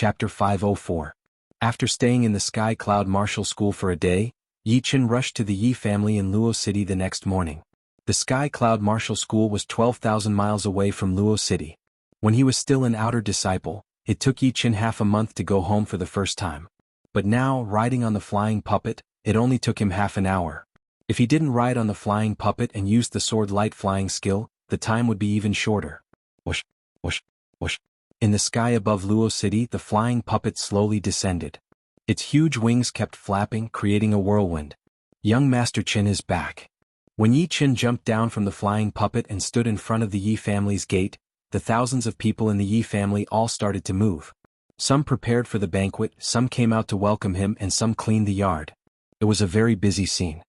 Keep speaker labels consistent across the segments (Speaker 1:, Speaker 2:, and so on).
Speaker 1: Chapter 504. After staying in the Sky Cloud Martial School for a day, Yi Chen rushed to the Yi family in Luo City the next morning. The Sky Cloud Martial School was 12,000 miles away from Luo City. When he was still an outer disciple, it took Yi Chen half a month to go home for the first time. But now, riding on the flying puppet, it only took him half an hour. If he didn't ride on the flying puppet and used the sword light flying skill, the time would be even shorter. Whoosh, whoosh, whoosh. In the sky above Luo City, the flying puppet slowly descended. Its huge wings kept flapping, creating a whirlwind. Young Master Chen is back. When Yi Chen jumped down from the flying puppet and stood in front of the Yi family's gate, the thousands of people in the Yi family all started to move. Some prepared for the banquet, some came out to welcome him, and some cleaned the yard. It was a very busy scene.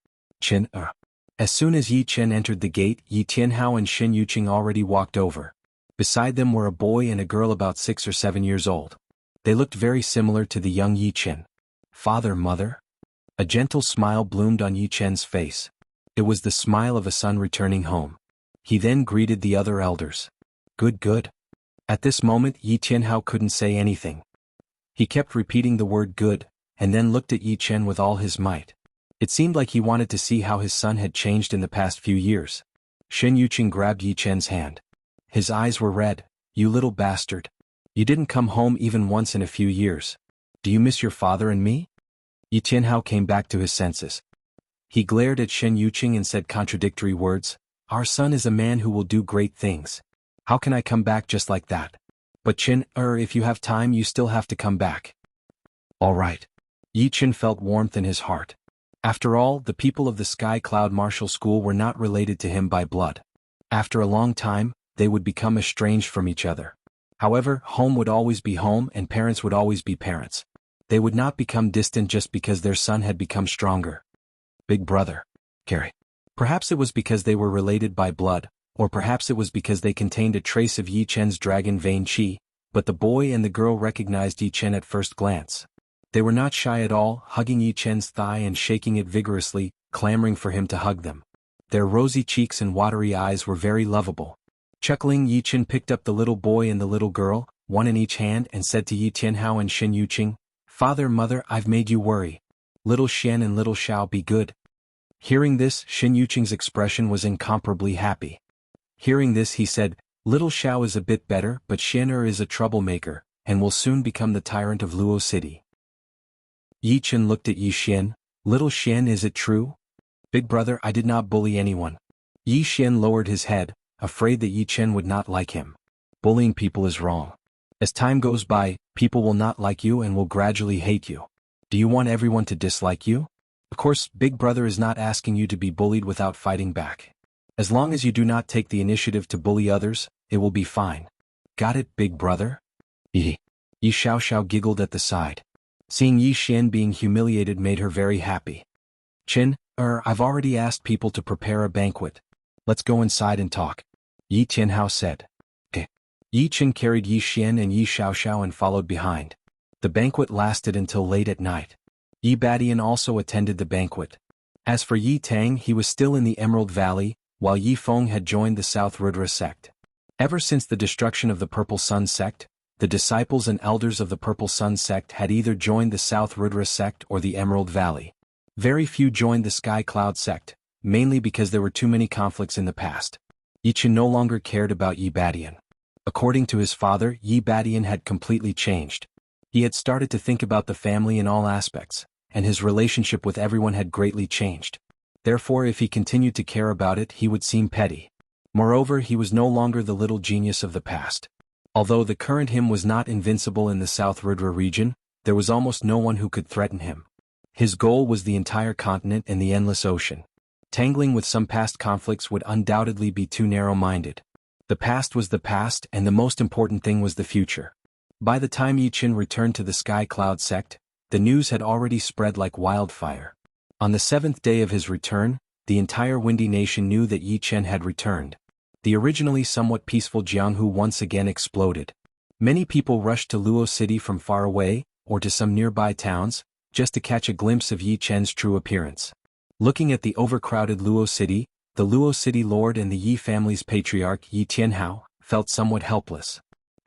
Speaker 1: As soon as Yi Chen entered the gate, Yi Tianhao and Xin Yuqing already walked over. Beside them were a boy and a girl about 6 or 7 years old. They looked very similar to the young Yi Chen. Father, mother? A gentle smile bloomed on Yi Chen's face. It was the smile of a son returning home. He then greeted the other elders. Good. At this moment, Yi Tianhao couldn't say anything. He kept repeating the word good, and then looked at Yi Chen with all his might. It seemed like he wanted to see how his son had changed in the past few years. Xin Yuqing grabbed Yi Chen's hand. His eyes were red. You little bastard. You didn't come home even once in a few years. Do you miss your father and me? Yi Tianhao came back to his senses. He glared at Xin Yuqing and said contradictory words. Our son is a man who will do great things. How can I come back just like that? But Chen, if you have time you still have to come back. All right. Yi Chen felt warmth in his heart. After all, the people of the Sky Cloud Martial School were not related to him by blood. After a long time, they would become estranged from each other. However, home would always be home and parents would always be parents. They would not become distant just because their son had become stronger. Big brother. Carrie. Perhaps it was because they were related by blood, or perhaps it was because they contained a trace of Yi Chen's dragon vein qi, but the boy and the girl recognized Yi Chen at first glance. They were not shy at all, hugging Yi Chen's thigh and shaking it vigorously, clamoring for him to hug them. Their rosy cheeks and watery eyes were very lovable. Chuckling, Yi Chen picked up the little boy and the little girl, one in each hand, and said to Yi Tianhao and Xin Yuqing, Father, mother, I've made you worry. Little Xian and little Xiao be good. Hearing this, Xin Yuqing's expression was incomparably happy. Hearing this, he said, Little Xiao is a bit better, but Xian is a troublemaker, and will soon become the tyrant of Luo City. Yi Chen looked at Yi Xian. Little Xian, is it true? Big brother, I did not bully anyone. Yi Xian lowered his head, afraid that Yi Chen would not like him. Bullying people is wrong. As time goes by, people will not like you and will gradually hate you. Do you want everyone to dislike you? Of course, Big Brother is not asking you to be bullied without fighting back. As long as you do not take the initiative to bully others, it will be fine. Got it, Big Brother? Yi Xiao giggled at the side. Seeing Yi Xian being humiliated made her very happy. Chen, I've already asked people to prepare a banquet. Let's go inside and talk. Yi Tianhao said. Okay. Yi Chen carried Yi Xian and Yi Xiao and followed behind. The banquet lasted until late at night. Yi Badian also attended the banquet. As for Yi Tang, he was still in the Emerald Valley, while Yi Feng had joined the South Rudra sect. Ever since the destruction of the Purple Sun sect, the disciples and elders of the Purple Sun sect had either joined the South Rudra sect or the Emerald Valley. Very few joined the Sky Cloud sect, mainly because there were too many conflicts in the past. Yi Chen no longer cared about Yi Badian. According to his father, Yi Badian had completely changed. He had started to think about the family in all aspects, and his relationship with everyone had greatly changed. Therefore, if he continued to care about it, he would seem petty. Moreover, he was no longer the little genius of the past. Although the current him was not invincible in the South Rudra region, there was almost no one who could threaten him. His goal was the entire continent and the endless ocean. Tangling with some past conflicts would undoubtedly be too narrow-minded. The past was the past, and the most important thing was the future. By the time Yi Chen returned to the Sky Cloud sect, the news had already spread like wildfire. On the 7th day of his return, the entire Windy Nation knew that Yi Chen had returned. The originally somewhat peaceful Jianghu once again exploded. Many people rushed to Luo City from far away, or to some nearby towns, just to catch a glimpse of Yi Chen's true appearance. Looking at the overcrowded Luo City, the Luo City Lord and the Yi family's patriarch Yi Tianhao felt somewhat helpless.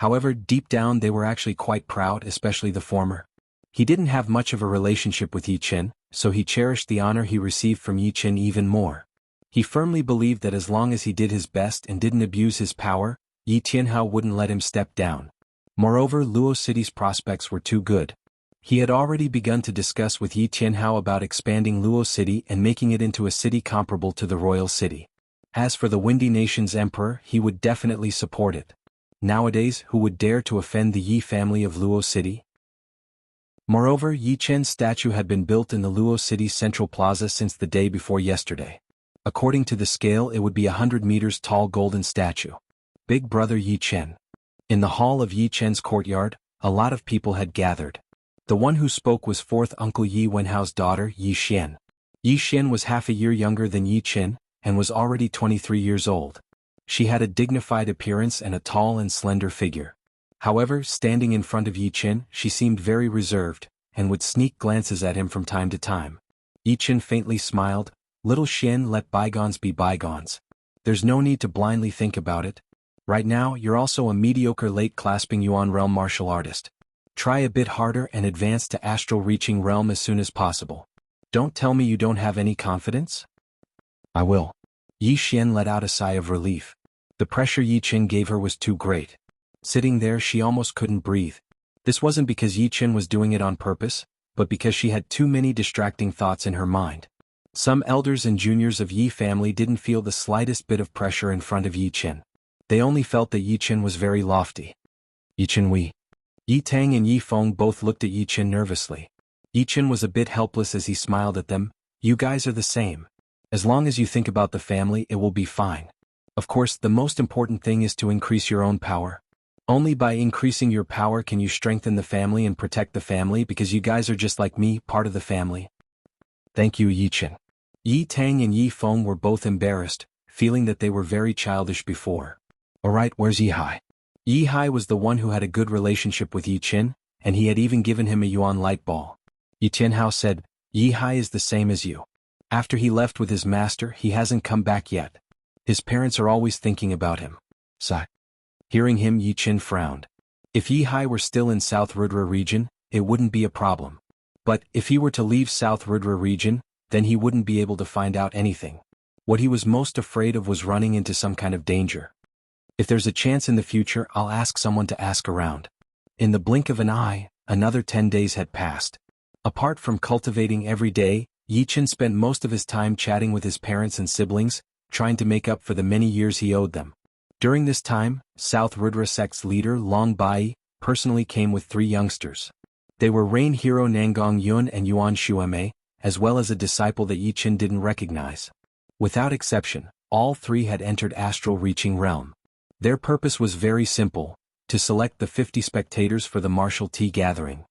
Speaker 1: However, deep down they were actually quite proud, especially the former. He didn't have much of a relationship with Yi Chen, so he cherished the honor he received from Yi Chen even more. He firmly believed that as long as he did his best and didn't abuse his power, Yi Tianhao wouldn't let him step down. Moreover, Luo City's prospects were too good. He had already begun to discuss with Yi Tianhao about expanding Luo City and making it into a city comparable to the royal city. As for the Windy Nation's emperor, he would definitely support it. Nowadays, who would dare to offend the Yi family of Luo City? Moreover, Yi Chen's statue had been built in the Luo City's central plaza since the day before yesterday. According to the scale, it would be 100 meters tall golden statue. Big brother Yi Chen. In the hall of Yi Chen's courtyard, a lot of people had gathered. The one who spoke was fourth uncle Yi Wenhao's daughter, Yi Xian. Yi Xian was half a year younger than Yi Chen, and was already 23 years old. She had a dignified appearance and a tall and slender figure. However, standing in front of Yi Chen, she seemed very reserved, and would sneak glances at him from time to time. Yi Chen faintly smiled. Little Xian, let bygones be bygones. There's no need to blindly think about it. Right now, you're also a mediocre late-clasping Yuan realm martial artist. Try a bit harder and advance to astral reaching realm as soon as possible. Don't tell me you don't have any confidence? I will. Yi Xian let out a sigh of relief. The pressure Yi Chen gave her was too great. Sitting there, she almost couldn't breathe. This wasn't because Yi Chen was doing it on purpose, but because she had too many distracting thoughts in her mind. Some elders and juniors of Yi family didn't feel the slightest bit of pressure in front of Yi Chen. They only felt that Yi Chen was very lofty. Yi Chen Wei. Yi Tang and Yi Feng both looked at Yi Chen nervously. Yi Chen was a bit helpless as he smiled at them. You guys are the same. As long as you think about the family, it will be fine. Of course, the most important thing is to increase your own power. Only by increasing your power can you strengthen the family and protect the family, because you guys are just like me, part of the family. Thank you, Yi Chen. Yi Tang and Yi Feng were both embarrassed, feeling that they were very childish before. Alright, where's Yi Hai? Yi Hai was the one who had a good relationship with Yi Chen, and he had even given him a yuan light ball. Yi Tianhao said, Yi Hai is the same as you. After he left with his master, he hasn't come back yet. His parents are always thinking about him. Sigh. Hearing him, Yi Chen frowned. If Yi Hai were still in South Rudra region, it wouldn't be a problem. But if he were to leave South Rudra region, then he wouldn't be able to find out anything. What he was most afraid of was running into some kind of danger. If there's a chance in the future, I'll ask someone to ask around. In the blink of an eye, another 10 days had passed. Apart from cultivating every day, Yi Chen spent most of his time chatting with his parents and siblings, trying to make up for the many years he owed them. During this time, South Rudra sect's leader Long Bai personally came with 3 youngsters. They were Rain Hero Nangong Yun and Yuan Shuame, as well as a disciple that Yi Chen didn't recognize. Without exception, all 3 had entered astral reaching realm. Their purpose was very simple, to select the 50 spectators for the martial tea gathering.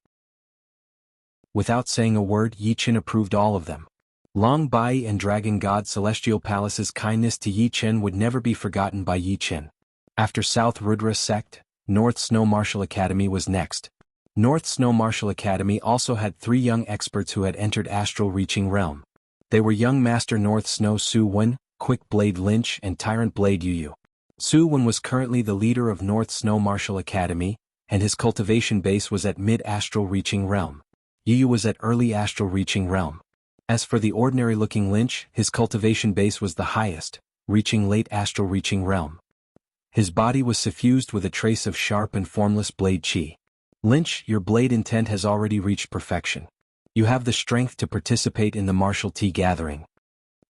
Speaker 1: Without saying a word, Yi Chen approved all of them. Long Bai and Dragon God Celestial Palace's kindness to Yi Chen would never be forgotten by Yi Chen. After South Rudra sect, North Snow Martial Academy was next. North Snow Martial Academy also had 3 young experts who had entered astral reaching realm. They were young Master North Snow Su Wen, Quick Blade Lynch and Tyrant Blade Yu Yu. Su Wen was currently the leader of North Snow Martial Academy, and his cultivation base was at mid-astral reaching realm. Yu Yu was at early astral reaching realm. As for the ordinary-looking Lynch, his cultivation base was the highest, reaching late astral reaching realm. His body was suffused with a trace of sharp and formless blade chi. Lynch, your blade intent has already reached perfection. You have the strength to participate in the martial tea gathering.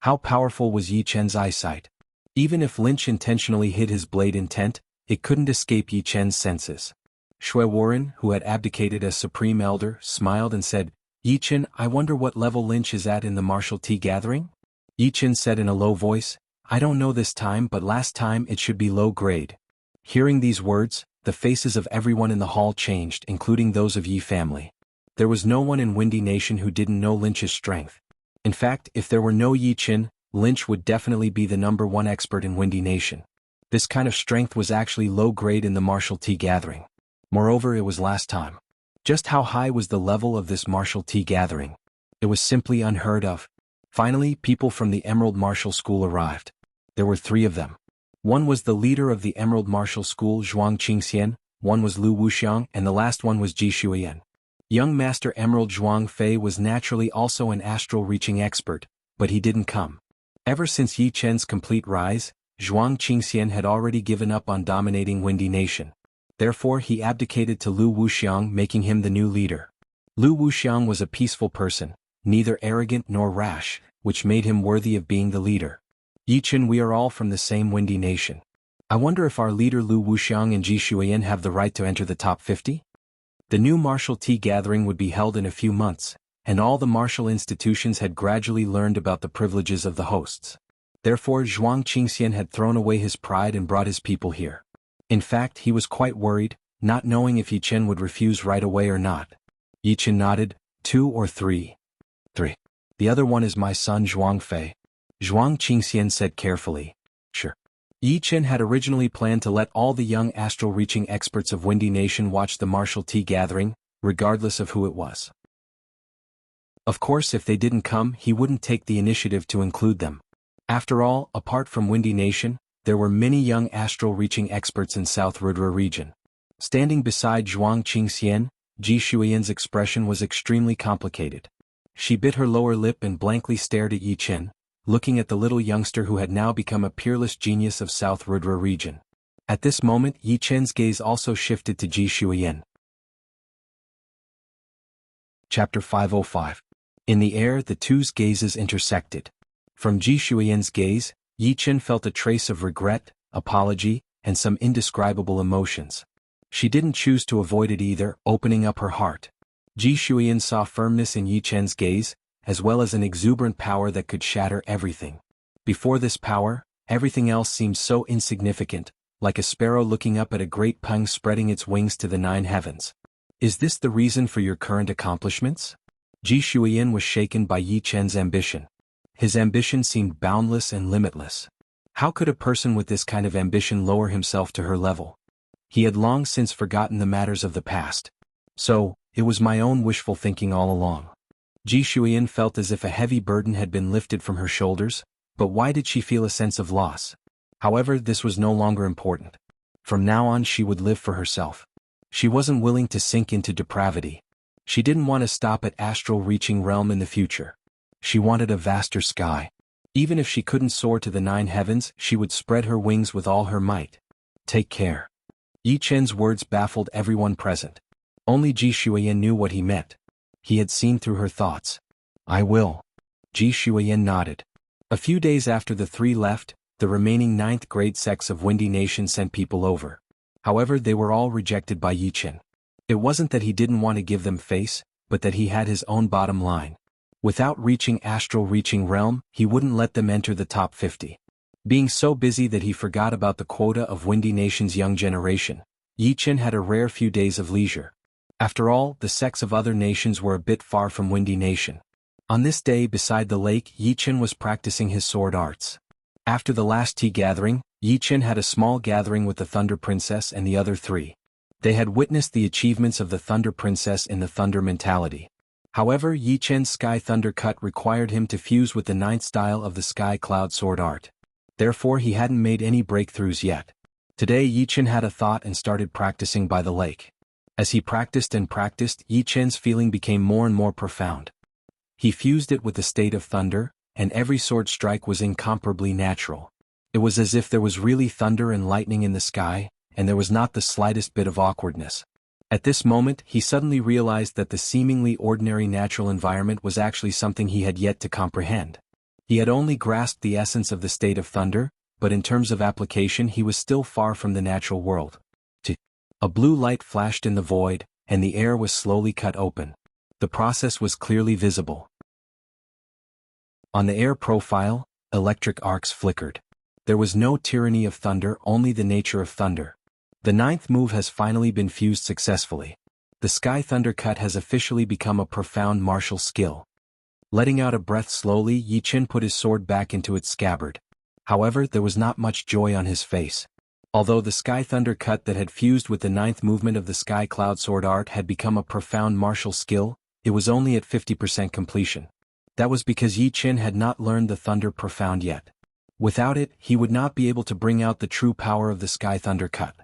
Speaker 1: How powerful was Yi Chen's eyesight? Even if Lynch intentionally hid his blade intent, it couldn't escape Yi Chen's senses. Shui Warren, who had abdicated as Supreme Elder, smiled and said, Yi Chen, I wonder what level Lynch is at in the martial tea gathering? Yi Chen said in a low voice, I don't know this time, but last time it should be low grade. Hearing these words, the faces of everyone in the hall changed, including those of Yi family. There was no one in Windy Nation who didn't know Lynch's strength. In fact, if there were no Yi Chen, Lynch would definitely be the #1 expert in Windy Nation. This kind of strength was actually low grade in the martial tea gathering. Moreover, it was last time. Just how high was the level of this martial tea gathering? It was simply unheard of. Finally, people from the Emerald Martial School arrived. There were 3 of them. One was the leader of the Emerald Martial School, Zhuang Qingxian, one was Lu Wuxiang and the last one was Ji Shuiyan. Young Master Emerald Zhuang Fei was naturally also an astral-reaching expert, but he didn't come. Ever since Yi Chen's complete rise, Zhuang Qingxian had already given up on dominating Windy Nation. Therefore he abdicated to Lu Wuxiang, making him the new leader. Lu Wuxiang was a peaceful person, neither arrogant nor rash, which made him worthy of being the leader. Yi Chen, we are all from the same Windy Nation. I wonder if our leader Lu Wuxiang and Ji Shuiyan have the right to enter the top 50? The new martial tea gathering would be held in a few months, and all the martial institutions had gradually learned about the privileges of the hosts. Therefore Zhuang Qingxian had thrown away his pride and brought his people here. In fact, he was quite worried, not knowing if Yi Chen would refuse right away or not. Yi Chen nodded. 2 or 3? 3. The other one is my son Zhuang Fei. Zhuang Qingxian said carefully. Sure. Yi Chen had originally planned to let all the young astral-reaching experts of Windy Nation watch the martial tea gathering, regardless of who it was. Of course, if they didn't come, he wouldn't take the initiative to include them. After all, apart from Windy Nation, there were many young astral-reaching experts in South Rudra region. Standing beside Zhuang Qingxian, Ji Shuiyan's expression was extremely complicated. She bit her lower lip and blankly stared at Yi Chen, looking at the little youngster who had now become a peerless genius of South Rudra region. At this moment Yi Chen's gaze also shifted to Ji Shuiyan. Chapter 505. In the air the two's gazes intersected. From Ji Shuiyan's gaze, Yi Chen felt a trace of regret, apology, and some indescribable emotions. She didn't choose to avoid it either, opening up her heart. Ji Shuiyan saw firmness in Yi Chen's gaze, as well as an exuberant power that could shatter everything. Before this power, everything else seemed so insignificant, like a sparrow looking up at a great pung spreading its wings to the 9 heavens. Is this the reason for your current accomplishments? Ji Shuiyan was shaken by Yi Chen's ambition. His ambition seemed boundless and limitless. How could a person with this kind of ambition lower himself to her level? He had long since forgotten the matters of the past. So, it was my own wishful thinking all along. Ji Shuiyan felt as if a heavy burden had been lifted from her shoulders, but why did she feel a sense of loss? However, this was no longer important. From now on she would live for herself. She wasn't willing to sink into depravity. She didn't want to stop at astral reaching realm in the future. She wanted a vaster sky. Even if she couldn't soar to the 9 heavens, she would spread her wings with all her might. Take care. Yi Chen's words baffled everyone present. Only Ji Shuiyan knew what he meant. He had seen through her thoughts. I will. Ji Shuiyan nodded. A few days after the 3 left, the remaining 9th grade sects of Windy Nation sent people over. However, they were all rejected by Yi Chen. It wasn't that he didn't want to give them face, but that he had his own bottom line. Without reaching astral reaching realm, he wouldn't let them enter the top 50. Being so busy that he forgot about the quota of Windy Nation's young generation, Yi Chen had a rare few days of leisure. After all, the sects of other nations were a bit far from Windy Nation. On this day beside the lake, Yi Chen was practicing his sword arts. After the last tea gathering, Yi Chen had a small gathering with the Thunder Princess and the other 3. They had witnessed the achievements of the Thunder Princess in the Thunder mentality. However, Yi Chen's Sky Thunder Cut required him to fuse with the 9th style of the Sky Cloud sword art. Therefore he hadn't made any breakthroughs yet. Today Yi Chen had a thought and started practicing by the lake. As he practiced and practiced, Yi Chen's feeling became more and more profound. He fused it with the state of thunder, and every sword strike was incomparably natural. It was as if there was really thunder and lightning in the sky, and there was not the slightest bit of awkwardness. At this moment, he suddenly realized that the seemingly ordinary natural environment was actually something he had yet to comprehend. He had only grasped the essence of the state of thunder, but in terms of application he was still far from the natural world. A blue light flashed in the void, and the air was slowly cut open. The process was clearly visible. On the air profile, electric arcs flickered. There was no tyranny of thunder, only the nature of thunder. The 9th move has finally been fused successfully. The Sky Thunder Cut has officially become a profound martial skill. Letting out a breath slowly, Yi Chen put his sword back into its scabbard. However, there was not much joy on his face. Although the Sky Thunder Cut that had fused with the 9th movement of the Sky Cloud sword art had become a profound martial skill, it was only at 50% completion. That was because Yi Chen had not learned the Thunder Profound yet. Without it, he would not be able to bring out the true power of the Sky Thunder Cut.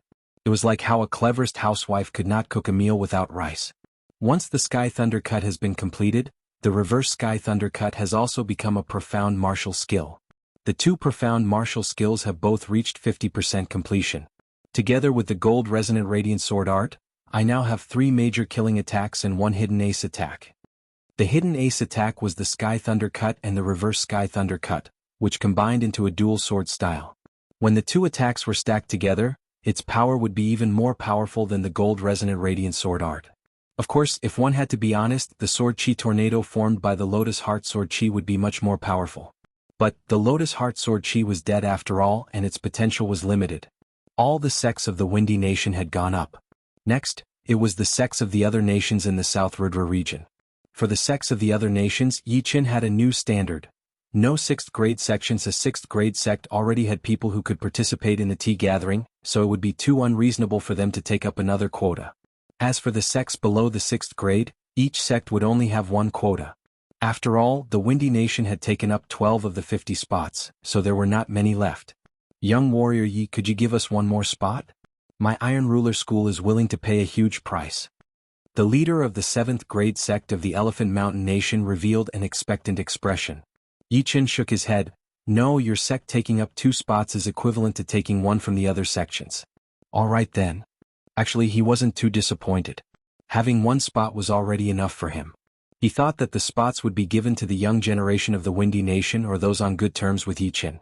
Speaker 1: It was like how a cleverest housewife could not cook a meal without rice. Once the Sky Thunder Cut has been completed, the Reverse Sky Thunder Cut has also become a profound martial skill. The two profound martial skills have both reached 50% completion. Together with the Gold Resonant Radiant Sword Art, I now have 3 major killing attacks and 1 hidden ace attack. The hidden ace attack was the Sky Thunder Cut and the Reverse Sky Thunder Cut, which combined into a dual sword style. When the two attacks were stacked together, its power would be even more powerful than the Gold Resonant Radiant Sword Art. Of course, if one had to be honest, the Sword Chi tornado formed by the Lotus Heart Sword Chi would be much more powerful. But the Lotus Heart Sword Chi was dead after all, and its potential was limited. All the sects of the Windy Nation had gone up. Next, it was the sects of the other nations in the South Rudra region. For the sects of the other nations, Yi Qin had a new standard. No 6th grade sections. A 6th grade sect already had people who could participate in the tea gathering, so it would be too unreasonable for them to take up another quota. As for the sects below the 6th grade, each sect would only have 1 quota. After all, the Windy Nation had taken up 12 of the 50 spots, so there were not many left. Young warrior Yi, could you give us 1 more spot? My Iron Ruler School is willing to pay a huge price. The leader of the 7th grade sect of the Elephant Mountain Nation revealed an expectant expression. Yi Qin shook his head. No, your sect taking up 2 spots is equivalent to taking 1 from the other sections. All right then. Actually, he wasn't too disappointed. Having 1 spot was already enough for him. He thought that the spots would be given to the young generation of the Windy Nation or those on good terms with Yi Qin.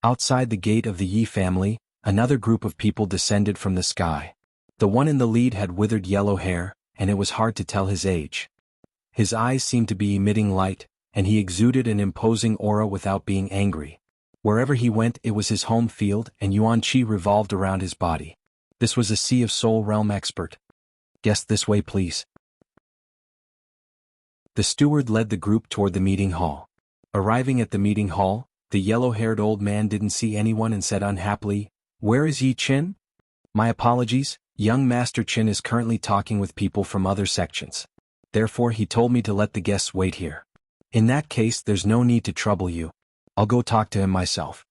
Speaker 1: Outside the gate of the Yi family, another group of people descended from the sky. The one in the lead had withered yellow hair, and it was hard to tell his age. His eyes seemed to be emitting light, and he exuded an imposing aura without being angry. Wherever he went, it was his home field, and Yuan Qi revolved around his body. This was a Sea of Soul Realm expert. Guest this way, please. The steward led the group toward the meeting hall. Arriving at the meeting hall, the yellow-haired old man didn't see anyone and said unhappily, "Where is Yi Qin?" "My apologies, young Master Qin is currently talking with people from other sections. Therefore he told me to let the guests wait here." "In that case, there's no need to trouble you. I'll go talk to him myself."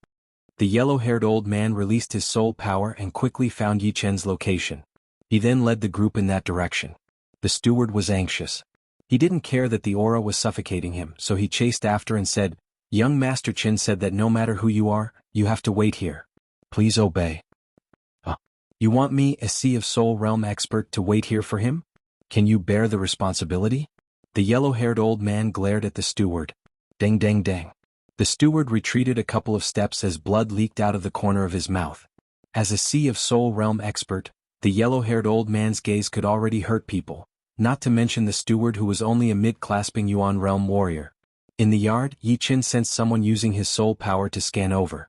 Speaker 1: The yellow-haired old man released his soul power and quickly found Yi Qin's location. He then led the group in that direction. The steward was anxious. He didn't care that the aura was suffocating him, so he chased after and said, "Young Master Qin said that no matter who you are, you have to wait here. Please obey." You want me, a Sea of Soul Realm expert, to wait here for him? Can you bear the responsibility?" The yellow-haired old man glared at the steward. Dang dang dang. The steward retreated a couple of steps as blood leaked out of the corner of his mouth. As a Sea of Soul Realm expert, the yellow-haired old man's gaze could already hurt people, not to mention the steward who was only a mid-clasping Yuan realm warrior. In the yard, Yi Qin sensed someone using his soul power to scan over.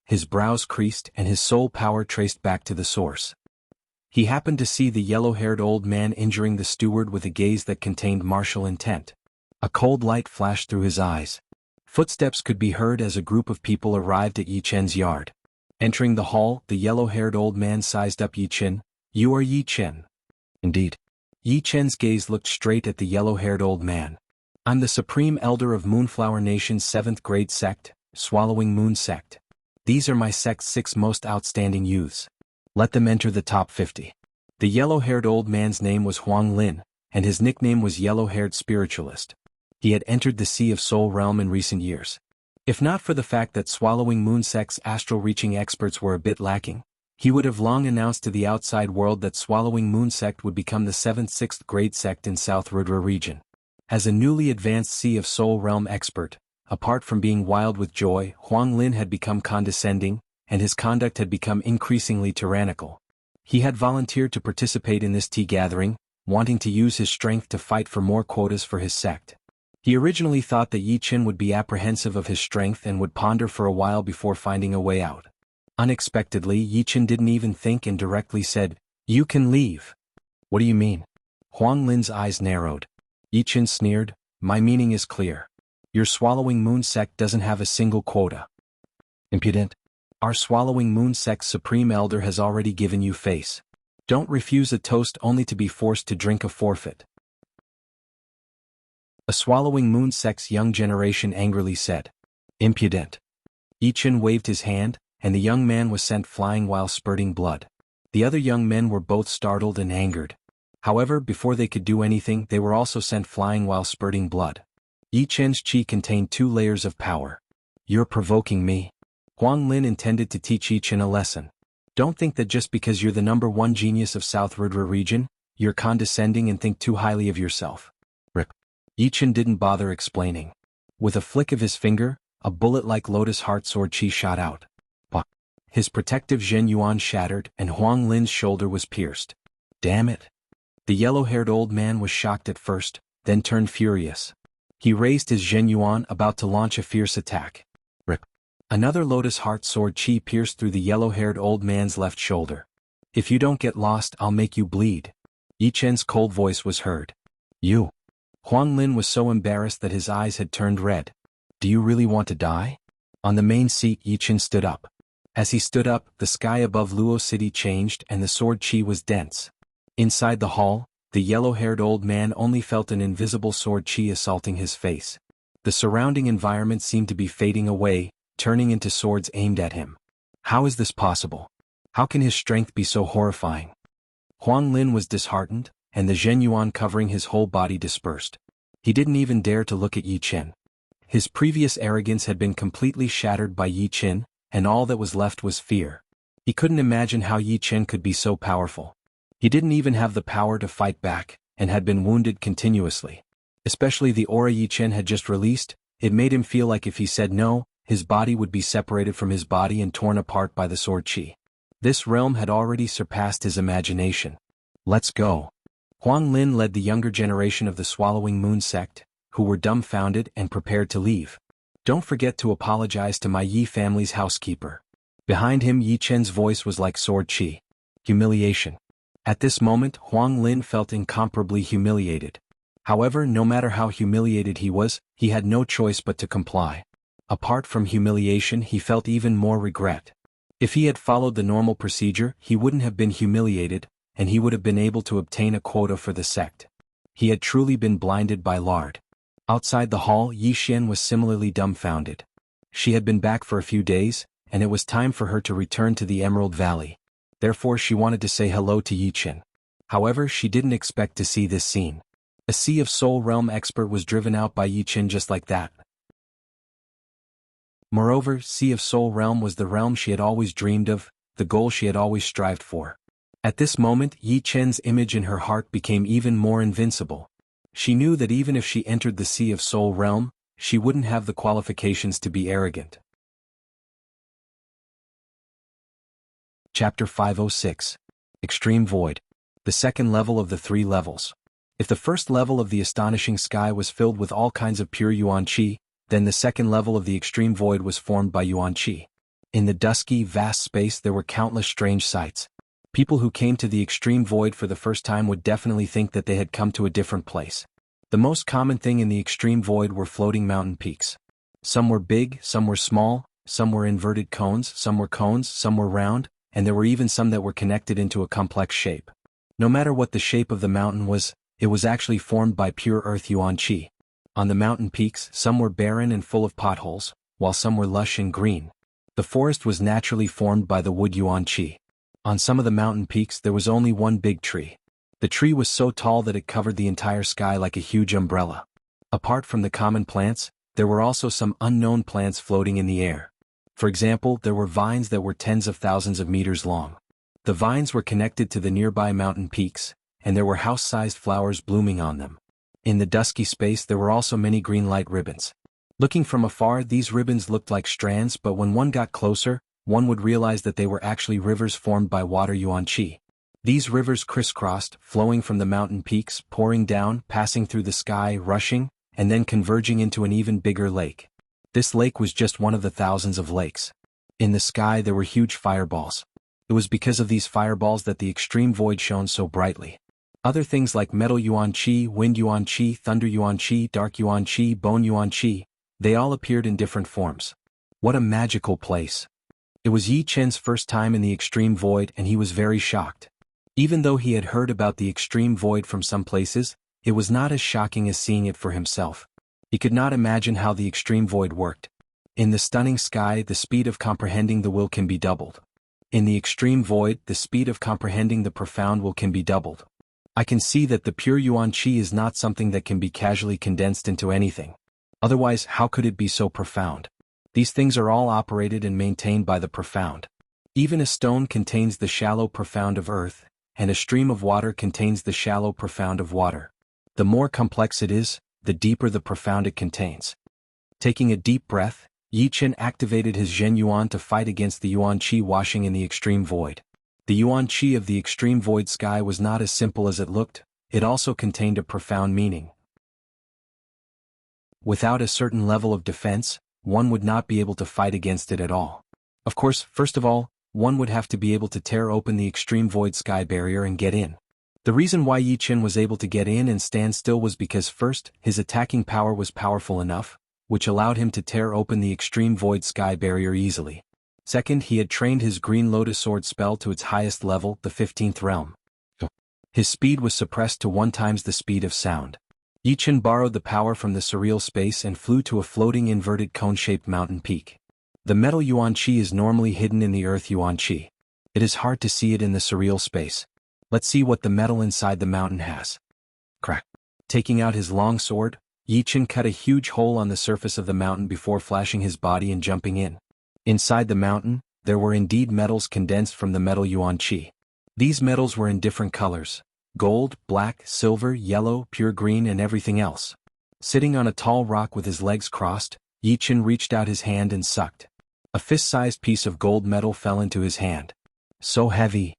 Speaker 1: His brows creased and his soul power traced back to the source. He happened to see the yellow-haired old man injuring the steward with a gaze that contained martial intent. A cold light flashed through his eyes. Footsteps could be heard as a group of people arrived at Yi Qin's yard. Entering the hall, the yellow-haired old man sized up Yi Qin. "You are Yi Qin." "Indeed." Yi Qin's gaze looked straight at the yellow-haired old man. "I'm the Supreme Elder of Moonflower Nation's 7th grade sect, Swallowing Moon Sect. These are my sect's 6 most outstanding youths. Let them enter the top 50. The yellow-haired old man's name was Huang Lin, and his nickname was Yellow-Haired Spiritualist. He had entered the Sea of Soul Realm in recent years. If not for the fact that Swallowing Moon Sect's astral-reaching experts were a bit lacking, he would have long announced to the outside world that Swallowing Moon Sect would become the 7th 6th grade sect in South Rudra region. As a newly advanced Sea of Soul Realm expert, apart from being wild with joy, Huang Lin had become condescending, and his conduct had become increasingly tyrannical. He had volunteered to participate in this tea gathering, wanting to use his strength to fight for more quotas for his sect. He originally thought that Yi Qin would be apprehensive of his strength and would ponder for a while before finding a way out. Unexpectedly, Yi Qin didn't even think and directly said, "You can leave." "What do you mean?" Huang Lin's eyes narrowed. Yi Qin sneered, "My meaning is clear. Your Swallowing Moon Sect doesn't have a single quota." "Impudent. Our Swallowing Moon Sect's Supreme Elder has already given you face. Don't refuse a toast only to be forced to drink a forfeit." A Swallowing Moon Sect's young generation angrily said. "Impudent." Yi Qin waved his hand, and the young man was sent flying while spurting blood. The other young men were both startled and angered. However, before they could do anything, they were also sent flying while spurting blood. Yi Chen's chi contained 2 layers of power. You're provoking me. Huang Lin intended to teach Yi Chen a lesson. Don't think that just because you're the #1 genius of South Rudra region, you're condescending and think too highly of yourself. Rip. Yi Chen didn't bother explaining. With a flick of his finger, a bullet-like lotus heart sword chi shot out. Bah. His protective Zhen Yuan shattered and Huang Lin's shoulder was pierced. Damn it. The yellow-haired old man was shocked at first, then turned furious. He raised his Zhen Yuan about to launch a fierce attack. Rip. Another lotus heart sword chi pierced through the yellow-haired old man's left shoulder. If you don't get lost, I'll make you bleed. Yi Chen's cold voice was heard. You. Huang Lin was so embarrassed that his eyes had turned red. Do you really want to die? On the main seat, Yi Chen stood up. As he stood up, the sky above Luo City changed and the sword chi was dense. Inside the hall, the yellow-haired old man only felt an invisible sword chi assaulting his face. The surrounding environment seemed to be fading away, turning into swords aimed at him. How is this possible? How can his strength be so horrifying? Huang Lin was disheartened, and the Zhen Yuan covering his whole body dispersed. He didn't even dare to look at Yi Chen. His previous arrogance had been completely shattered by Yi Chen, and all that was left was fear. He couldn't imagine how Yi Chen could be so powerful. He didn't even have the power to fight back, and had been wounded continuously. Especially the aura Yi Chen had just released, it made him feel like if he said no, his body would be separated from his body and torn apart by the sword chi. This realm had already surpassed his imagination. Let's go. Huang Lin led the younger generation of the Swallowing Moon sect, who were dumbfounded and prepared to leave. Don't forget to apologize to my Yi family's housekeeper. Behind him, Yi Chen's voice was like sword chi. Humiliation. At this moment, Huang Lin felt incomparably humiliated. However, no matter how humiliated he was, he had no choice but to comply. Apart from humiliation, he felt even more regret. If he had followed the normal procedure, he wouldn't have been humiliated, and he would have been able to obtain a quota for the sect. He had truly been blinded by lard. Outside the hall, Yi Xian was similarly dumbfounded. She had been back for a few days, and it was time for her to return to the Emerald Valley. Therefore she wanted to say hello to Yi Chen. However, she didn't expect to see this scene. A Sea of Soul Realm expert was driven out by Yi Chen just like that. Moreover, Sea of Soul Realm was the realm she had always dreamed of, the goal she had always strived for. At this moment, Yi Chen's image in her heart became even more invincible. She knew that even if she entered the Sea of Soul Realm, she wouldn't have the qualifications to be arrogant. Chapter 506. Extreme Void. The second level of the 3 levels. If the first level of the astonishing sky was filled with all kinds of pure Yuan Qi, then the second level of the extreme void was formed by Yuan Qi. In the dusky, vast space there were countless strange sights. People who came to the extreme void for the first time would definitely think that they had come to a different place. The most common thing in the extreme void were floating mountain peaks. Some were big, some were small, some were inverted cones, some were round, and there were even some that were connected into a complex shape. No matter what the shape of the mountain was, it was actually formed by pure earth Yuan Qi. On the mountain peaks, some were barren and full of potholes, while some were lush and green. The forest was naturally formed by the wood Yuan Qi. On some of the mountain peaks there was only one big tree. The tree was so tall that it covered the entire sky like a huge umbrella. Apart from the common plants, there were also some unknown plants floating in the air. For example, there were vines that were tens of thousands of meters long. The vines were connected to the nearby mountain peaks, and there were house-sized flowers blooming on them. In the dusky space there were also many green light ribbons. Looking from afar, these ribbons looked like strands, but when one got closer, one would realize that they were actually rivers formed by water Yuan Qi. These rivers crisscrossed, flowing from the mountain peaks, pouring down, passing through the sky, rushing, and then converging into an even bigger lake. This lake was just one of the thousands of lakes. In the sky there were huge fireballs. It was because of these fireballs that the extreme void shone so brightly. Other things like metal Yuan Qi, wind Yuan Qi, thunder Yuan Qi, dark Yuan Qi, bone Yuan Qi, they all appeared in different forms. What a magical place. It was Yi Chen's first time in the extreme void and he was very shocked. Even though he had heard about the extreme void from some places, it was not as shocking as seeing it for himself. He could not imagine how the extreme void worked. In the stunning sky, the speed of comprehending the will can be doubled. In the extreme void, the speed of comprehending the profound can be doubled. I can see that the pure Yuan Qi is not something that can be casually condensed into anything. Otherwise, how could it be so profound? These things are all operated and maintained by the profound. Even a stone contains the shallow profound of earth, and a stream of water contains the shallow profound of water. The more complex it is, the deeper the profound it contains. Taking a deep breath, Yi Chen activated his Zhen Yuan to fight against the Yuan Qi washing in the extreme void. The Yuan Qi of the extreme void sky was not as simple as it looked, it also contained a profound meaning. Without a certain level of defense, one would not be able to fight against it at all. Of course, first of all, one would have to be able to tear open the extreme void sky barrier and get in. The reason why Yi Chen was able to get in and stand still was because first, his attacking power was powerful enough, which allowed him to tear open the extreme void sky barrier easily. Second, he had trained his Green Lotus Sword spell to its highest level, the 15th realm. His speed was suppressed to 1 times the speed of sound. Yi Chen borrowed the power from the surreal space and flew to a floating inverted cone-shaped mountain peak. The metal Yuan Qi is normally hidden in the earth Yuan Qi. It is hard to see it in the surreal space. Let's see what the metal inside the mountain has. Crack. Taking out his long sword, Yi Chen cut a huge hole on the surface of the mountain before flashing his body and jumping in. Inside the mountain, there were indeed metals condensed from the metal Yuan Qi. These metals were in different colors: gold, black, silver, yellow, pure green and everything else. Sitting on a tall rock with his legs crossed, Yi Chen reached out his hand and sucked. A fist-sized piece of gold metal fell into his hand. So heavy.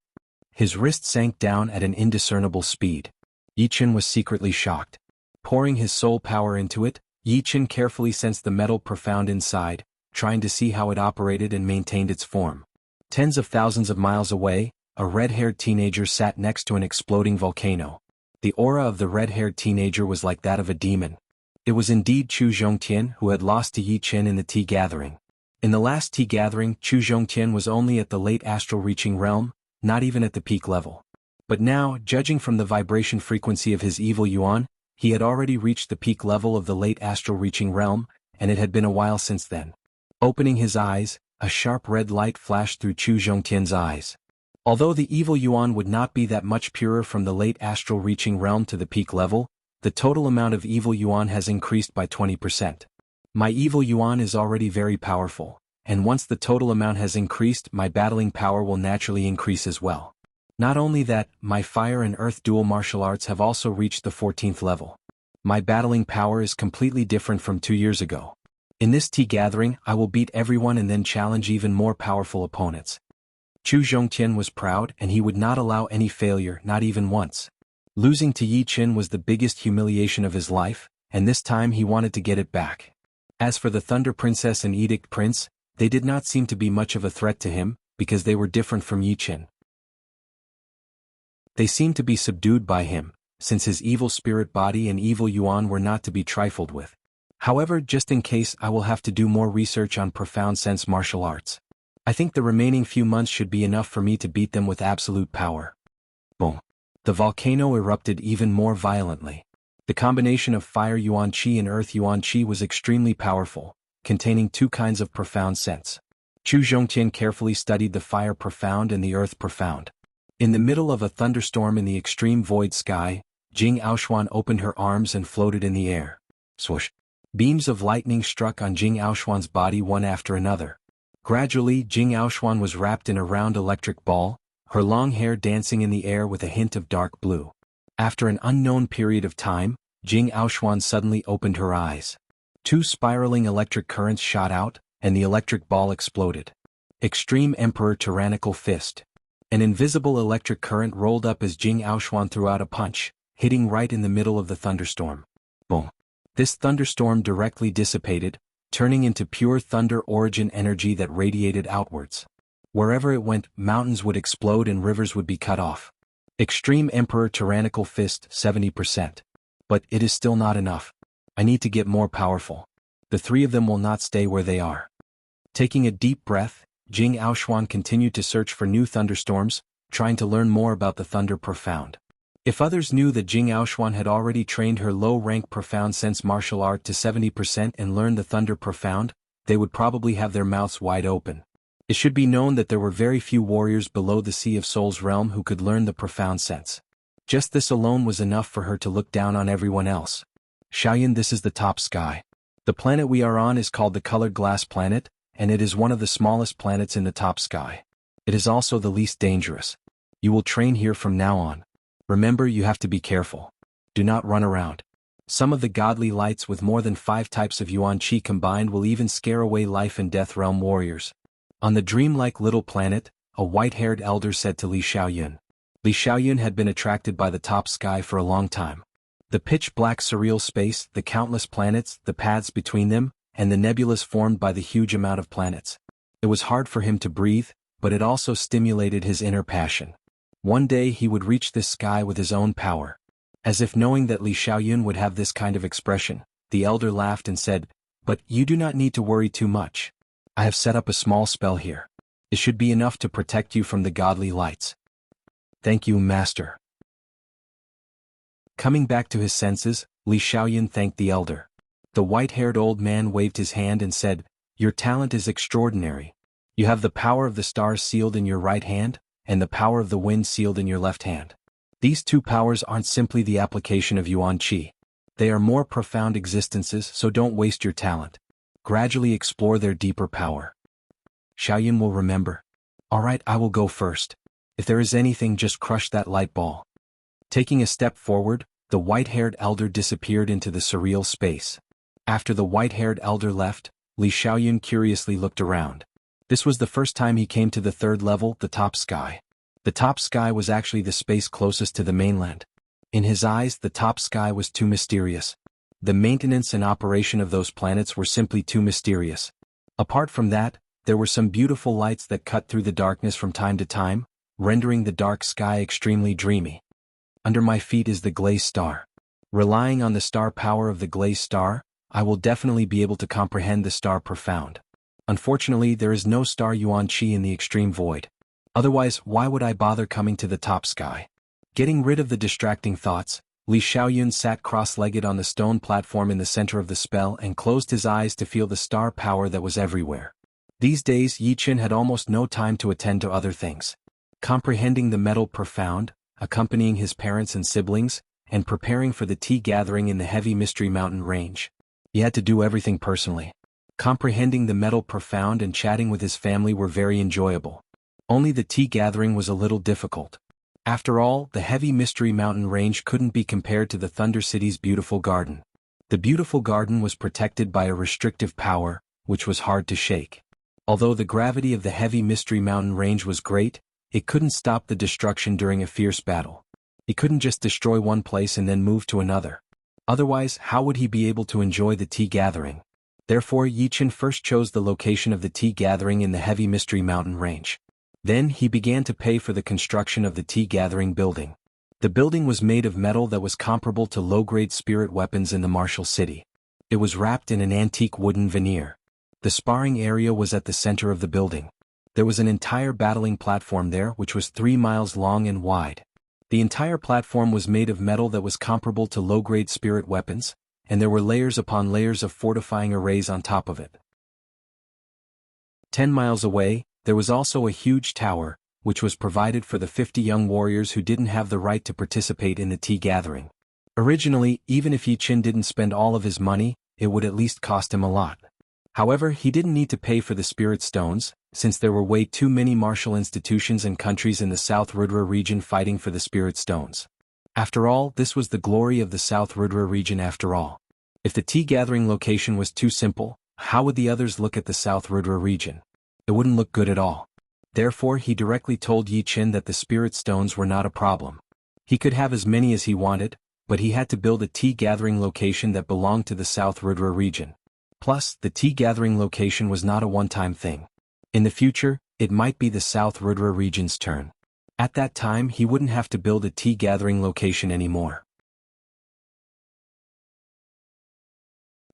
Speaker 1: His wrist sank down at an indiscernible speed. Yi Chen was secretly shocked. Pouring his soul power into it, Yi Chen carefully sensed the metal profound inside, trying to see how it operated and maintained its form. Tens of thousands of miles away, a red-haired teenager sat next to an exploding volcano. The aura of the red-haired teenager was like that of a demon. It was indeed Chu Zhongtian who had lost to Yi Chen in the tea gathering. In the last tea gathering, Chu Zhongtian was only at the late astral reaching realm, not even at the peak level. But now, judging from the vibration frequency of his evil yuan, he had already reached the peak level of the late astral reaching realm, and it had been a while since then. Opening his eyes, a sharp red light flashed through Chu Zhongtian's eyes. Although the evil yuan would not be that much purer from the late astral reaching realm to the peak level, the total amount of evil yuan has increased by 20%. My evil yuan is already very powerful, and once the total amount has increased, my battling power will naturally increase as well. Not only that, my fire and earth dual martial arts have also reached the 14th level. My battling power is completely different from 2 years ago. In this tea gathering, I will beat everyone and then challenge even more powerful opponents. Chu Zhongtian was proud and he would not allow any failure, not even once. Losing to Yi Chen was the biggest humiliation of his life, and this time he wanted to get it back. As for the Thunder Princess and Edict Prince, they did not seem to be much of a threat to him, because they were different from Yi Chen. They seemed to be subdued by him, since his evil spirit body and evil yuan were not to be trifled with. However, just in case, I will have to do more research on profound sense martial arts. I think the remaining few months should be enough for me to beat them with absolute power. Boom. The volcano erupted even more violently. The combination of fire yuan qi and earth yuan qi was extremely powerful, containing 2 kinds of profound sense. Chu Zhongtian carefully studied the fire profound and the earth profound. In the middle of a thunderstorm in the extreme void sky, Jing Aoshuan opened her arms and floated in the air. Swoosh. Beams of lightning struck on Jing Aoshuan's body one after another. Gradually, Jing Aoshuan was wrapped in a round electric ball, her long hair dancing in the air with a hint of dark blue. After an unknown period of time, Jing Aoshuan suddenly opened her eyes. 2 spiraling electric currents shot out, and the electric ball exploded. Extreme Emperor Tyrannical Fist. An invisible electric current rolled up as Jing Aoshuan threw out a punch, hitting right in the middle of the thunderstorm. Boom. This thunderstorm directly dissipated, turning into pure thunder origin energy that radiated outwards. Wherever it went, mountains would explode and rivers would be cut off. Extreme Emperor Tyrannical Fist, 70%. But it is still not enough. I need to get more powerful. The 3 of them will not stay where they are. Taking a deep breath, Jing Aoshuan continued to search for new thunderstorms, trying to learn more about the Thunder Profound. If others knew that Jing Aoshuan had already trained her low-rank profound sense martial art to 70% and learned the Thunder Profound, they would probably have their mouths wide open. It should be known that there were very few warriors below the Sea of Souls realm who could learn the profound sense. Just this alone was enough for her to look down on everyone else. Xiaoyun, this is the top sky. The planet we are on is called the Colored Glass Planet, and it is one of the smallest planets in the top sky. It is also the least dangerous. You will train here from now on. Remember, you have to be careful. Do not run around. Some of the godly lights with more than 5 types of Yuan Qi combined will even scare away life and death realm warriors. On the dreamlike little planet, a white-haired elder said to Li Xiaoyun. Li Xiaoyun had been attracted by the top sky for a long time. The pitch-black surreal space, the countless planets, the paths between them, and the nebulas formed by the huge amount of planets. It was hard for him to breathe, but it also stimulated his inner passion. One day he would reach this sky with his own power. As if knowing that Li Xiaoyun would have this kind of expression, the elder laughed and said, "But you do not need to worry too much. I have set up a small spell here. It should be enough to protect you from the godly lights." "Thank you, Master." Coming back to his senses, Li Xiaoyun thanked the elder. The white-haired old man waved his hand and said, "Your talent is extraordinary. You have the power of the stars sealed in your right hand, and the power of the wind sealed in your left hand. These 2 powers aren't simply the application of Yuan Qi. They are more profound existences, so don't waste your talent. Gradually explore their deeper power." Xiaoyun will remember. "Alright, I will go first. If there is anything, just crush that light ball." Taking a step forward, the white-haired elder disappeared into the surreal space. After the white-haired elder left, Li Xiaoyun curiously looked around. This was the first time he came to the 3rd level, the top sky. The top sky was actually the space closest to the mainland. In his eyes, the top sky was too mysterious. The maintenance and operation of those planets were simply too mysterious. Apart from that, there were some beautiful lights that cut through the darkness from time to time, rendering the dark sky extremely dreamy. Under my feet is the glazed star. Relying on the star power of the glazed star, I will definitely be able to comprehend the star profound. Unfortunately, there is no star Yuan Qi in the extreme void. Otherwise, why would I bother coming to the top sky? Getting rid of the distracting thoughts, Li Xiaoyun sat cross-legged on the stone platform in the center of the spell and closed his eyes to feel the star power that was everywhere. These days, Yi Qin had almost no time to attend to other things. Comprehending the metal profound, accompanying his parents and siblings, and preparing for the tea gathering in the heavy mystery mountain range. He had to do everything personally. Comprehending the metal profound and chatting with his family were very enjoyable. Only the tea gathering was a little difficult. After all, the heavy mystery mountain range couldn't be compared to the Thunder City's beautiful garden. The beautiful garden was protected by a restrictive power, which was hard to shake. Although the gravity of the heavy mystery mountain range was great, it couldn't stop the destruction during a fierce battle. He couldn't just destroy one place and then move to another. Otherwise, how would he be able to enjoy the tea gathering? Therefore, Yi Qin first chose the location of the tea gathering in the heavy mystery mountain range. Then he began to pay for the construction of the tea gathering building. The building was made of metal that was comparable to low-grade spirit weapons in the martial city. It was wrapped in an antique wooden veneer. The sparring area was at the center of the building. There was an entire battling platform there which was 3 miles long and wide. The entire platform was made of metal that was comparable to low-grade spirit weapons, and there were layers upon layers of fortifying arrays on top of it. 10 miles away, there was also a huge tower, which was provided for the 50 young warriors who didn't have the right to participate in the tea gathering. Originally, even if Yi Qin didn't spend all of his money, it would at least cost him a lot. However, he didn't need to pay for the spirit stones, since there were way too many martial institutions and countries in the South Rudra region fighting for the spirit stones. After all, this was the glory of the South Rudra region after all. If the tea gathering location was too simple, how would the others look at the South Rudra region? It wouldn't look good at all. Therefore, he directly told Yi Qin that the spirit stones were not a problem. He could have as many as he wanted, but he had to build a tea gathering location that belonged to the South Rudra region. Plus, the tea gathering location was not a one-time thing. In the future, it might be the South Rudra region's turn. At that time, he wouldn't have to build a tea gathering location anymore.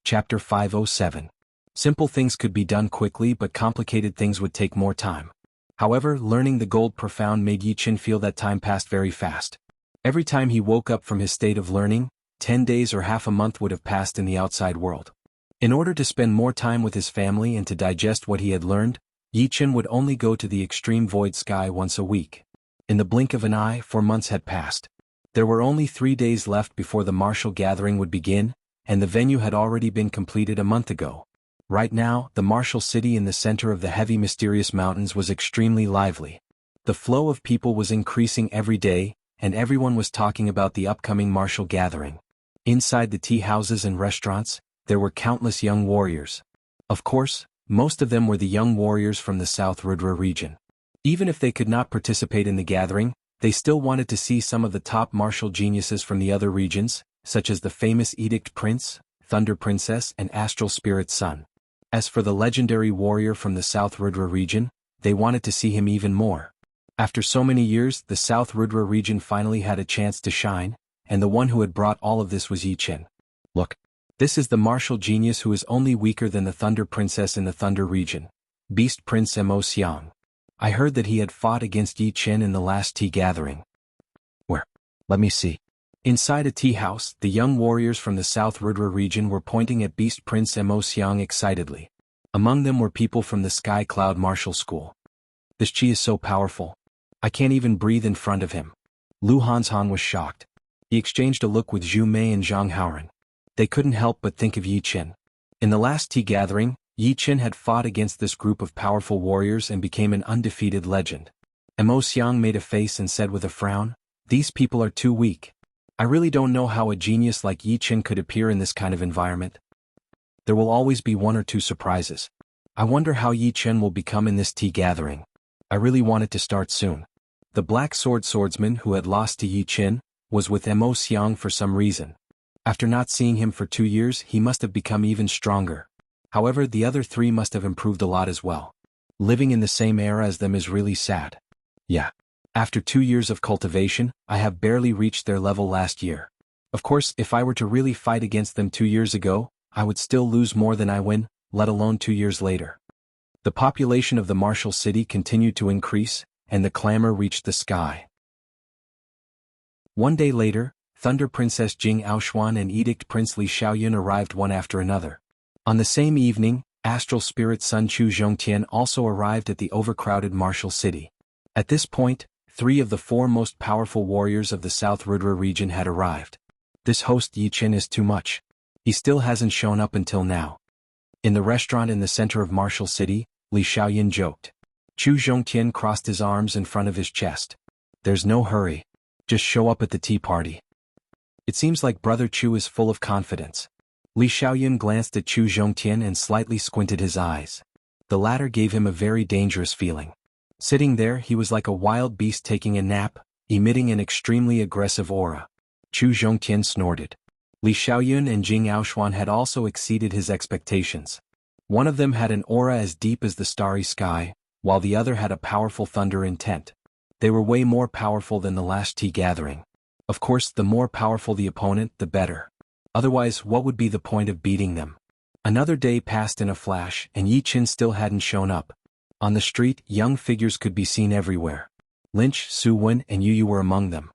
Speaker 1: Chapter 507. Simple things could be done quickly, but complicated things would take more time. However, learning the gold profound made Yi Qin feel that time passed very fast. Every time he woke up from his state of learning, 10 days or half a month would have passed in the outside world. In order to spend more time with his family and to digest what he had learned, Yi Chen would only go to the extreme void sky once a week. In the blink of an eye, 4 months had passed. There were only 3 days left before the martial gathering would begin, and the venue had already been completed a month ago. Right now, the martial city in the center of the heavy mysterious mountains was extremely lively. The flow of people was increasing every day, and everyone was talking about the upcoming martial gathering. Inside the tea houses and restaurants, there were countless young warriors. Of course, most of them were the young warriors from the South Rudra region. Even if they could not participate in the gathering, they still wanted to see some of the top martial geniuses from the other regions, such as the famous Edict Prince, Thunder Princess, and Astral Spirit Son. As for the legendary warrior from the South Rudra region, they wanted to see him even more. After so many years, the South Rudra region finally had a chance to shine, and the one who had brought all of this was Yi Chen. Look. This is the martial genius who is only weaker than the Thunder Princess in the Thunder region, Beast Prince Mo Xiang. I heard that he had fought against Yi Chen in the last tea gathering. Where? Let me see. Inside a tea house, the young warriors from the South Rudra region were pointing at Beast Prince Mo Xiang excitedly. Among them were people from the Sky Cloud Martial School. This chi is so powerful. I can't even breathe in front of him. Lu Hanshan was shocked. He exchanged a look with Zhu Mei and Zhang Haoren. They couldn't help but think of Yi Chen. In the last tea gathering, Yi Chen had fought against this group of powerful warriors and became an undefeated legend. Mo Xiang made a face and said with a frown, "These people are too weak. I really don't know how a genius like Yi Chen could appear in this kind of environment. There will always be 1 or 2 surprises. I wonder how Yi Chen will become in this tea gathering. I really want it to start soon." The black swordsman who had lost to Yi Chen was with Mo Xiang for some reason. After not seeing him for 2 years, he must have become even stronger. However, the other 3 must have improved a lot as well. Living in the same era as them is really sad. Yeah. After 2 years of cultivation, I have barely reached their level last year. Of course, if I were to really fight against them 2 years ago, I would still lose more than I win, let alone 2 years later. The population of the martial city continued to increase, and the clamor reached the sky. 1 day later, Thunder Princess Jing Aoxuan and Edict Prince Li Xiaoyun arrived one after another. On the same evening, Astral Spirit Sun Chu Zhongtian also arrived at the overcrowded martial city. At this point, 3 of the 4 most powerful warriors of the South Rudra region had arrived. This host Yi Chen is too much. He still hasn't shown up until now. In the restaurant in the center of Martial City, Li Xiaoyun joked. Chu Zhongtian crossed his arms in front of his chest. There's no hurry. Just show up at the tea party. It seems like Brother Chu is full of confidence. Li Xiaoyun glanced at Chu Zhongtian and slightly squinted his eyes. The latter gave him a very dangerous feeling. Sitting there, he was like a wild beast taking a nap, emitting an extremely aggressive aura. Chu Zhongtian snorted. Li Xiaoyun and Jing Aoxuan had also exceeded his expectations. One of them had an aura as deep as the starry sky, while the other had a powerful thunder intent. They were way more powerful than the last tea gathering. Of course, the more powerful the opponent, the better. Otherwise, what would be the point of beating them? Another day passed in a flash, and Yi Chen still hadn't shown up. On the street, young figures could be seen everywhere. Lynch, Su Wen, and Yu were among them.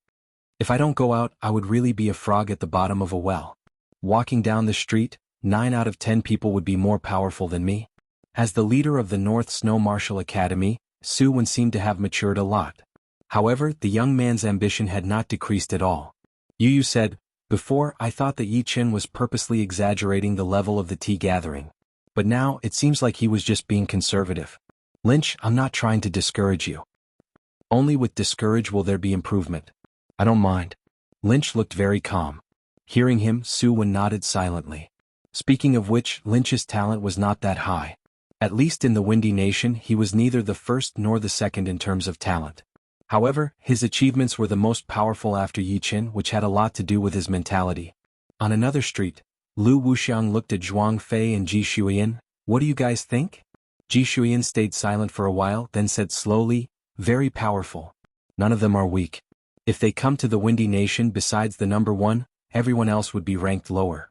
Speaker 1: If I don't go out, I would really be a frog at the bottom of a well. Walking down the street, 9 out of 10 people would be more powerful than me. As the leader of the North Snow Martial Academy, Su Wen seemed to have matured a lot. However, the young man's ambition had not decreased at all. Yu said, "Before, I thought that Yi Chen was purposely exaggerating the level of the tea gathering. But now, it seems like he was just being conservative. Lynch, I'm not trying to discourage you. Only with discourage will there be improvement. I don't mind." Lynch looked very calm. Hearing him, Su Wen nodded silently. Speaking of which, Lynch's talent was not that high. At least in the Windy Nation, he was neither the first nor the second in terms of talent. However, his achievements were the most powerful after Yi Chen, which had a lot to do with his mentality. On another street, Lu Wuxiang looked at Zhuang Fei and Ji Shuyan. "What do you guys think?" Ji Shuyan stayed silent for a while, then said slowly, "Very powerful. None of them are weak. If they come to the Windy Nation besides the number 1, everyone else would be ranked lower."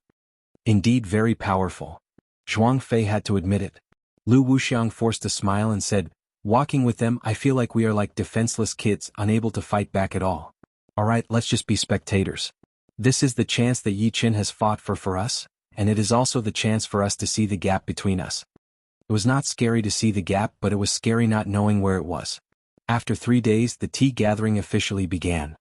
Speaker 1: Indeed, very powerful. Zhuang Fei had to admit it. Lu Wuxiang forced a smile and said, "Walking with them, I feel like we are like defenseless kids, unable to fight back at all. Alright, let's just be spectators. This is the chance that Yi Chen has fought for us, and it is also the chance for us to see the gap between us." It was not scary to see the gap, but it was scary not knowing where it was. After 3 days, the tea gathering officially began.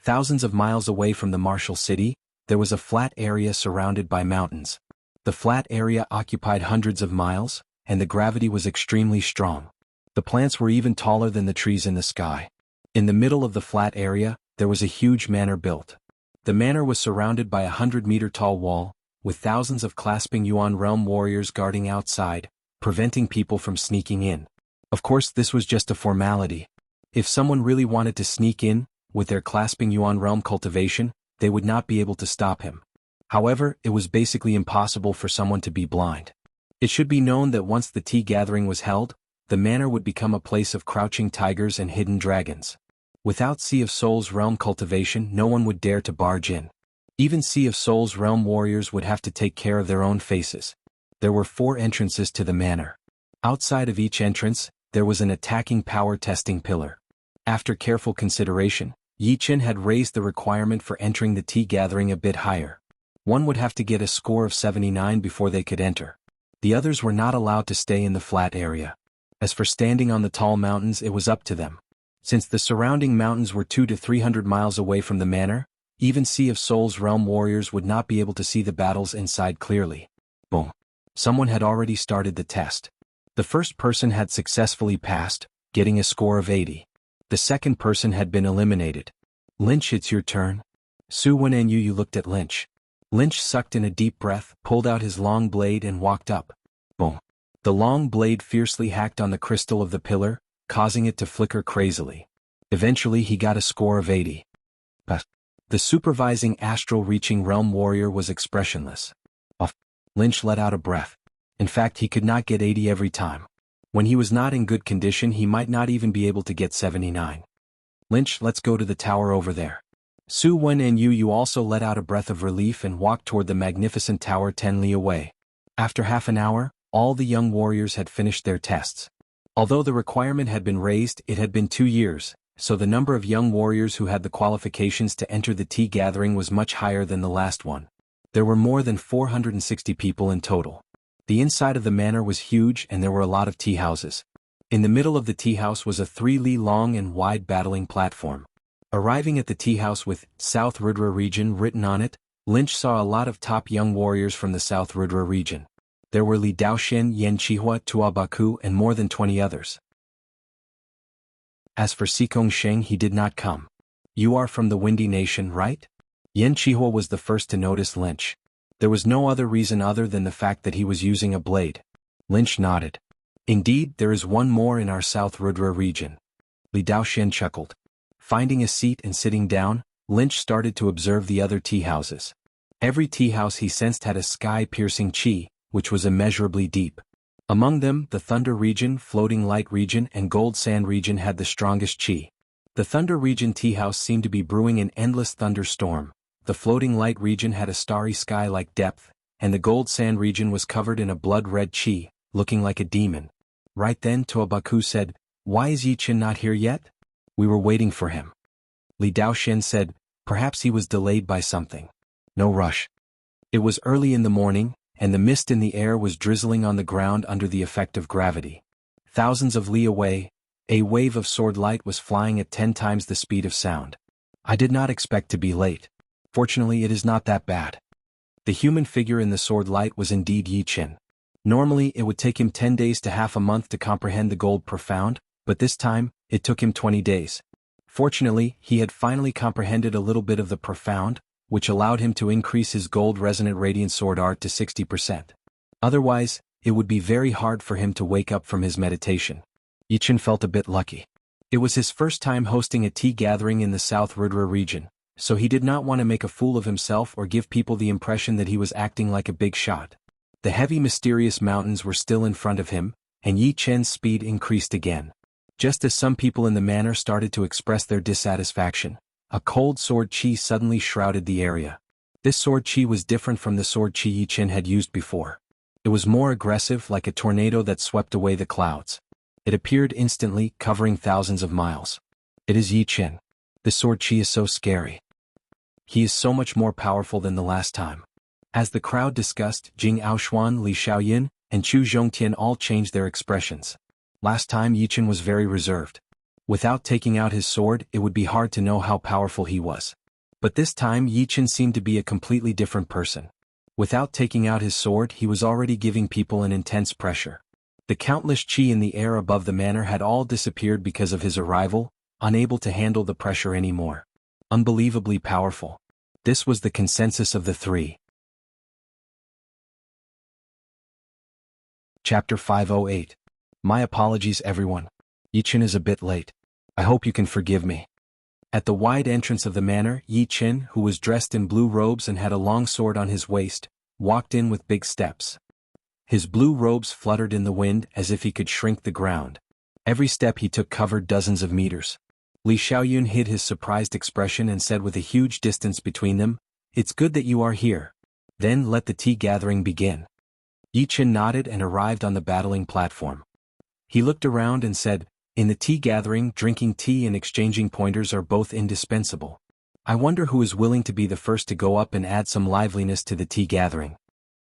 Speaker 1: Thousands of miles away from the martial city, there was a flat area surrounded by mountains. The flat area occupied hundreds of miles, and the gravity was extremely strong. The plants were even taller than the trees in the sky. In the middle of the flat area, there was a huge manor built. The manor was surrounded by a 100-meter-tall wall, with thousands of clasping Yuan realm warriors guarding outside, preventing people from sneaking in. Of course, this was just a formality. If someone really wanted to sneak in, with their clasping Yuan realm cultivation, they would not be able to stop him. However, it was basically impossible for someone to be blind. It should be known that once the tea gathering was held, the manor would become a place of crouching tigers and hidden dragons. Without Sea of Souls realm cultivation, no one would dare to barge in. Even Sea of Souls realm warriors would have to take care of their own faces. There were 4 entrances to the manor. Outside of each entrance, there was an attacking power testing pillar. After careful consideration, Yi Chen had raised the requirement for entering the tea gathering a bit higher. One would have to get a score of 79 before they could enter. The others were not allowed to stay in the flat area. As for standing on the tall mountains, it was up to them. Since the surrounding mountains were 200 to 300 miles away from the manor, even Sea of Souls realm warriors would not be able to see the battles inside clearly. Boom. Someone had already started the test. The first person had successfully passed, getting a score of 80. The second person had been eliminated. Lynch, it's your turn. Su Wen and Yu looked at Lynch. Lynch sucked in a deep breath, pulled out his long blade and walked up. Boom. The long blade fiercely hacked on the crystal of the pillar, causing it to flicker crazily. Eventually he got a score of 80. But the supervising astral-reaching realm warrior was expressionless. Off. Lynch let out a breath. In fact, he could not get 80 every time. When he was not in good condition, he might not even be able to get 79. Lynch, let's go to the tower over there. Su Wen and Yu also let out a breath of relief and walked toward the magnificent tower 10 li away. After half an hour, all the young warriors had finished their tests. Although the requirement had been raised, it had been 2 years, so the number of young warriors who had the qualifications to enter the tea gathering was much higher than the last one. There were more than 460 people in total. The inside of the manor was huge and there were a lot of tea houses. In the middle of the tea house was a 3 li long and wide battling platform. Arriving at the tea house with South Rudra region written on it, Lynch saw a lot of top young warriors from the South Rudra region. There were Li Daoxian, Yan Qihua, Tuabaku, and more than 20 others. As for Sikong Sheng, he did not come. You are from the Windy Nation, right? Yan Qihua was the first to notice Lynch. There was no other reason other than the fact that he was using a blade. Lynch nodded. Indeed, there is one more in our South Rudra region. Li Daoxian chuckled. Finding a seat and sitting down, Lynch started to observe the other tea houses. Every tea house he sensed had a sky-piercing qi, which was immeasurably deep. Among them, the Thunder region, Floating Light region, and Gold Sand region had the strongest qi. The Thunder region tea house seemed to be brewing an endless thunderstorm. The Floating Light region had a starry sky-like depth, and the Gold Sand region was covered in a blood-red qi, looking like a demon. Right then Tuabaku said, "Why is Yi Chen not here yet? We were waiting for him." Li Daoxian said, "Perhaps he was delayed by something. No rush." It was early in the morning, and the mist in the air was drizzling on the ground under the effect of gravity. Thousands of li away, a wave of sword light was flying at 10 times the speed of sound. I did not expect to be late. Fortunately, it is not that bad. The human figure in the sword light was indeed Yi Chen. Normally, it would take him 10 days to half a month to comprehend the gold profound, but this time, it took him 20 days. Fortunately, he had finally comprehended a little bit of the profound, which allowed him to increase his gold resonant radiant sword art to 60%. Otherwise, it would be very hard for him to wake up from his meditation. Yi Chen felt a bit lucky. It was his first time hosting a tea gathering in the South Rudra region, so he did not want to make a fool of himself or give people the impression that he was acting like a big shot. The heavy mysterious mountains were still in front of him, and Yi Chen's speed increased again. Just as some people in the manor started to express their dissatisfaction, a cold sword qi suddenly shrouded the area. This sword qi was different from the sword qi Yi Chen had used before. It was more aggressive, like a tornado that swept away the clouds. It appeared instantly, covering thousands of miles. It is Yi Chen. This sword qi is so scary. He is so much more powerful than the last time. As the crowd discussed, Jing Aoxuan, Li Xiaoyin, and Chu Zhongtian all changed their expressions. Last time Yichen was very reserved. Without taking out his sword, it would be hard to know how powerful he was. But this time Yichen seemed to be a completely different person. Without taking out his sword, he was already giving people an intense pressure. The countless qi in the air above the manor had all disappeared because of his arrival, unable to handle the pressure anymore. Unbelievably powerful. This was the consensus of the three. Chapter 508. My apologies everyone. Yichen is a bit late. I hope you can forgive me. At the wide entrance of the manor, Yichen, who was dressed in blue robes and had a long sword on his waist, walked in with big steps. His blue robes fluttered in the wind as if he could shrink the ground. Every step he took covered dozens of meters. Li Xiaoyun hid his surprised expression and said with a huge distance between them, "It's good that you are here. Then let the tea gathering begin." Yichen nodded and arrived on the battling platform. He looked around and said, "In the tea gathering, drinking tea and exchanging pointers are both indispensable. I wonder who is willing to be the first to go up and add some liveliness to the tea gathering."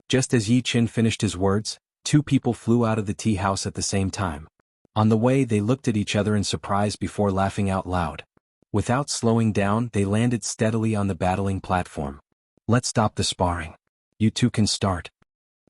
Speaker 1: Just as Yichen finished his words, two people flew out of the tea house at the same time. On the way they looked at each other in surprise before laughing out loud. Without slowing down, they landed steadily on the battling platform. "Let's stop the sparring. You two can start."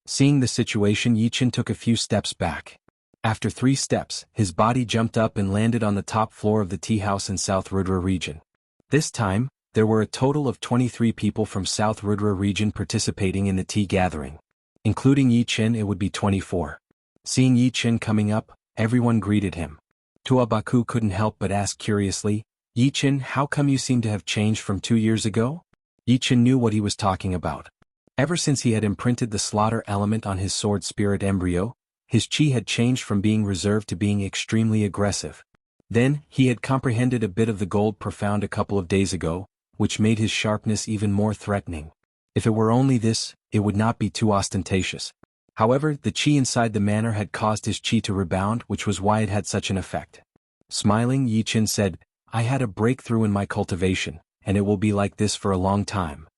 Speaker 1: Seeing the situation, Yichen took a few steps back. After 3 steps, his body jumped up and landed on the top floor of the tea house in South Rudra region. This time, there were a total of 23 people from South Rudra region participating in the tea gathering. Including Yichen, it would be 24. Seeing Yichen coming up, everyone greeted him. Tuabaku couldn't help but ask curiously, "Yichen, how come you seem to have changed from 2 years ago?" Yichen knew what he was talking about. Ever since he had imprinted the slaughter element on his sword spirit embryo, his chi had changed from being reserved to being extremely aggressive. Then, he had comprehended a bit of the gold profound a couple of days ago, which made his sharpness even more threatening. If it were only this, it would not be too ostentatious. However, the chi inside the manor had caused his chi to rebound, which was why it had such an effect. Smiling, Yichen said, "I had a breakthrough in my cultivation, and it will be like this for a long time."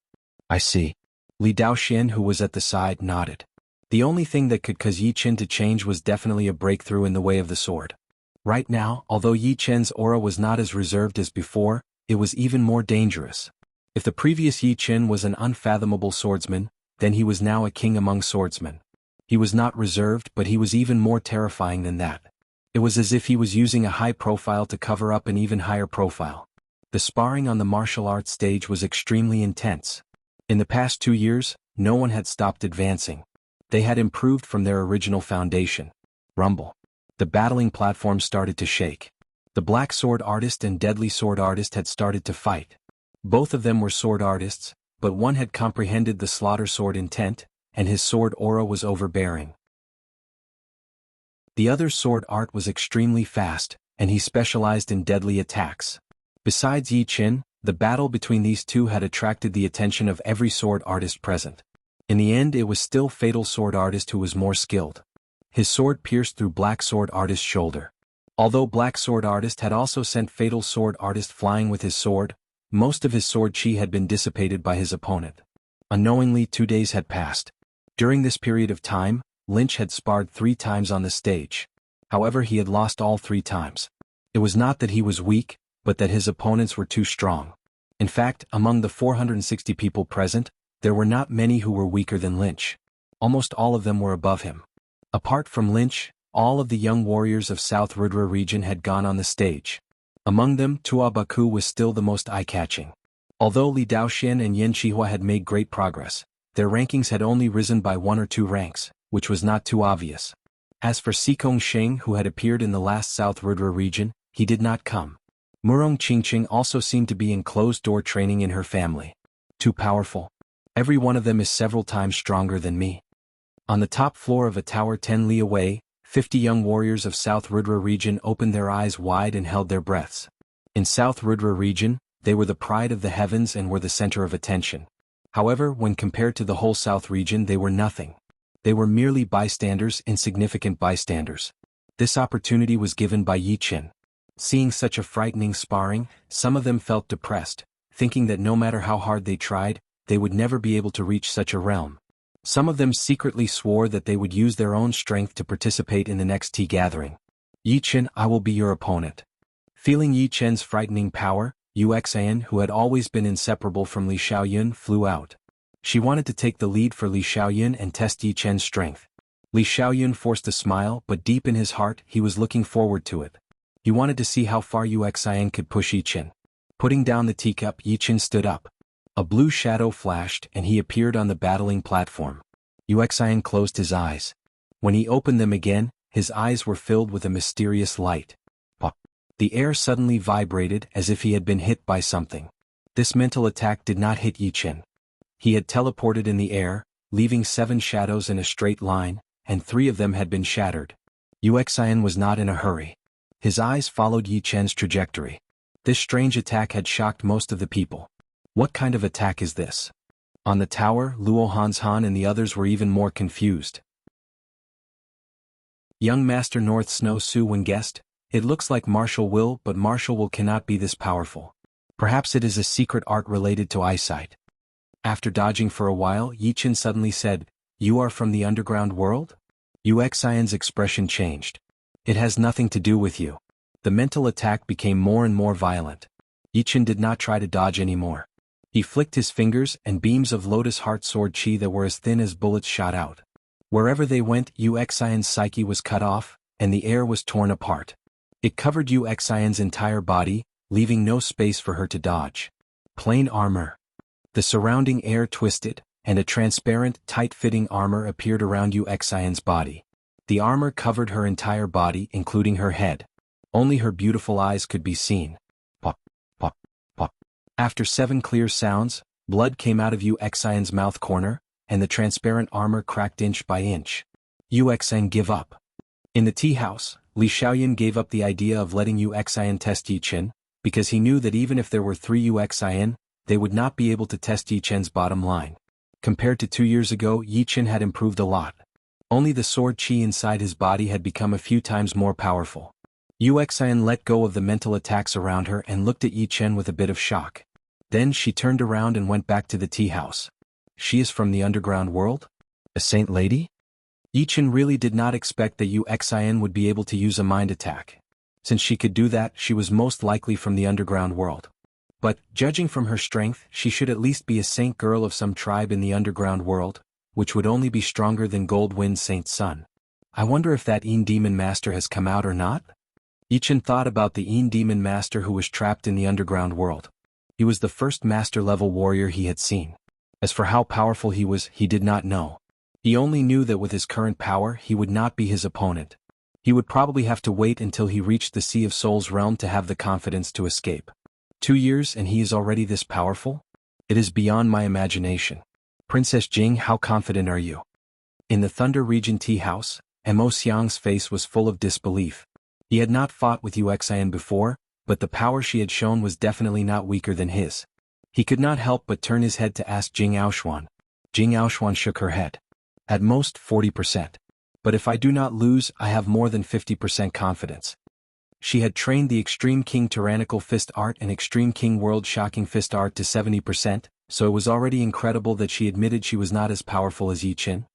Speaker 1: "I see." Li Daoxian, who was at the side, nodded. The only thing that could cause Yichen to change was definitely a breakthrough in the way of the sword. Right now, although Yichen's aura was not as reserved as before, it was even more dangerous. If the previous Yichen was an unfathomable swordsman, then he was now a king among swordsmen. He was not reserved, but he was even more terrifying than that. It was as if he was using a high profile to cover up an even higher profile. The sparring on the martial arts stage was extremely intense. In the past 2 years, no one had stopped advancing. They had improved from their original foundation. Rumble. The battling platform started to shake. The black sword artist and deadly sword artist had started to fight. Both of them were sword artists, but one had comprehended the slaughter sword intent, and his sword aura was overbearing. The other's sword art was extremely fast, and he specialized in deadly attacks. Besides Yichen, the battle between these two had attracted the attention of every sword artist present. In the end, it was still Fatal Sword Artist who was more skilled. His sword pierced through Black Sword Artist's shoulder. Although Black Sword Artist had also sent Fatal Sword Artist flying with his sword, most of his sword chi had been dissipated by his opponent. Unknowingly, 2 days had passed. During this period of time, Lynch had sparred 3 times on the stage. However, he had lost all 3 times. It was not that he was weak, but that his opponents were too strong. In fact, among the 460 people present, there were not many who were weaker than Lynch. Almost all of them were above him. Apart from Lynch, all of the young warriors of South Rudra region had gone on the stage. Among them, Tuabaku was still the most eye-catching. Although Li Daoxian and Yan Qihua had made great progress, their rankings had only risen by 1 or 2 ranks, which was not too obvious. As for Sikong Sheng, who had appeared in the last South Rudra region, he did not come. Murong Qingqing also seemed to be in closed-door training in her family. Too powerful. Every one of them is several times stronger than me. On the top floor of a tower 10 li away, 50 young warriors of South Rudra region opened their eyes wide and held their breaths. In South Rudra region, they were the pride of the heavens and were the center of attention. However, when compared to the whole South region, they were nothing. They were merely bystanders, insignificant bystanders. This opportunity was given by Yichen. Seeing such a frightening sparring, some of them felt depressed, thinking that no matter how hard they tried, they would never be able to reach such a realm. Some of them secretly swore that they would use their own strength to participate in the next tea gathering. Yi Chen, I will be your opponent. Feeling Yi Chen's frightening power, Yu Xian, who had always been inseparable from Li Xiaoyun, flew out. She wanted to take the lead for Li Xiaoyun and test Yi Chen's strength. Li Xiaoyun forced a smile, but deep in his heart he was looking forward to it. He wanted to see how far Yu Xian could push Yi Chen. Putting down the teacup, Yi Chen stood up. A blue shadow flashed and he appeared on the battling platform. Yu Xian closed his eyes. When he opened them again, his eyes were filled with a mysterious light. Pop. The air suddenly vibrated as if he had been hit by something. This mental attack did not hit Yi Chen. He had teleported in the air, leaving 7 shadows in a straight line, and 3 of them had been shattered. Yu Xian was not in a hurry. His eyes followed Yi Chen's trajectory. This strange attack had shocked most of the people. What kind of attack is this? On the tower, Luo Hanshan and the others were even more confused. Young Master North Snow Su Wen guessed, "It looks like martial will, but martial will cannot be this powerful. Perhaps it is a secret art related to eyesight." After dodging for a while, Yi Chen suddenly said, "You are from the underground world?" Yu Xian's expression changed. "It has nothing to do with you." The mental attack became more and more violent. Yi Chen did not try to dodge anymore. He flicked his fingers and beams of Lotus Heart Sword Chi that were as thin as bullets shot out. Wherever they went, Yu Xian's psyche was cut off, and the air was torn apart. It covered Yu Xian's entire body, leaving no space for her to dodge. Plain armor. The surrounding air twisted, and a transparent, tight-fitting armor appeared around Yu Xian's body. The armor covered her entire body, including her head. Only her beautiful eyes could be seen. Pop, pop, pop. After 7 clear sounds, blood came out of Yu Xian's mouth corner, and the transparent armor cracked inch by inch. Yu Xian give up. In the tea house, Li Xiaoyun gave up the idea of letting Yu Xian test Yi Chen, because he knew that even if there were 3 Yu Xian, they would not be able to test Yi Chen's bottom line. Compared to 2 years ago, Yi Chen had improved a lot. Only the sword chi inside his body had become a few times more powerful. Yu Xian let go of the mental attacks around her and looked at Yi Chen with a bit of shock. Then she turned around and went back to the tea house. She is from the underground world? A saint lady? Yi Chen really did not expect that Yu Xian would be able to use a mind attack. Since she could do that, she was most likely from the underground world. But, judging from her strength, she should at least be a saint girl of some tribe in the underground world, which would only be stronger than Goldwind Saint's son. I wonder if that Een Demon Master has come out or not? Yi Chen thought about the Een Demon Master who was trapped in the underground world. He was the first master-level warrior he had seen. As for how powerful he was, he did not know. He only knew that with his current power he would not be his opponent. He would probably have to wait until he reached the Sea of Souls realm to have the confidence to escape. 2 years and he is already this powerful? It is beyond my imagination. Princess Jing, how confident are you? In the Thunder Region tea house, Mo Xiang's face was full of disbelief. He had not fought with Yu Xian before, but the power she had shown was definitely not weaker than his. He could not help but turn his head to ask Jing Aoshuan. Jing Aoshuan shook her head. At most 40%. But if I do not lose, I have more than 50% confidence. She had trained the Extreme King Tyrannical Fist Art and Extreme King World Shocking Fist Art to 70%, so it was already incredible that she admitted she was not as powerful as Yi Chen.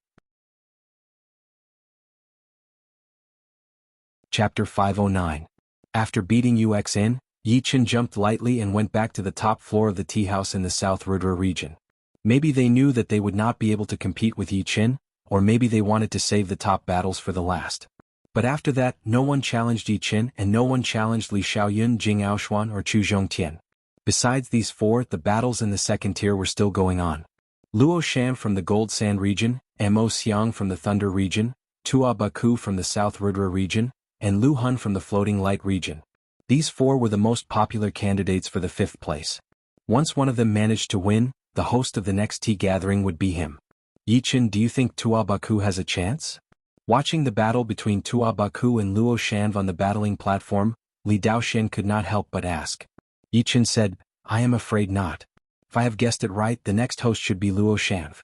Speaker 1: Chapter 509. After beating Yu Xian, Yi Chen jumped lightly and went back to the top floor of the tea house in the South Rudra region. Maybe they knew that they would not be able to compete with Yi Chen, or maybe they wanted to save the top battles for the last. But after that, no one challenged Yi Chen and no one challenged Li Xiaoyun, Jing Aoshuan or Chu Zhongtian. Besides these 4, the battles in the second tier were still going on. Luo Shan from the Gold Sand region, Mo Xiang from the Thunder region, Tua Baku from the South Rudra region, and Lu Hun from the Floating Light region. These 4 were the most popular candidates for the 5th place. Once one of them managed to win, the host of the next tea gathering would be him. Yi Chen, do you think Tua Baku has a chance? Watching the battle between Tua Baku and Luo Shan on the battling platform, Li Daoxian could not help but ask. Yi Chen said, I am afraid not. If I have guessed it right, the next host should be Luo Shan.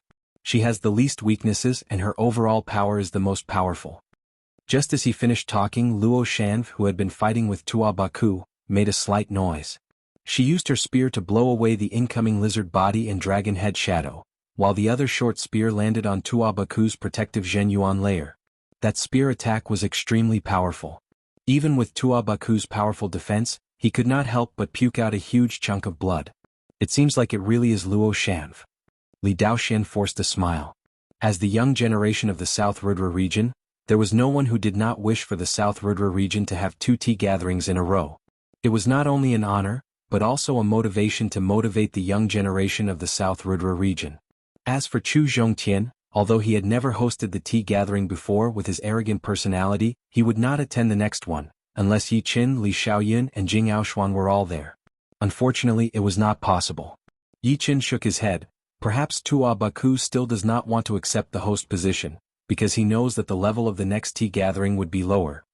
Speaker 1: She has the least weaknesses and her overall power is the most powerful. Just as he finished talking, Luo Shan, who had been fighting with Tua Baku, made a slight noise. She used her spear to blow away the incoming lizard body and dragon head shadow, while the other short spear landed on Tuabaku's protective Zhenyuan layer. That spear attack was extremely powerful. Even with Tuabaku's powerful defense, he could not help but puke out a huge chunk of blood. It seems like it really is Luo Shanv. Li Daoxian forced a smile. As the young generation of the South Rudra region, there was no one who did not wish for the South Rudra region to have 2 tea gatherings in a row. It was not only an honor, but also a motivation to motivate the young generation of the South Rudra region. As for Chu Zhongtian, although he had never hosted the tea gathering before with his arrogant personality, he would not attend the next one, unless Yi Qin, Li Xiaoyun and Jing Aoshuan were all there. Unfortunately, it was not possible. Yi Qin shook his head. Perhaps Tuabaku still does not want to accept the host position, because he knows that the level of the next tea gathering would be lower.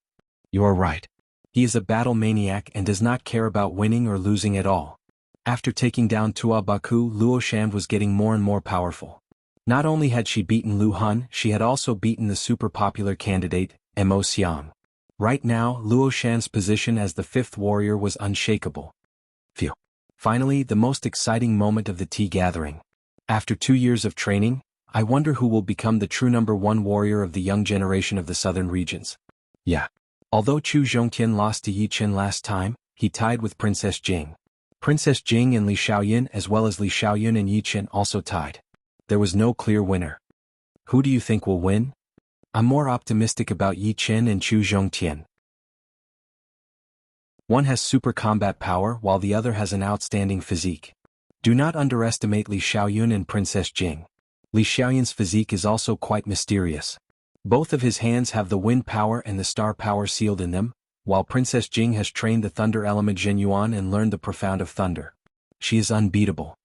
Speaker 1: You are right. He is a battle maniac and does not care about winning or losing at all. After taking down Tuabaku, Luo Shanv was getting more and more powerful. Not only had she beaten Lu Han, she had also beaten the super popular candidate, Mo Xiang. Right now, Luo Shan's position as the 5th warrior was unshakable. Phew. Finally, the most exciting moment of the tea gathering. After 2 years of training, I wonder who will become the true number 1 warrior of the young generation of the southern regions. Yeah. Although Chu Zhongtian lost to Yi Qin last time, he tied with Princess Jing. Princess Jing and Li Xiaoyun as well as Li Xiaoyun and Yi Qin also tied. There was no clear winner. Who do you think will win? I'm more optimistic about Yi Qin and Chu Zhongtian. One has super combat power while the other has an outstanding physique. Do not underestimate Li Xiaoyun and Princess Jing. Li Xiaoyun's physique is also quite mysterious. Both of his hands have the wind power and the star power sealed in them, while Princess Jing has trained the thunder element Zhenyuan and learned the profound of thunder. She is unbeatable.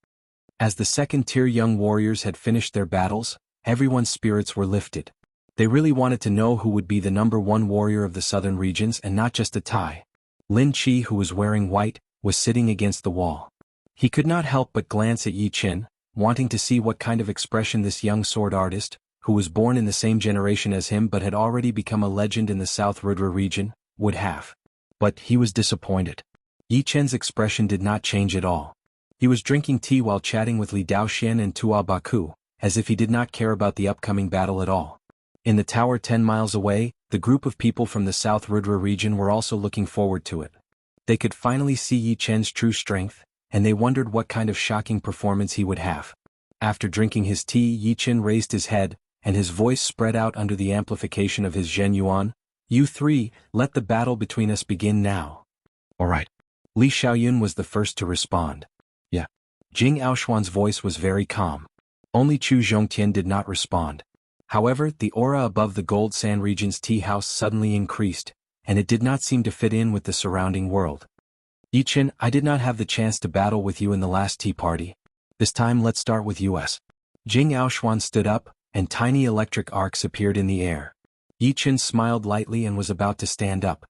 Speaker 1: As the second-tier young warriors had finished their battles, everyone's spirits were lifted. They really wanted to know who would be the number 1 warrior of the southern regions and not just a tie. Lin Qi, who was wearing white, was sitting against the wall. He could not help but glance at Yi Qin, wanting to see what kind of expression this young sword artist, who was born in the same generation as him but had already become a legend in the South Rudra region, would have. But he was disappointed. Yi Qin's expression did not change at all. He was drinking tea while chatting with Li Daoxian and Tuabaku, as if he did not care about the upcoming battle at all. In the tower 10 miles away, the group of people from the South Rudra region were also looking forward to it. They could finally see Yi Qin's true strength, and they wondered what kind of shocking performance he would have. After drinking his tea, Yi Qin raised his head, and his voice spread out under the amplification of his Zhenyuan. You 3, let the battle between us begin now. All right. Li Xiaoyun was the first to respond. Yeah. Jing Aoshuan's voice was very calm. Only Chu Zhongtian did not respond. However, the aura above the Gold Sand region's tea house suddenly increased, and it did not seem to fit in with the surrounding world. Yi Qin, I did not have the chance to battle with you in the last tea party. This time let's start with us. Jing Aoshuan stood up, and tiny electric arcs appeared in the air. Yi Qin smiled lightly and was about to stand up.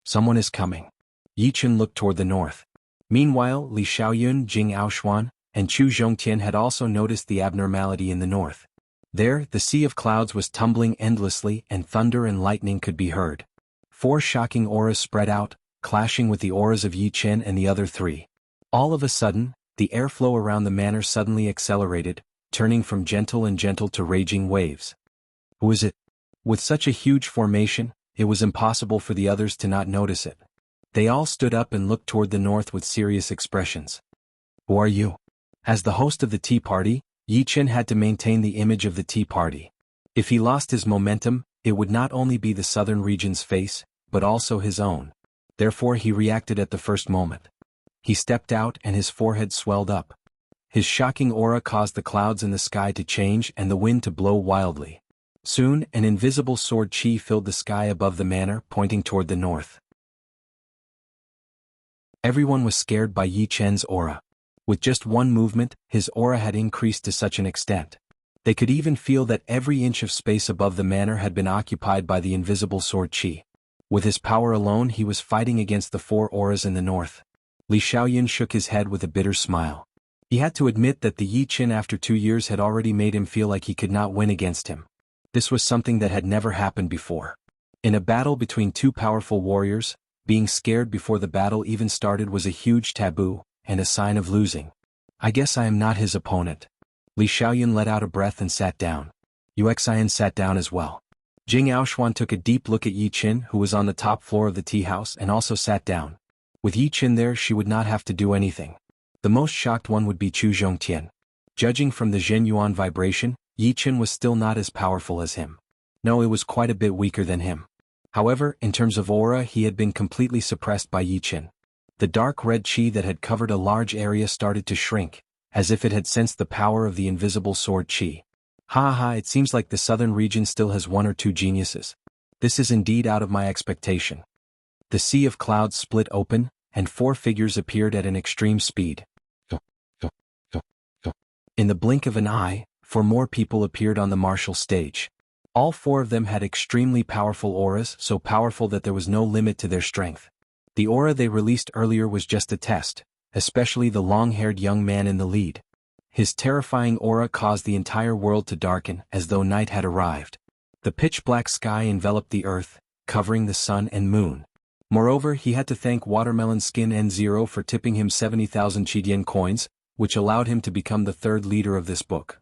Speaker 1: Someone is coming. Yi Qin looked toward the north. Meanwhile, Li Xiaoyun, Jing Aoshuan, and Chu Zhongtian had also noticed the abnormality in the north. There, the sea of clouds was tumbling endlessly and thunder and lightning could be heard. 4 shocking auras spread out, clashing with the auras of Yi Qin and the other 3. All of a sudden, the airflow around the manor suddenly accelerated, turning from gentle to raging waves. Who is it? With such a huge formation, it was impossible for the others to not notice it. They all stood up and looked toward the north with serious expressions. Who are you? As the host of the tea party, Yi Qin had to maintain the image of the tea party. If he lost his momentum, it would not only be the southern region's face, but also his own. Therefore he reacted at the first moment. He stepped out and his forehead swelled up. His shocking aura caused the clouds in the sky to change and the wind to blow wildly. Soon, an invisible sword chi filled the sky above the manor, pointing toward the north. Everyone was scared by Yi Qin's aura. With just one movement, his aura had increased to such an extent. They could even feel that every inch of space above the manor had been occupied by the invisible sword chi. With his power alone he was fighting against the 4 auras in the north. Li Xiaoyun shook his head with a bitter smile. He had to admit that the Yi Qin after 2 years had already made him feel like he could not win against him. This was something that had never happened before. In a battle between 2 powerful warriors, Being scared before the battle even started was a huge taboo, and a sign of losing. I guess I am not his opponent. Li Xiaoyan let out a breath and sat down. Yuxian sat down as well. Jing Aoshuan took a deep look at Yi Qin, who was on the top floor of the tea house, and also sat down. With Yi Qin there, she would not have to do anything. The most shocked one would be Chu Zhongtian. Judging from the Zhen Yuan vibration, Yi Qin was still not as powerful as him. No, it was quite a bit weaker than him. However, in terms of aura, he had been completely suppressed by Yi Qin. The dark red qi that had covered a large area started to shrink, as if it had sensed the power of the invisible sword qi. It seems like the southern region still has one or two geniuses. This is indeed out of my expectation. The sea of clouds split open, and 4 figures appeared at an extreme speed. In the blink of an eye, 4 more people appeared on the martial stage. All 4 of them had extremely powerful auras, so powerful that there was no limit to their strength. The aura they released earlier was just a test, especially the long-haired young man in the lead. His terrifying aura caused the entire world to darken as though night had arrived. The pitch-black sky enveloped the earth, covering the sun and moon. Moreover, he had to thank Watermelon Skin N0 for tipping him 70,000 Qidian coins, which allowed him to become the 3rd leader of this book.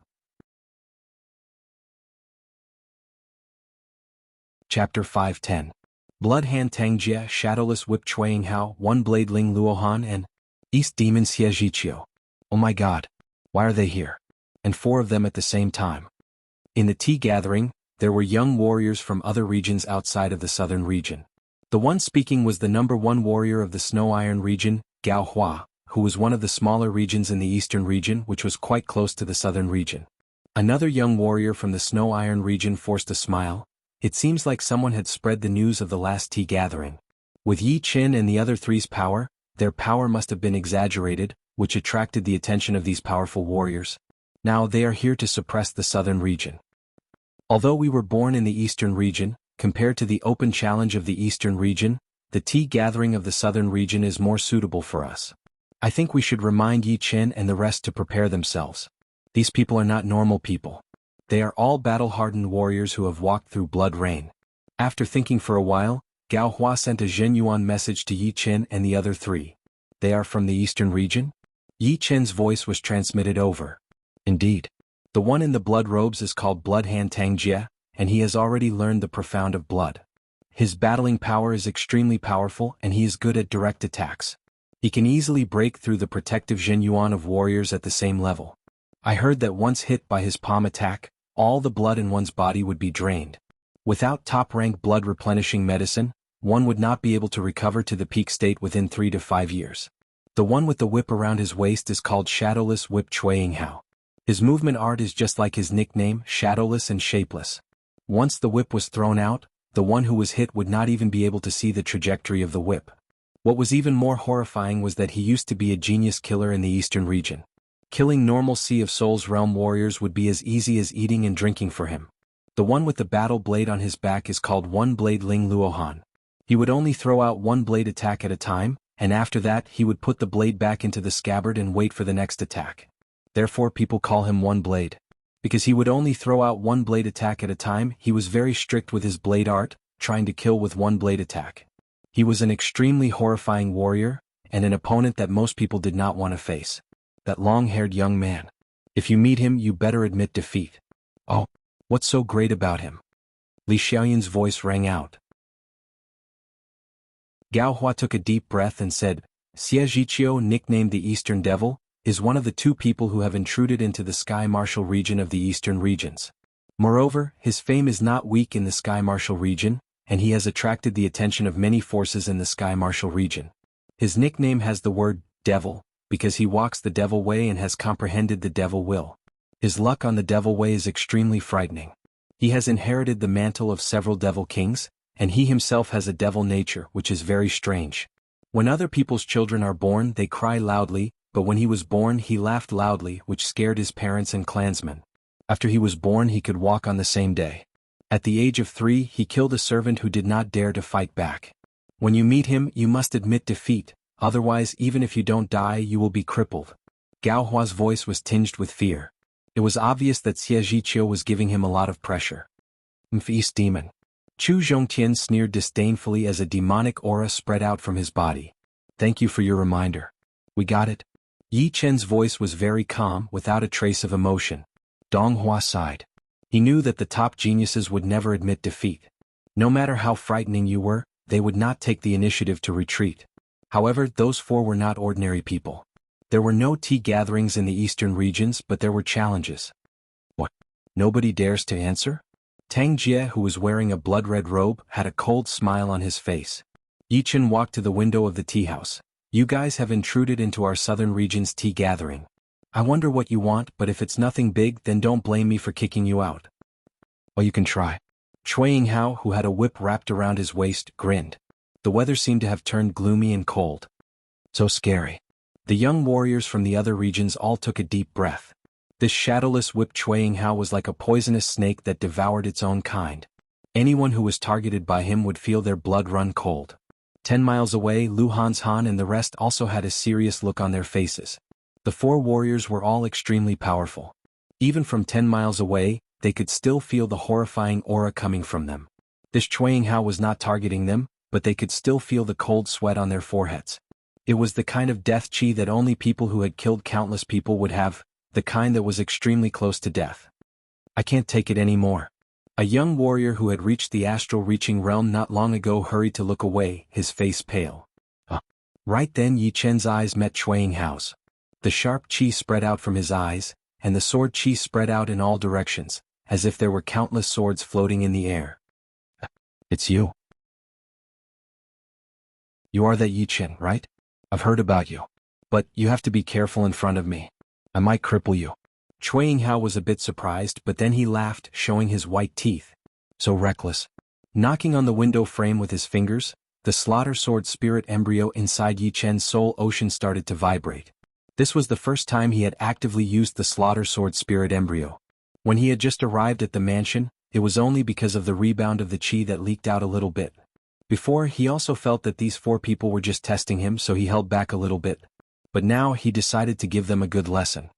Speaker 1: Chapter 510. Blood Hand Tangjie, Shadowless Whip Chuang Hao, One Blade Ling Luohan, and East Demon Xie Zhiqiu. Oh my god. Why are they here? And 4 of them at the same time. In the tea gathering, there were young warriors from other regions outside of the southern region. The one speaking was the number 1 warrior of the Snow Iron region, Gao Hua, who was one of the smaller regions in the eastern region, which was quite close to the southern region. Another young warrior from the Snow Iron region forced a smile. It seems like someone had spread the news of the last tea gathering. With Yi Qin and the other 3's power, their power must have been exaggerated, which attracted the attention of these powerful warriors. Now they are here to suppress the southern region. Although we were born in the eastern region, compared to the open challenge of the eastern region, the tea gathering of the southern region is more suitable for us. I think we should remind Yi Qin and the rest to prepare themselves. These people are not normal people. They are all battle-hardened warriors who have walked through blood rain. After thinking for a while, Gao Hua sent a Zhen Yuan message to Yi Qin and the other 3. They are from the eastern region? Yi Qin's voice was transmitted over. Indeed. The one in the blood robes is called Blood Hand Tangjie, and he has already learned the profound of blood. His battling power is extremely powerful and he is good at direct attacks. He can easily break through the protective Zhen Yuan of warriors at the same level. I heard that once hit by his palm attack, all the blood in one's body would be drained. Without top-rank blood replenishing medicine, one would not be able to recover to the peak state within 3 to 5 years. The one with the whip around his waist is called Shadowless Whip Chuang Hao. His movement art is just like his nickname, Shadowless and Shapeless. Once the whip was thrown out, the one who was hit would not even be able to see the trajectory of the whip. What was even more horrifying was that he used to be a genius killer in the eastern region. Killing normal Sea of Souls realm warriors would be as easy as eating and drinking for him. The one with the battle blade on his back is called One Blade Ling Luohan. He would only throw out 1 blade attack at a time, and after that he would put the blade back into the scabbard and wait for the next attack. Therefore people call him One Blade. Because he would only throw out 1 blade attack at a time, he was very strict with his blade art, trying to kill with 1 blade attack. He was an extremely horrifying warrior, and an opponent that most people did not want to face. That long-haired young man. If you meet him, you better admit defeat. Oh, what's so great about him? Li Xiaoyan's voice rang out. Gao Hua took a deep breath and said, Xie Zhiqiu, nicknamed the Eastern Devil, is one of the 2 people who have intruded into the Sky Martial region of the Eastern regions. Moreover, his fame is not weak in the Sky Martial region, and he has attracted the attention of many forces in the Sky Martial region. His nickname has the word, Devil, because he walks the devil way and has comprehended the devil will. His luck on the devil way is extremely frightening. He has inherited the mantle of several devil kings, and he himself has a devil nature which is very strange. When other people's children are born they cry loudly, but when he was born he laughed loudly, which scared his parents and clansmen. After he was born he could walk on the same day. At the age of 3 he killed a servant who did not dare to fight back. When you meet him you must admit defeat, otherwise even if you don't die you will be crippled. Gao Hua's voice was tinged with fear. It was obvious that Xie Zhiqiu was giving him a lot of pressure. East Demon. Chu Zhongtian sneered disdainfully as a demonic aura spread out from his body. Thank you for your reminder. We got it. Yi Chen's voice was very calm, without a trace of emotion. Dong Hua sighed. He knew that the top geniuses would never admit defeat. No matter how frightening you were, they would not take the initiative to retreat. However, those four were not ordinary people. There were no tea gatherings in the eastern regions, but there were challenges. What? Nobody dares to answer? Tang Jie, who was wearing a blood-red robe, had a cold smile on his face. Yi Chen walked to the window of the tea house. You guys have intruded into our southern region's tea gathering. I wonder what you want, but if it's nothing big, then don't blame me for kicking you out. Well, you can try. Cui Yinghao, who had a whip wrapped around his waist, grinned. The weather seemed to have turned gloomy and cold. So scary. The young warriors from the other regions all took a deep breath. This shadowless whip Cui Yinghao was like a poisonous snake that devoured its own kind. Anyone who was targeted by him would feel their blood run cold. 10 miles away, Lu Han's Han and the rest also had a serious look on their faces. The four warriors were all extremely powerful. Even from 10 miles away, they could still feel the horrifying aura coming from them. This Cui Yinghao was not targeting them, but they could still feel the cold sweat on their foreheads. It was the kind of death chi that only people who had killed countless people would have, the kind that was extremely close to death. I can't take it anymore. A young warrior who had reached the astral reaching realm not long ago hurried to look away, his face pale. Right then Yi Chen's eyes met Cui Yinghao's. The sharp chi spread out from his eyes, and the sword chi spread out in all directions, as if there were countless swords floating in the air. It's you. You are that Yi Chen, right? I've heard about you. But you have to be careful in front of me. I might cripple you. Cui Yinghao was a bit surprised, but then he laughed, showing his white teeth. So reckless. Knocking on the window frame with his fingers, the slaughter sword spirit embryo inside Yi Chen's soul ocean started to vibrate. This was the first time he had actively used the slaughter sword spirit embryo. When he had just arrived at the mansion, it was only because of the rebound of the chi that leaked out a little bit. Before, he also felt that these four people were just testing him, so he held back a little bit. But now he decided to give them a good lesson.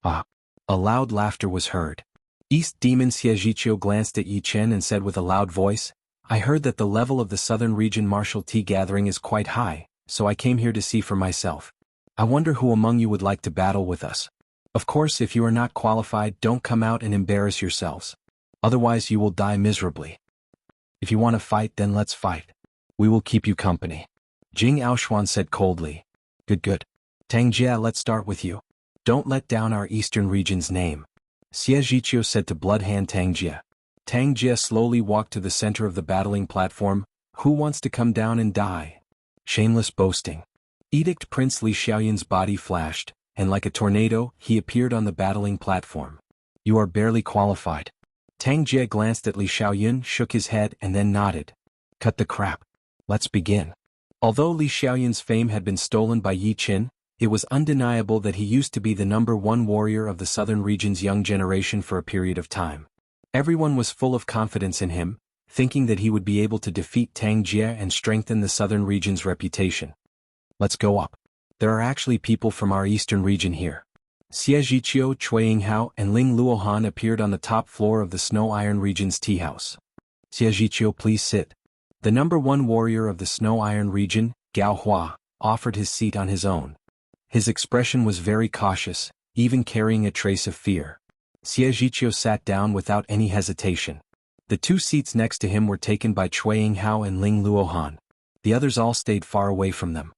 Speaker 1: A loud laughter was heard. East Demon Xie glanced at Yi Chen and said with a loud voice, I heard that the level of the southern region martial tea gathering is quite high, so I came here to see for myself. I wonder who among you would like to battle with us. Of course, if you are not qualified, don't come out and embarrass yourselves. Otherwise you will die miserably. If you want to fight, then let's fight. We will keep you company. Jing Aoshuan said coldly. Good. Tang Jie, let's start with you. Don't let down our eastern region's name. Xie Zhiqiu said to Bloodhand Tang Jie. Tang Jie slowly walked to the center of the battling platform. Who wants to come down and die? Shameless boasting. Edict Prince Li Xiaoyun's body flashed, and like a tornado, he appeared on the battling platform. You are barely qualified. Tang Jie glanced at Li Xiaoyun, shook his head, and then nodded. Cut the crap. Let's begin. Although Li Xiaoyun's fame had been stolen by Yi Chen, it was undeniable that he used to be the #1 warrior of the southern region's young generation for a period of time. Everyone was full of confidence in him, thinking that he would be able to defeat Tang Jie and strengthen the southern region's reputation. Let's go up. There are actually people from our eastern region here. Xie Zhiqiu, Cui Yinghao, and Ling Luohan appeared on the top floor of the Snow Iron region's tea house. Xie Zhiqiu, please sit. The #1 warrior of the Snow Iron region, Gao Hua, offered his seat on his own. His expression was very cautious, even carrying a trace of fear. Xie Zhiqiu sat down without any hesitation. The two seats next to him were taken by Cui Yinghao and Ling Luohan. The others all stayed far away from them.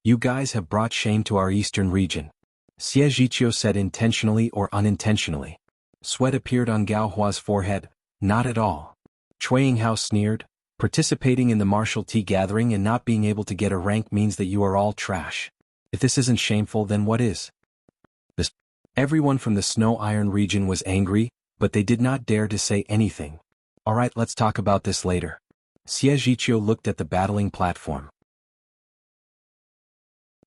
Speaker 1: You guys have brought shame to our eastern region. Xie Zhiqiu said intentionally or unintentionally. Sweat appeared on Gao Hua's forehead. Not at all. Cui Yinghao sneered. Participating in the martial tea gathering and not being able to get a rank means that you are all trash. If this isn't shameful, then what is? Everyone from the Snow Iron region was angry, but they did not dare to say anything. Alright, let's talk about this later. Xie Zhiqiu looked at the battling platform.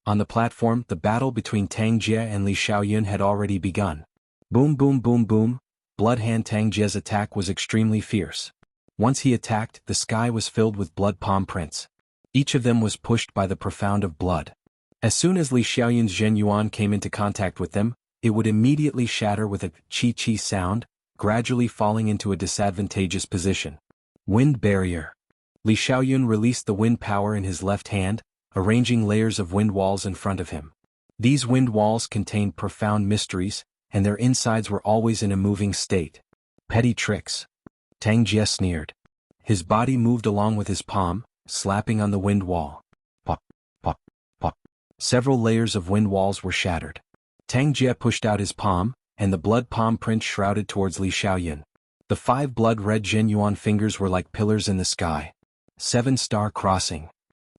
Speaker 1: On the platform, the battle between Tang Jie and Li Xiaoyun had already begun. Boom boom boom boom, Bloodhand Tang Jie's attack was extremely fierce. Once he attacked, the sky was filled with blood palm prints. Each of them was pushed by the profound of blood. As soon as Li Xiaoyun's Zhen Yuan came into contact with them, it would immediately shatter with a chi-chi sound, gradually falling into a disadvantageous position. Wind barrier. Li Xiaoyun released the wind power in his left hand, arranging layers of wind walls in front of him. These wind walls contained profound mysteries, and their insides were always in a moving state. Petty tricks. Tang Jie sneered. His body moved along with his palm, slapping on the wind wall. Pop, pop, pop. Several layers of wind walls were shattered. Tang Jie pushed out his palm, and the blood palm print shrouded towards Li Xiaoyun. The 5 blood-red Zhenyuan fingers were like pillars in the sky. 7-star crossing.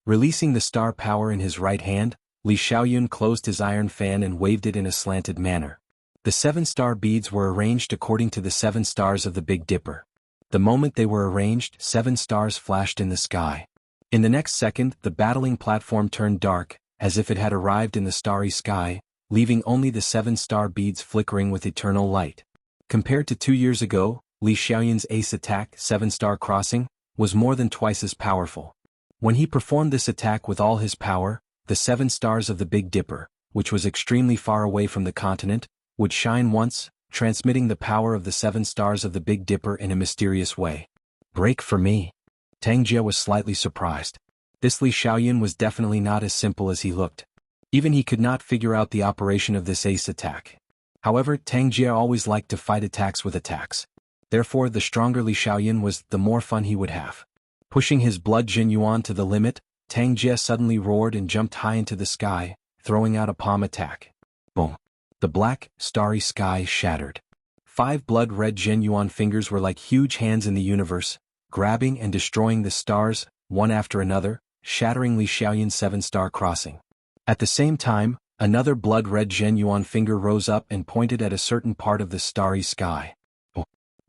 Speaker 1: Releasing the star power in his right hand, Li Xiaoyun closed his iron fan and waved it in a slanted manner. The 7-star beads were arranged according to the 7 stars of the Big Dipper. The moment they were arranged, 7 stars flashed in the sky. In the next second, the battling platform turned dark, as if it had arrived in the starry sky, leaving only the 7-star beads flickering with eternal light. Compared to 2 years ago, Li Xiaoyun's ace attack, 7-star crossing, was more than twice as powerful. When he performed this attack with all his power, the 7 stars of the Big Dipper, which was extremely far away from the continent, would shine once, transmitting the power of the 7 stars of the Big Dipper in a mysterious way. Break for me. Tang Jie was slightly surprised. This Li Xiaoyun was definitely not as simple as he looked. Even he could not figure out the operation of this ace attack. However, Tang Jie always liked to fight attacks with attacks. Therefore, the stronger Li Xiaoyun was, the more fun he would have. Pushing his blood Zhenyuan to the limit, Tang Jie suddenly roared and jumped high into the sky, throwing out a palm attack. Boom. The black, starry sky shattered. 5 blood-red Zhenyuan fingers were like huge hands in the universe, grabbing and destroying the stars, one after another, shattering Li Xiaoyun's 7-star crossing. At the same time, another blood-red Zhenyuan finger rose up and pointed at a certain part of the starry sky.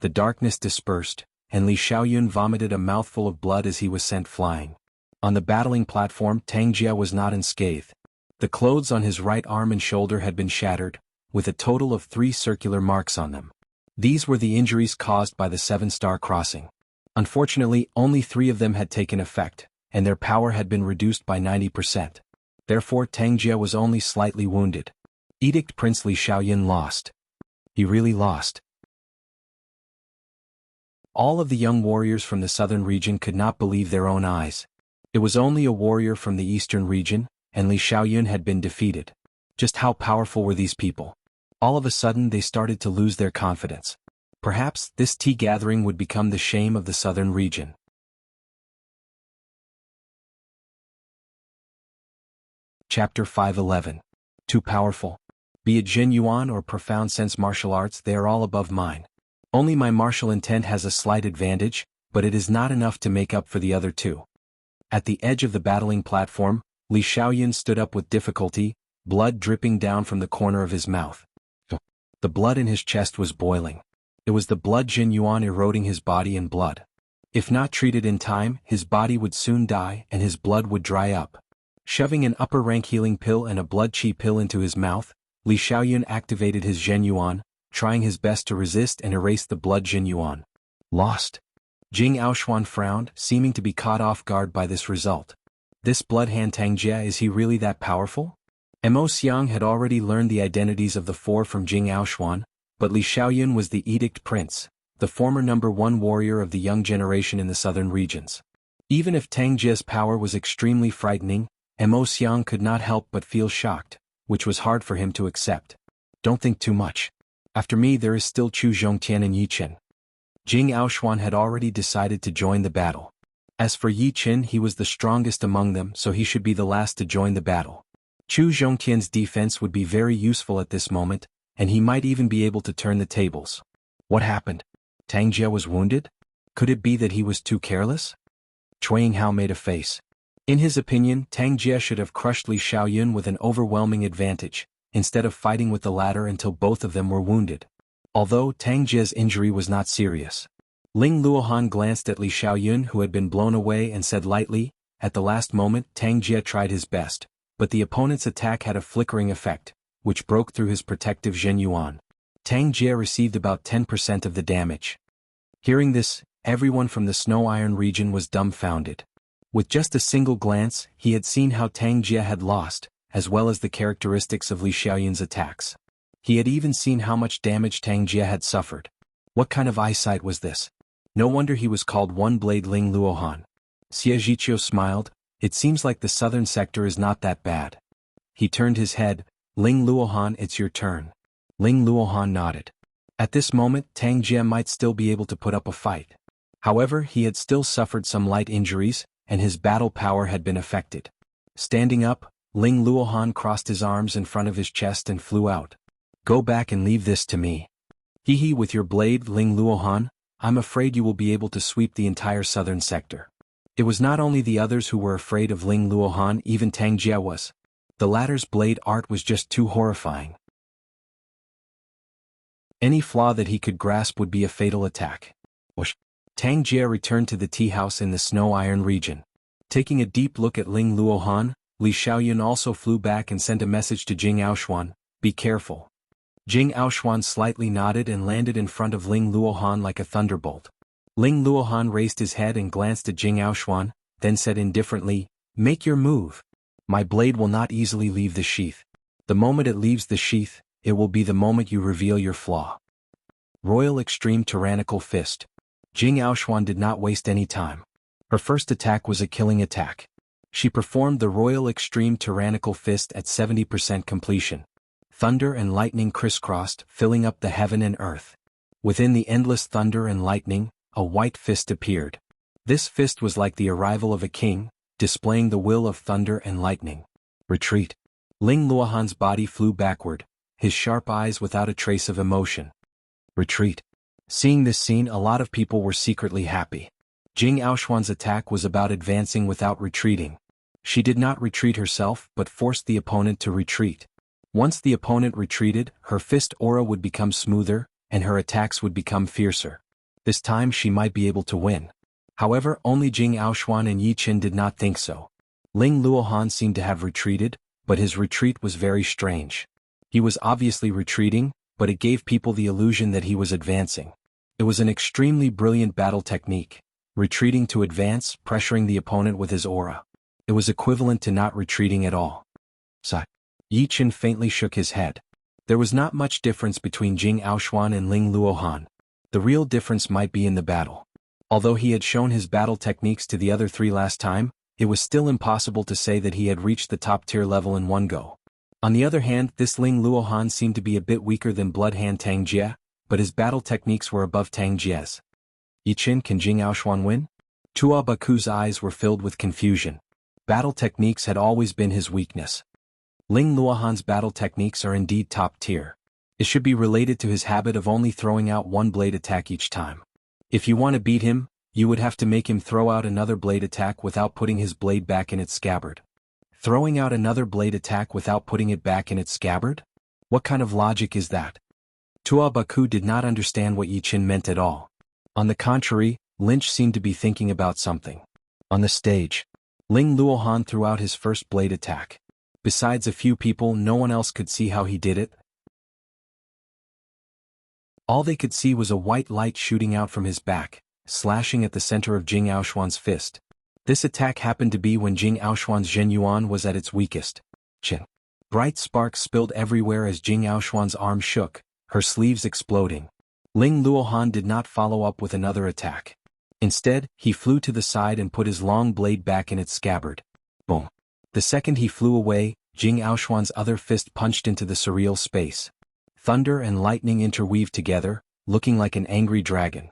Speaker 1: The darkness dispersed, and Li Xiaoyun vomited a mouthful of blood as he was sent flying. On the battling platform, Tang Jie was not unscathed. The clothes on his right arm and shoulder had been shattered, with a total of 3 circular marks on them. These were the injuries caused by the 7-star crossing. Unfortunately, only 3 of them had taken effect, and their power had been reduced by 90%. Therefore, Tang Jie was only slightly wounded. Edict Prince Li Xiaoyun lost. He really lost. All of the young warriors from the southern region could not believe their own eyes. It was only a warrior from the eastern region, and Li Xiaoyun had been defeated. Just how powerful were these people? All of a sudden they started to lose their confidence. Perhaps this tea gathering would become the shame of the southern region. Chapter 511. Too powerful. Be it Zhenyuan or profound sense martial arts, they are all above mine. Only my martial intent has a slight advantage, but it is not enough to make up for the other 2. At the edge of the battling platform, Li Xiaoyun stood up with difficulty, blood dripping down from the corner of his mouth. The blood in his chest was boiling. It was the blood Zhenyuan eroding his body and blood. If not treated in time, his body would soon die and his blood would dry up. Shoving an upper-rank healing pill and a blood chi pill into his mouth, Li Xiaoyun activated his Zhenyuan, trying his best to resist and erase the blood Zhenyuan. Lost. Jing Aoshuan frowned, seeming to be caught off guard by this result. This blood hand Tang Jie, is he really that powerful? Mo Xiang had already learned the identities of the 4 from Jing Aoshuan, but Li Xiaoyun was the Edict Prince, the former #1 warrior of the young generation in the southern regions. Even if Tang Jie's power was extremely frightening, Mo Xiang could not help but feel shocked, which was hard for him to accept. Don't think too much. After me there is still Chu Zhongtian and Yi Qin. Jing Aoshuan had already decided to join the battle. As for Yi Qin, he was the strongest among them, so he should be the last to join the battle. Chu Zhongtian's defense would be very useful at this moment, and he might even be able to turn the tables. What happened? Tang Jie was wounded? Could it be that he was too careless? Cui Yinghao made a face. In his opinion, Tang Jie should have crushed Li Xiaoyun with an overwhelming advantage, instead of fighting with the latter until both of them were wounded. Although Tang Jie's injury was not serious. Ling Luohan glanced at Li Xiaoyun, who had been blown away, and said lightly, at the last moment Tang Jie tried his best, but the opponent's attack had a flickering effect, which broke through his protective Zhenyuan. Tang Jie received about 10% of the damage. Hearing this, everyone from the Snow Iron region was dumbfounded. With just a single glance, he had seen how Tang Jie had lost, as well as the characteristics of Li Xiaoyun's attacks. He had even seen how much damage Tang Jie had suffered. What kind of eyesight was this? No wonder he was called One-Blade Ling Luohan. Xie Zhiqiu smiled. It seems like the southern sector is not that bad. He turned his head. Ling Luohan, it's your turn. Ling Luohan nodded. At this moment, Tang Jie might still be able to put up a fight. However, he had still suffered some light injuries, and his battle power had been affected. Standing up, Ling Luohan crossed his arms in front of his chest and flew out. Go back and leave this to me. Hee with your blade, Ling Luohan, I'm afraid you will be able to sweep the entire southern sector. It was not only the others who were afraid of Ling Luohan, even Tang Jie was. The latter's blade art was just too horrifying. Any flaw that he could grasp would be a fatal attack. Whoosh. Tang Jie returned to the tea house in the Snow Iron region. Taking a deep look at Ling Luohan, Li Xiaoyun also flew back and sent a message to Jing Aoshuan, be careful. Jing Aoshuan slightly nodded and landed in front of Ling Luohan like a thunderbolt. Ling Luohan raised his head and glanced at Jing Aoshuan, then said indifferently, make your move. My blade will not easily leave the sheath. The moment it leaves the sheath, it will be the moment you reveal your flaw. Royal Extreme Tyrannical Fist. Jing Aoshuan did not waste any time. Her first attack was a killing attack. She performed the Royal Extreme Tyrannical Fist at 70% completion. Thunder and lightning crisscrossed, filling up the heaven and earth. Within the endless thunder and lightning, a white fist appeared. This fist was like the arrival of a king, displaying the will of thunder and lightning. Retreat. Ling Luohan's body flew backward, his sharp eyes without a trace of emotion. Retreat. Seeing this scene, a lot of people were secretly happy. Jing Aoshuan's attack was about advancing without retreating. She did not retreat herself but forced the opponent to retreat. Once the opponent retreated, her fist aura would become smoother, and her attacks would become fiercer. This time she might be able to win. However, only Jing Aoshuan and Yi Qin did not think so. Ling Luohan seemed to have retreated, but his retreat was very strange. He was obviously retreating, but it gave people the illusion that he was advancing. It was an extremely brilliant battle technique. Retreating to advance, pressuring the opponent with his aura. It was equivalent to not retreating at all. Sigh. Yi Qin faintly shook his head. There was not much difference between Jing Aoshuan and Ling Luohan. The real difference might be in the battle. Although he had shown his battle techniques to the other three last time, it was still impossible to say that he had reached the top-tier level in one go. On the other hand, this Ling Luohan seemed to be a bit weaker than Bloodhand Tang Jie, but his battle techniques were above Tang Jie's. Yi Qin, can Jing Aoshuan win? Tua Baku's eyes were filled with confusion. Battle techniques had always been his weakness. Ling Luohan's battle techniques are indeed top tier. It should be related to his habit of only throwing out one blade attack each time. If you want to beat him, you would have to make him throw out another blade attack without putting his blade back in its scabbard. Throwing out another blade attack without putting it back in its scabbard? What kind of logic is that? Tua Baku did not understand what Yi Qin meant at all. On the contrary, Lynch seemed to be thinking about something. On the stage, Ling Luohan threw out his first blade attack. Besides a few people, no one else could see how he did it. All they could see was a white light shooting out from his back, slashing at the center of Jing Aoshuan's fist. This attack happened to be when Jing Aoshuan's Zhenyuan was at its weakest. Chin. Bright sparks spilled everywhere as Jing Aoshuan's arm shook, her sleeves exploding. Ling Luohan did not follow up with another attack. Instead, he flew to the side and put his long blade back in its scabbard. Boom. The second he flew away, Jing Aoshuan's other fist punched into the surreal space. Thunder and lightning interweaved together, looking like an angry dragon.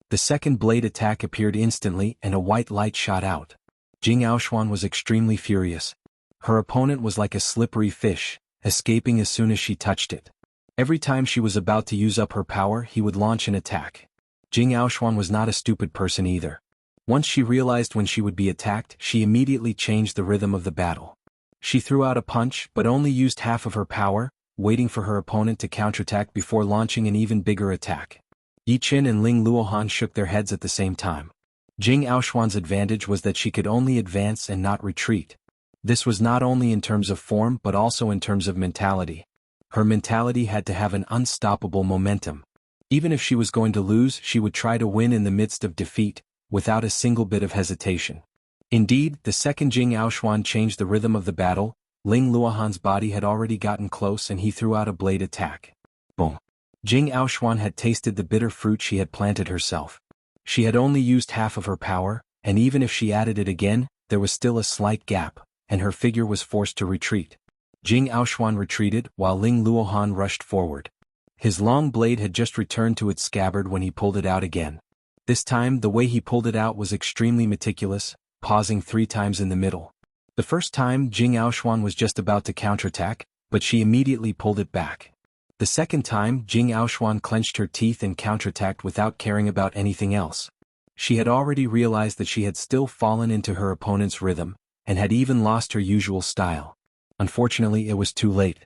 Speaker 1: The second blade attack appeared instantly and a white light shot out. Jing Aoshuan was extremely furious. Her opponent was like a slippery fish, escaping as soon as she touched it. Every time she was about to use up her power, he would launch an attack. Jing Aoshuan was not a stupid person either. Once she realized when she would be attacked, she immediately changed the rhythm of the battle. She threw out a punch but only used half of her power, waiting for her opponent to counterattack before launching an even bigger attack. Yi Qin and Ling Luohan shook their heads at the same time. Jing Aoshuan's advantage was that she could only advance and not retreat. This was not only in terms of form but also in terms of mentality. Her mentality had to have an unstoppable momentum. Even if she was going to lose, she would try to win in the midst of defeat, without a single bit of hesitation. Indeed, the second Jing Aoshuan changed the rhythm of the battle, Ling Luohan's body had already gotten close and he threw out a blade attack. Boom. Jing Aoshuan had tasted the bitter fruit she had planted herself. She had only used half of her power, and even if she added it again, there was still a slight gap, and her figure was forced to retreat. Jing Aoshuan retreated while Ling Luohan rushed forward. His long blade had just returned to its scabbard when he pulled it out again. This time the way he pulled it out was extremely meticulous, pausing 3 times in the middle. The first time Jing Aoshuan was just about to counterattack, but she immediately pulled it back. The second time Jing Aoshuan clenched her teeth and counterattacked without caring about anything else. She had already realized that she had still fallen into her opponent's rhythm, and had even lost her usual style. Unfortunately, it was too late.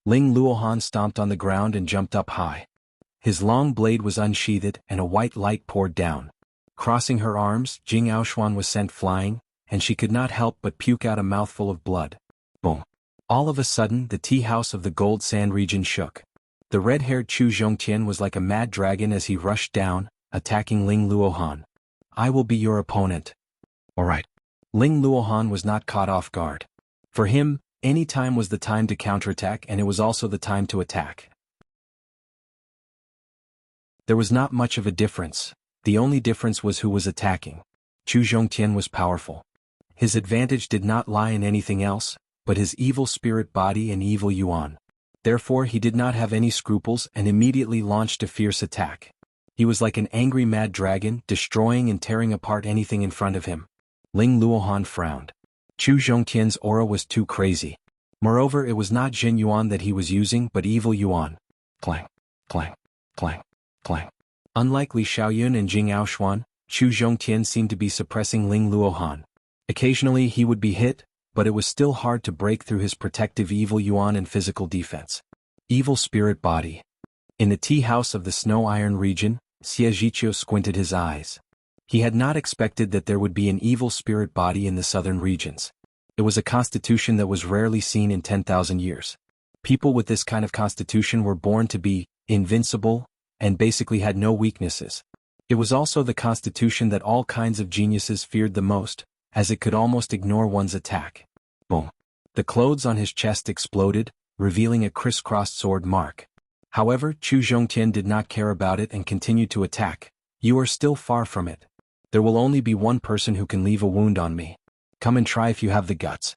Speaker 1: Ling Luohan stomped on the ground and jumped up high. His long blade was unsheathed and a white light poured down. Crossing her arms, Jing Aoshuan was sent flying, and she could not help but puke out a mouthful of blood. Boom! All of a sudden, the tea house of the Gold Sand region shook. The red-haired Chu Zhongtian was like a mad dragon as he rushed down, attacking Ling Luohan. I will be your opponent. Alright. Ling Luohan was not caught off guard. For him, any time was the time to counterattack, and it was also the time to attack. There was not much of a difference. The only difference was who was attacking. Chu Zhongtian was powerful. His advantage did not lie in anything else, but his evil spirit body and evil yuan. Therefore he did not have any scruples and immediately launched a fierce attack. He was like an angry mad dragon, destroying and tearing apart anything in front of him. Ling Luohan frowned. Chu Zhongtian's aura was too crazy. Moreover, it was not Jin Yuan that he was using but evil yuan. Clang, clang, clang, clang. Unlike Li Xiaoyun and Jing Aoshuan, Chu Zhongtian seemed to be suppressing Ling Luohan. Occasionally he would be hit, but it was still hard to break through his protective evil yuan and physical defense. Evil spirit body. In the tea house of the Snow Iron region, Xie Zhiqiu squinted his eyes. He had not expected that there would be an evil spirit body in the southern regions. It was a constitution that was rarely seen in 10,000 years. People with this kind of constitution were born to be invincible, and basically had no weaknesses. It was also the constitution that all kinds of geniuses feared the most, as it could almost ignore one's attack. Boom. The clothes on his chest exploded, revealing a crisscrossed sword mark. However, Chu Zhongtian did not care about it and continued to attack. You are still far from it. There will only be one person who can leave a wound on me. Come and try if you have the guts.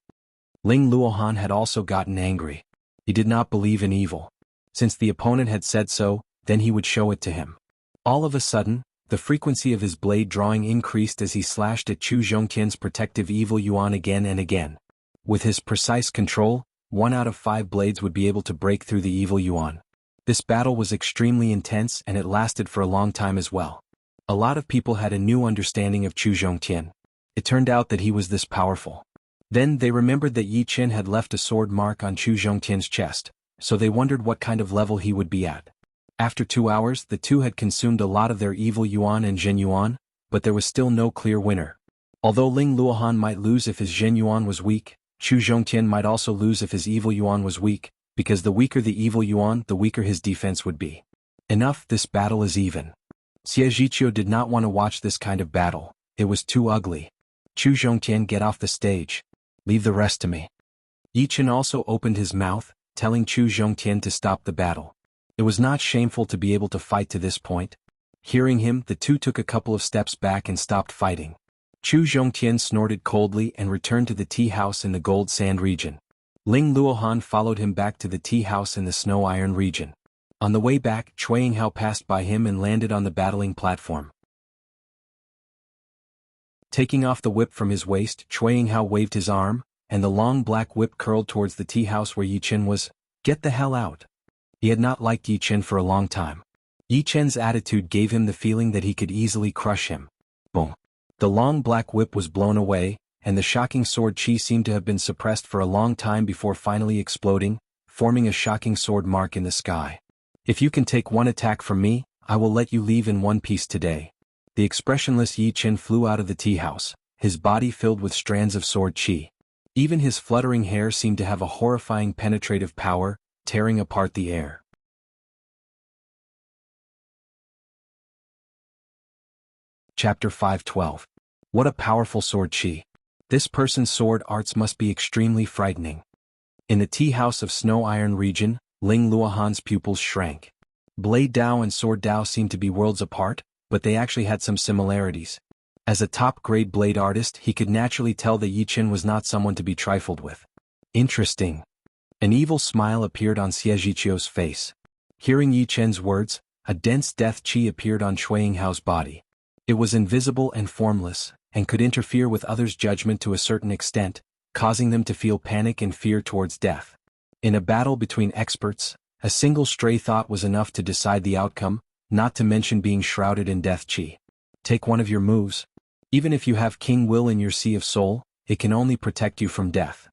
Speaker 1: Ling Luohan had also gotten angry. He did not believe in evil. Since the opponent had said so, then he would show it to him. All of a sudden, the frequency of his blade drawing increased as he slashed at Chu Zhongtian's protective evil yuan again and again. With his precise control, 1 out of 5 blades would be able to break through the evil yuan. This battle was extremely intense and it lasted for a long time as well. A lot of people had a new understanding of Chu Zhongtian. It turned out that he was this powerful. Then they remembered that Yi Qin had left a sword mark on Chu Zhongtian's chest, so they wondered what kind of level he would be at. After 2 hours, the two had consumed a lot of their evil yuan and Zhen yuan, but there was still no clear winner. Although Ling Luohan might lose if his Zhen yuan was weak, Chu Zhongtian might also lose if his evil yuan was weak, because the weaker the evil yuan, the weaker his defense would be. Enough, this battle is even. Xie Zhiqiu did not want to watch this kind of battle. It was too ugly. Chu Zhongtian, get off the stage. Leave the rest to me. Yi Qin also opened his mouth, telling Chu Zhongtian to stop the battle. It was not shameful to be able to fight to this point. Hearing him, the two took a couple of steps back and stopped fighting. Chu Zhongtian snorted coldly and returned to the tea house in the Gold Sand region. Ling Luohan followed him back to the tea house in the Snow Iron region. On the way back, Cui Yinghao passed by him and landed on the battling platform. Taking off the whip from his waist, Cui Yinghao waved his arm, and the long black whip curled towards the tea house where Yi Qin was. Get the hell out. He had not liked Yi Qin for a long time. Yi Qin's attitude gave him the feeling that he could easily crush him. Boom. The long black whip was blown away, and the shocking sword chi seemed to have been suppressed for a long time before finally exploding, forming a shocking sword mark in the sky. If you can take one attack from me, I will let you leave in one piece today. The expressionless Yi Qin flew out of the tea house, his body filled with strands of sword chi. Even his fluttering hair seemed to have a horrifying penetrative power, tearing apart the air. Chapter 512. What a powerful sword chi. This person's sword arts must be extremely frightening. In the tea house of Snow Iron region, Ling Luohan's pupils shrank. Blade Dao and Sword Dao seemed to be worlds apart, but they actually had some similarities. As a top-grade blade artist, he could naturally tell that Yi Chen was not someone to be trifled with. Interesting. An evil smile appeared on Xie Zhiqiu's face. Hearing Yi Chen's words, a dense death qi appeared on Cui Yinghao's body. It was invisible and formless, and could interfere with others' judgment to a certain extent, causing them to feel panic and fear towards death. In a battle between experts, a single stray thought was enough to decide the outcome, not to mention being shrouded in death qi. Take one of your moves. Even if you have King Will in your Sea of Soul, it can only protect you from death.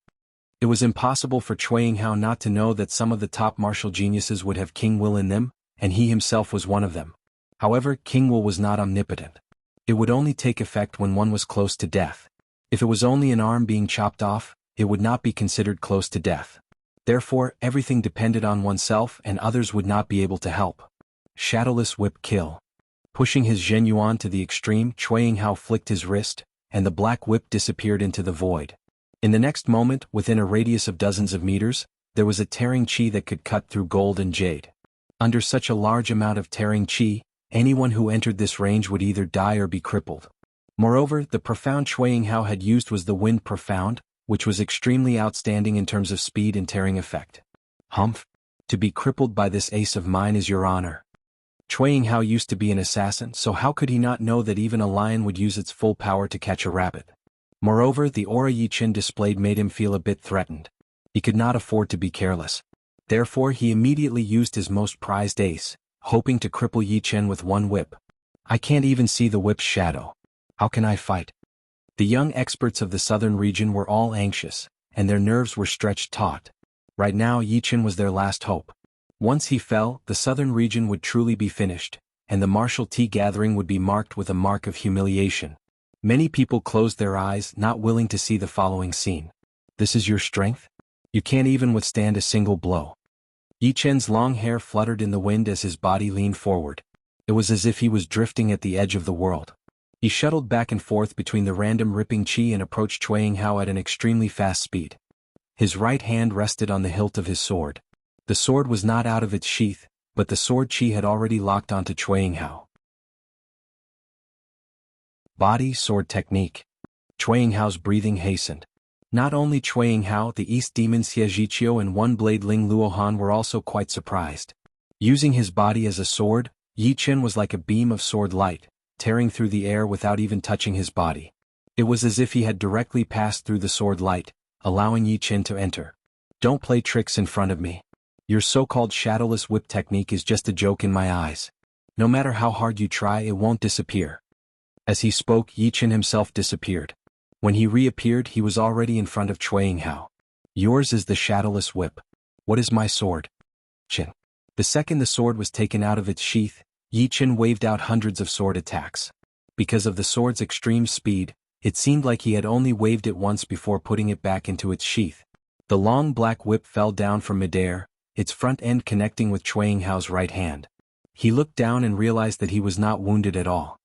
Speaker 1: It was impossible for Cui Yinghao not to know that some of the top martial geniuses would have King Will in them, and he himself was one of them. However, King Will was not omnipotent. It would only take effect when one was close to death. If it was only an arm being chopped off, it would not be considered close to death. Therefore, everything depended on oneself and others would not be able to help. Shadowless Whip Kill. Pushing his Zhen Yuan to the extreme, Cui Yinghao flicked his wrist, and the black whip disappeared into the void. In the next moment, within a radius of dozens of meters, there was a tearing qi that could cut through gold and jade. Under such a large amount of tearing qi, anyone who entered this range would either die or be crippled. Moreover, the profound Cui Yinghao had used was the Wind Profound, which was extremely outstanding in terms of speed and tearing effect. Humph! To be crippled by this ace of mine is your honor. Cui Yinghao used to be an assassin, so how could he not know that even a lion would use its full power to catch a rabbit? Moreover, the aura Yi Chen displayed made him feel a bit threatened. He could not afford to be careless. Therefore, he immediately used his most prized ace, hoping to cripple Yi Chen with one whip. I can't even see the whip's shadow. How can I fight? The young experts of the southern region were all anxious, and their nerves were stretched taut. Right now, Yi Chen was their last hope. Once he fell, the southern region would truly be finished, and the martial tea gathering would be marked with a mark of humiliation. Many people closed their eyes, not willing to see the following scene. This is your strength? You can't even withstand a single blow. Yi Chen's long hair fluttered in the wind as his body leaned forward. It was as if he was drifting at the edge of the world. He shuttled back and forth between the random ripping qi and approached Cui Yinghao at an extremely fast speed. His right hand rested on the hilt of his sword. The sword was not out of its sheath, but the sword qi had already locked onto Cui Yinghao. Body Sword Technique. Cui Yinghao's breathing hastened. Not only Cui Yinghao, the East Demon Xie Zhiqiu and one-blade Ling Luohan were also quite surprised. Using his body as a sword, Yi Chen was like a beam of sword light, tearing through the air without even touching his body. It was as if he had directly passed through the sword light, allowing Yi Chen to enter. Don't play tricks in front of me. Your so-called shadowless whip technique is just a joke in my eyes. No matter how hard you try, it won't disappear. As he spoke, Yi Chen himself disappeared. When he reappeared, he was already in front of Cui Yinghao. Yours is the shadowless whip. What is my sword? Chen. The second the sword was taken out of its sheath, Yi Chen waved out hundreds of sword attacks. Because of the sword's extreme speed, it seemed like he had only waved it once before putting it back into its sheath. The long black whip fell down from midair, its front end connecting with Cui Yinghao's right hand. He looked down and realized that he was not wounded at all.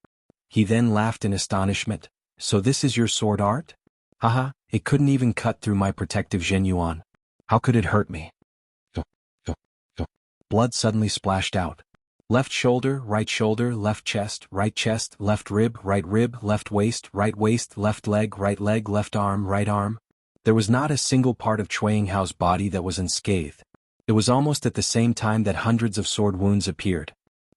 Speaker 1: He then laughed in astonishment. So this is your sword art? Haha, it couldn't even cut through my protective Zhen Yuan. How could it hurt me? Blood suddenly splashed out. Left shoulder, left chest, left rib, left waist, left leg, left arm, right arm. There was not a single part of Cui Yinghao's body that was unscathed. It was almost at the same time that hundreds of sword wounds appeared.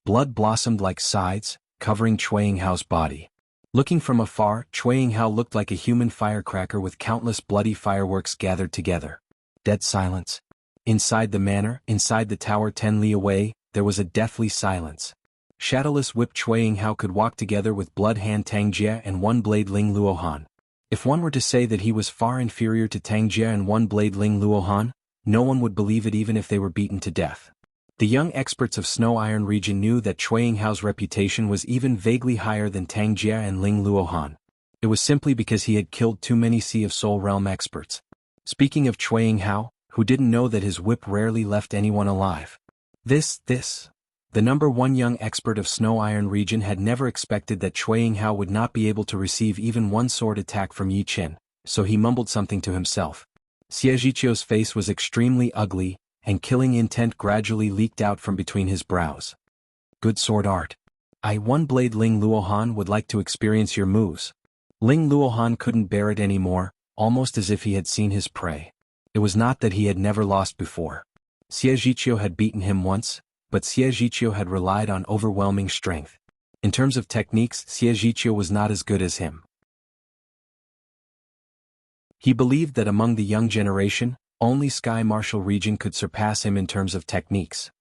Speaker 1: Blood blossomed like sides, covering Cui Yinghao's body. Looking from afar, Cui Yinghao looked like a human firecracker with countless bloody fireworks gathered together. Dead silence. Inside the manor, inside the tower 10 li away, there was a deathly silence. Shadowless Whip Cui Yinghao could walk together with Blood Hand Tang Jie and one-blade Ling Luohan. If one were to say that he was far inferior to Tang Jie and one-blade Ling Luohan, no one would believe it even if they were beaten to death. The young experts of Snow Iron region knew that Cui Yinghao's reputation was even vaguely higher than Tang Jie and Ling Luohan. It was simply because he had killed too many Sea of Soul Realm experts. Speaking of Cui Yinghao, who didn't know that his whip rarely left anyone alive. The number one young expert of Snow Iron region had never expected that Cui Yinghao would not be able to receive even one sword attack from Yi Chen, so he mumbled something to himself. Xie Zhiqiu's face was extremely ugly, and killing intent gradually leaked out from between his brows. Good sword art. One blade Ling Luohan would like to experience your moves. Ling Luohan couldn't bear it anymore, almost as if he had seen his prey. It was not that he had never lost before. Xie Zhiqiu had beaten him once, but Xie Zhiqiu had relied on overwhelming strength. In terms of techniques, Xie Zhiqiu was not as good as him. He believed that among the young generation, only Sky Martial region could surpass him in terms of techniques.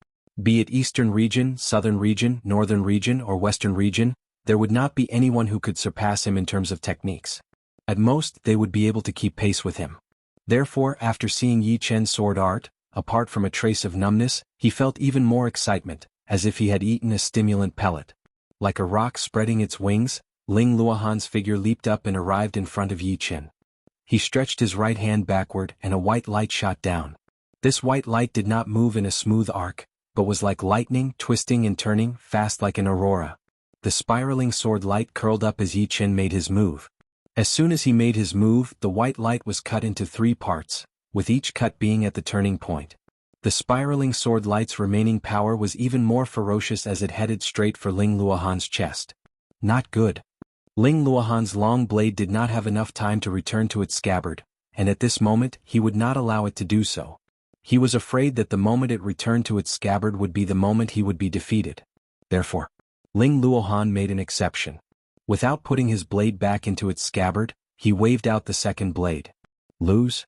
Speaker 1: Be it Eastern region, Southern region, Northern region, or Western region, there would not be anyone who could surpass him in terms of techniques. At most, they would be able to keep pace with him. Therefore, after seeing Yi Chen's sword art, apart from a trace of numbness, he felt even more excitement, as if he had eaten a stimulant pellet. Like a rock spreading its wings, Ling Luohan's figure leaped up and arrived in front of Yi Chen. He stretched his right hand backward and a white light shot down. This white light did not move in a smooth arc, but was like lightning, twisting and turning, fast like an aurora. The spiraling sword light curled up as Yi Chen made his move. As soon as he made his move, the white light was cut into 3 parts, with each cut being at the turning point. The spiraling sword light's remaining power was even more ferocious as it headed straight for Ling Luohan's chest. Not good. Ling Luohan's long blade did not have enough time to return to its scabbard, and at this moment he would not allow it to do so. He was afraid that the moment it returned to its scabbard would be the moment he would be defeated. Therefore, Ling Luohan made an exception. Without putting his blade back into its scabbard, he waved out the second blade. Lose?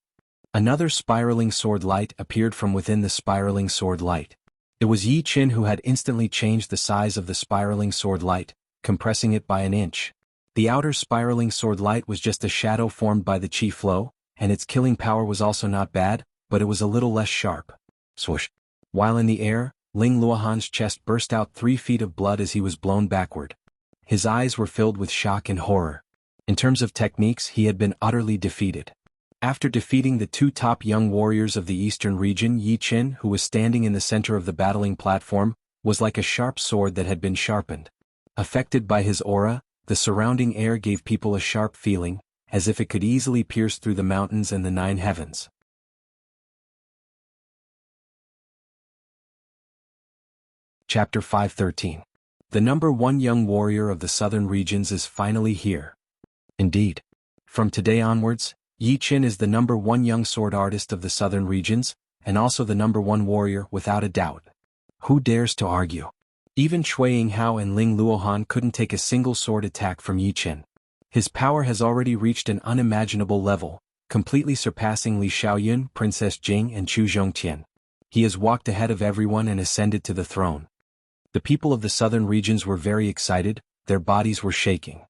Speaker 1: Another spiraling sword light appeared from within the spiraling sword light. It was Yi Chen who had instantly changed the size of the spiraling sword light, compressing it by an inch. The outer spiraling sword light was just a shadow formed by the qi flow, and its killing power was also not bad, but it was a little less sharp. Swoosh. While in the air, Ling Luohan's chest burst out 3 feet of blood as he was blown backward. His eyes were filled with shock and horror. In terms of techniques, he had been utterly defeated. After defeating the 2 top young warriors of the eastern region, Yi Chen, who was standing in the center of the battling platform, was like a sharp sword that had been sharpened. Affected by his aura, the surrounding air gave people a sharp feeling, as if it could easily pierce through the mountains and the 9 heavens. Chapter 513. The number 1 young warrior of the southern regions is finally here. Indeed. From today onwards, Yi Chen is the number 1 young sword artist of the southern regions, and also the number 1 warrior without a doubt. Who dares to argue? Even Cui Yinghao and Ling Luohan couldn't take a single sword attack from Yi Chen. His power has already reached an unimaginable level, completely surpassing Li Xiaoyun, Princess Jing and Chu Zhongtian. He has walked ahead of everyone and ascended to the throne. The people of the southern regions were very excited, their bodies were shaking.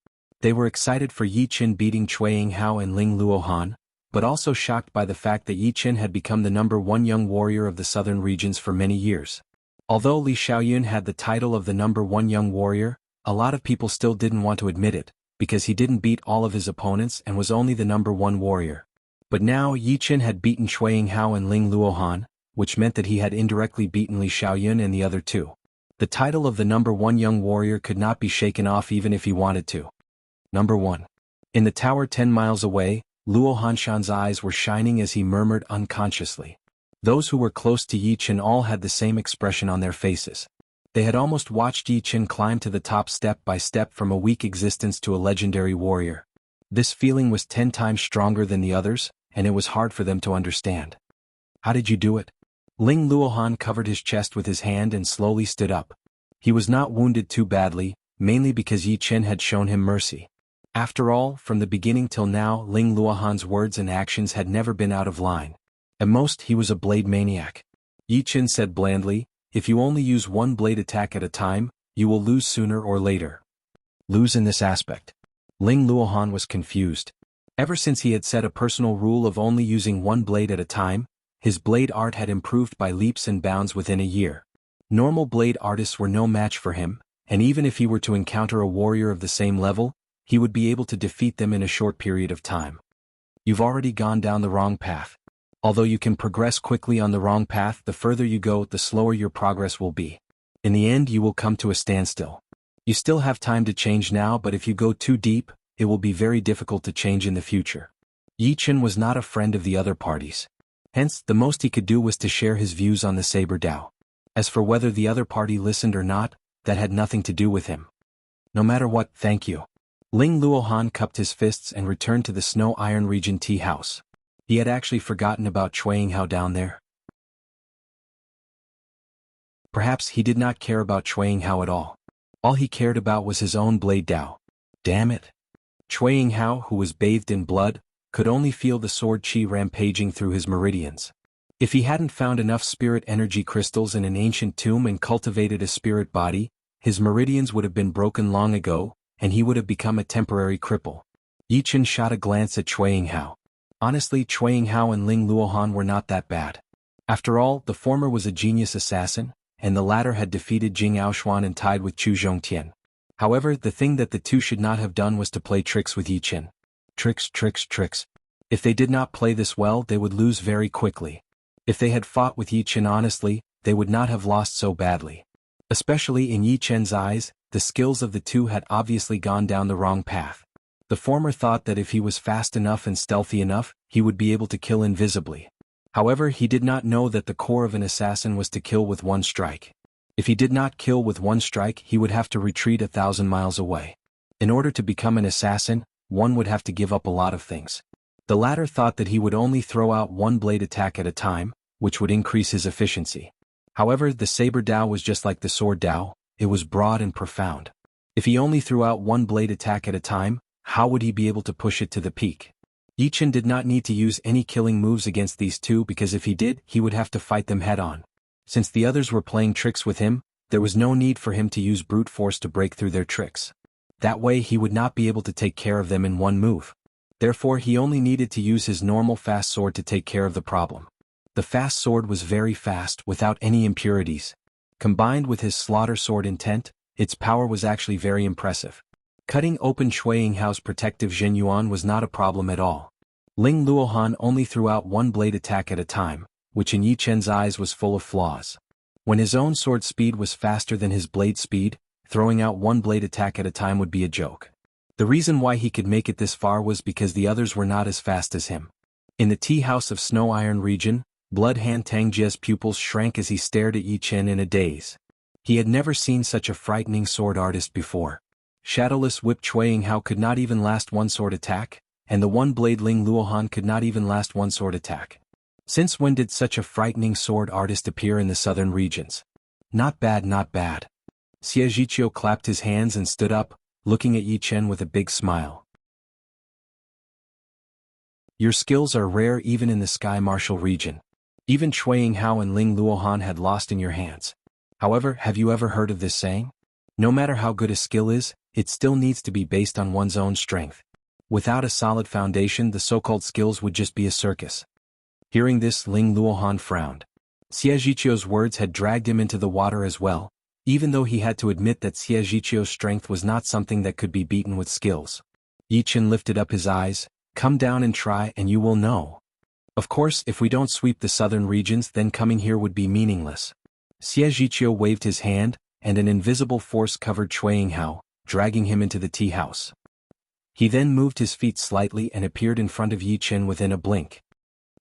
Speaker 1: They were excited for Yi Chen beating Cui Yinghao and Ling Luohan, but also shocked by the fact that Yi Chen had become the number 1 young warrior of the southern regions for many years. Although Li Xiaoyun had the title of the number 1 young warrior, a lot of people still didn't want to admit it, because he didn't beat all of his opponents and was only the number 1 warrior. But now Yi Chen had beaten Cui Yinghao and Ling Luohan, which meant that he had indirectly beaten Li Xiaoyun and the other 2. The title of the number 1 young warrior could not be shaken off even if he wanted to. Number 1. In the tower 10 miles away, Luo Hanshan's eyes were shining as he murmured unconsciously. Those who were close to Yi Chen all had the same expression on their faces. They had almost watched Yi Chen climb to the top step by step from a weak existence to a legendary warrior. This feeling was 10 times stronger than the others, and it was hard for them to understand. How did you do it? Ling Luohan covered his chest with his hand and slowly stood up. He was not wounded too badly, mainly because Yi Chen had shown him mercy. After all, from the beginning till now, Ling Luohan's words and actions had never been out of line. At most, he was a blade maniac. Yi Chen said blandly, "If you only use 1 blade attack at a time, you will lose sooner or later." Lose in this aspect. Ling Luohan was confused. Ever since he had set a personal rule of only using 1 blade at a time, his blade art had improved by leaps and bounds within a year. Normal blade artists were no match for him, and even if he were to encounter a warrior of the same level, he would be able to defeat them in a short period of time. You've already gone down the wrong path. Although you can progress quickly on the wrong path, the further you go, the slower your progress will be. In the end, you will come to a standstill. You still have time to change now, but if you go too deep, it will be very difficult to change in the future. Yi Chen was not a friend of the other parties. Hence, the most he could do was to share his views on the Saber Dao. As for whether the other party listened or not, that had nothing to do with him. No matter what, thank you. Ling Luohan cupped his fists and returned to the Snow Iron Region tea house. He had actually forgotten about Chuang Hao down there. Perhaps he did not care about Chuang Hao at all. All he cared about was his own blade Dao. Damn it. Chuang Hao, who was bathed in blood, could only feel the sword chi rampaging through his meridians. If he hadn't found enough spirit energy crystals in an ancient tomb and cultivated a spirit body, his meridians would have been broken long ago, and he would have become a temporary cripple. Yi Chen shot a glance at Chuang Hao. Honestly, Chuang Hao and Ling Luohan were not that bad. After all, the former was a genius assassin, and the latter had defeated Jing Aoshuan and tied with Chu Zhongtian. However, the thing that the two should not have done was to play tricks with Yi Chen. Tricks. If they did not play this well, they would lose very quickly. If they had fought with Yi Chen honestly, they would not have lost so badly. Especially in Yi Chen's eyes, the skills of the two had obviously gone down the wrong path. The former thought that if he was fast enough and stealthy enough, he would be able to kill invisibly. However, he did not know that the core of an assassin was to kill with one strike. If he did not kill with one strike, he would have to retreat 1,000 miles away. In order to become an assassin, one would have to give up a lot of things. The latter thought that he would only throw out one blade attack at a time, which would increase his efficiency. However, the saber Dao was just like the sword Dao, it was broad and profound. If he only threw out one blade attack at a time, how would he be able to push it to the peak? Yi Chen did not need to use any killing moves against these two because if he did, he would have to fight them head-on. Since the others were playing tricks with him, there was no need for him to use brute force to break through their tricks. That way he would not be able to take care of them in one move. Therefore he only needed to use his normal fast sword to take care of the problem. The fast sword was very fast without any impurities. Combined with his slaughter sword intent, its power was actually very impressive. Cutting open Chuang Hao's protective Zhen Yuan was not a problem at all. Ling Luohan only threw out one blade attack at a time, which in Yi Chen's eyes was full of flaws. When his own sword speed was faster than his blade speed, throwing out one blade attack at a time would be a joke. The reason why he could make it this far was because the others were not as fast as him. In the tea house of Snow Iron region, Blood Han Tangjie's pupils shrank as he stared at Yi Chen in a daze. He had never seen such a frightening sword artist before. Shadowless Whip Chuang Hao could not even last one sword attack, and the one-blade Ling Luohan could not even last one sword attack. Since when did such a frightening sword artist appear in the southern regions? Not bad. Xie Zhiqiu clapped his hands and stood up, looking at Yi Chen with a big smile. Your skills are rare even in the Sky Martial region. Even Chuang Hao and Ling Luohan had lost in your hands. However, have you ever heard of this saying? No matter how good a skill is, it still needs to be based on one's own strength. Without a solid foundation, the so-called skills would just be a circus. Hearing this, Ling Luohan frowned. Xie Zhiqiu's words had dragged him into the water as well, even though he had to admit that Xie Zhiqiu's strength was not something that could be beaten with skills. Yi Chen lifted up his eyes. Come down and try and you will know. Of course, if we don't sweep the southern regions, then coming here would be meaningless. Xie Zhiqiu waved his hand, and an invisible force covered Chuang Hao, dragging him into the tea house. He then moved his feet slightly and appeared in front of Yi Chen within a blink.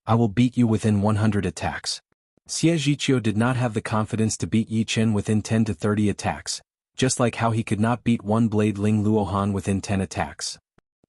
Speaker 1: I will beat you within 100 attacks. Xie Zhiqiu did not have the confidence to beat Yi Chen within 10 to 30 attacks, just like how he could not beat one-blade Ling Luohan within 10 attacks.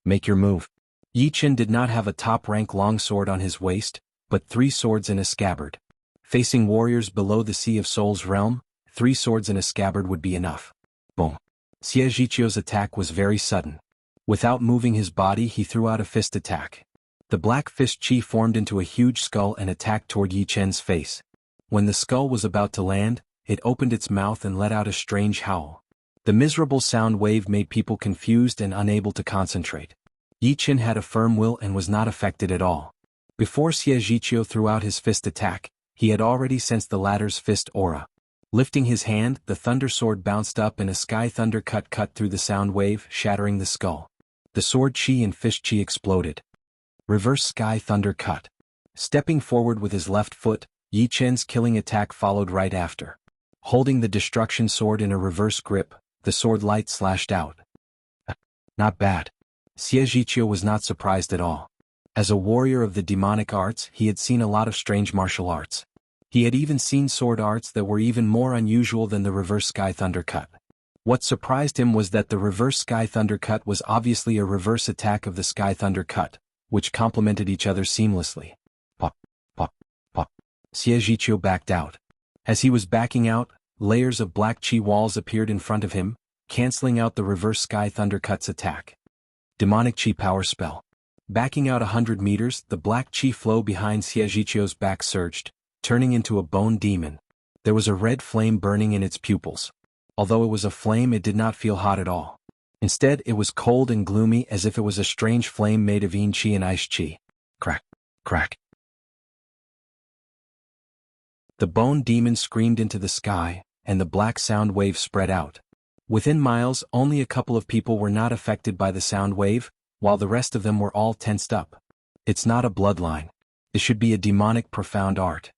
Speaker 1: Make your move. Yi Chen did not have a top-rank longsword on his waist, but 3 swords and a scabbard. Facing warriors below the Sea of Souls realm, 3 swords and a scabbard would be enough. Boom. Xie Zhiqiu's attack was very sudden. Without moving his body, he threw out a fist attack. The black fist chi formed into a huge skull and attacked toward Yi Chen's face. When the skull was about to land, it opened its mouth and let out a strange howl. The miserable sound wave made people confused and unable to concentrate. Yi Chen had a firm will and was not affected at all. Before Xie Zhiqiu threw out his fist attack, he had already sensed the latter's fist aura. Lifting his hand, the thunder sword bounced up and a sky thunder cut through the sound wave, shattering the skull. The sword chi and fist chi exploded. Reverse sky thunder cut. Stepping forward with his left foot, Yi Chen's killing attack followed right after. Holding the destruction sword in a reverse grip, the sword light slashed out. Not bad. Xie Zhiqiu was not surprised at all. As a warrior of the demonic arts, he had seen a lot of strange martial arts. He had even seen sword arts that were even more unusual than the reverse sky thunder cut. What surprised him was that the reverse Sky Thunder Cut was obviously a reverse attack of the Sky Thunder Cut, which complemented each other seamlessly. Pop, pop, pop. Xie Zhiqiu backed out. As he was backing out, layers of black chi walls appeared in front of him, canceling out the reverse Sky Thunder Cut's attack. Demonic Chi Power Spell. Backing out 100 meters, the black chi flow behind Xie Zhiqiu's back surged, turning into a bone demon. There was a red flame burning in its pupils. Although it was a flame, it did not feel hot at all. Instead, it was cold and gloomy, as if it was a strange flame made of yin chi and ice chi. Crack, crack. The bone demon screamed into the sky, and the black sound wave spread out. Within miles, only a couple of people were not affected by the sound wave, while the rest of them were all tensed up. It's not a bloodline. It should be a demonic profound art.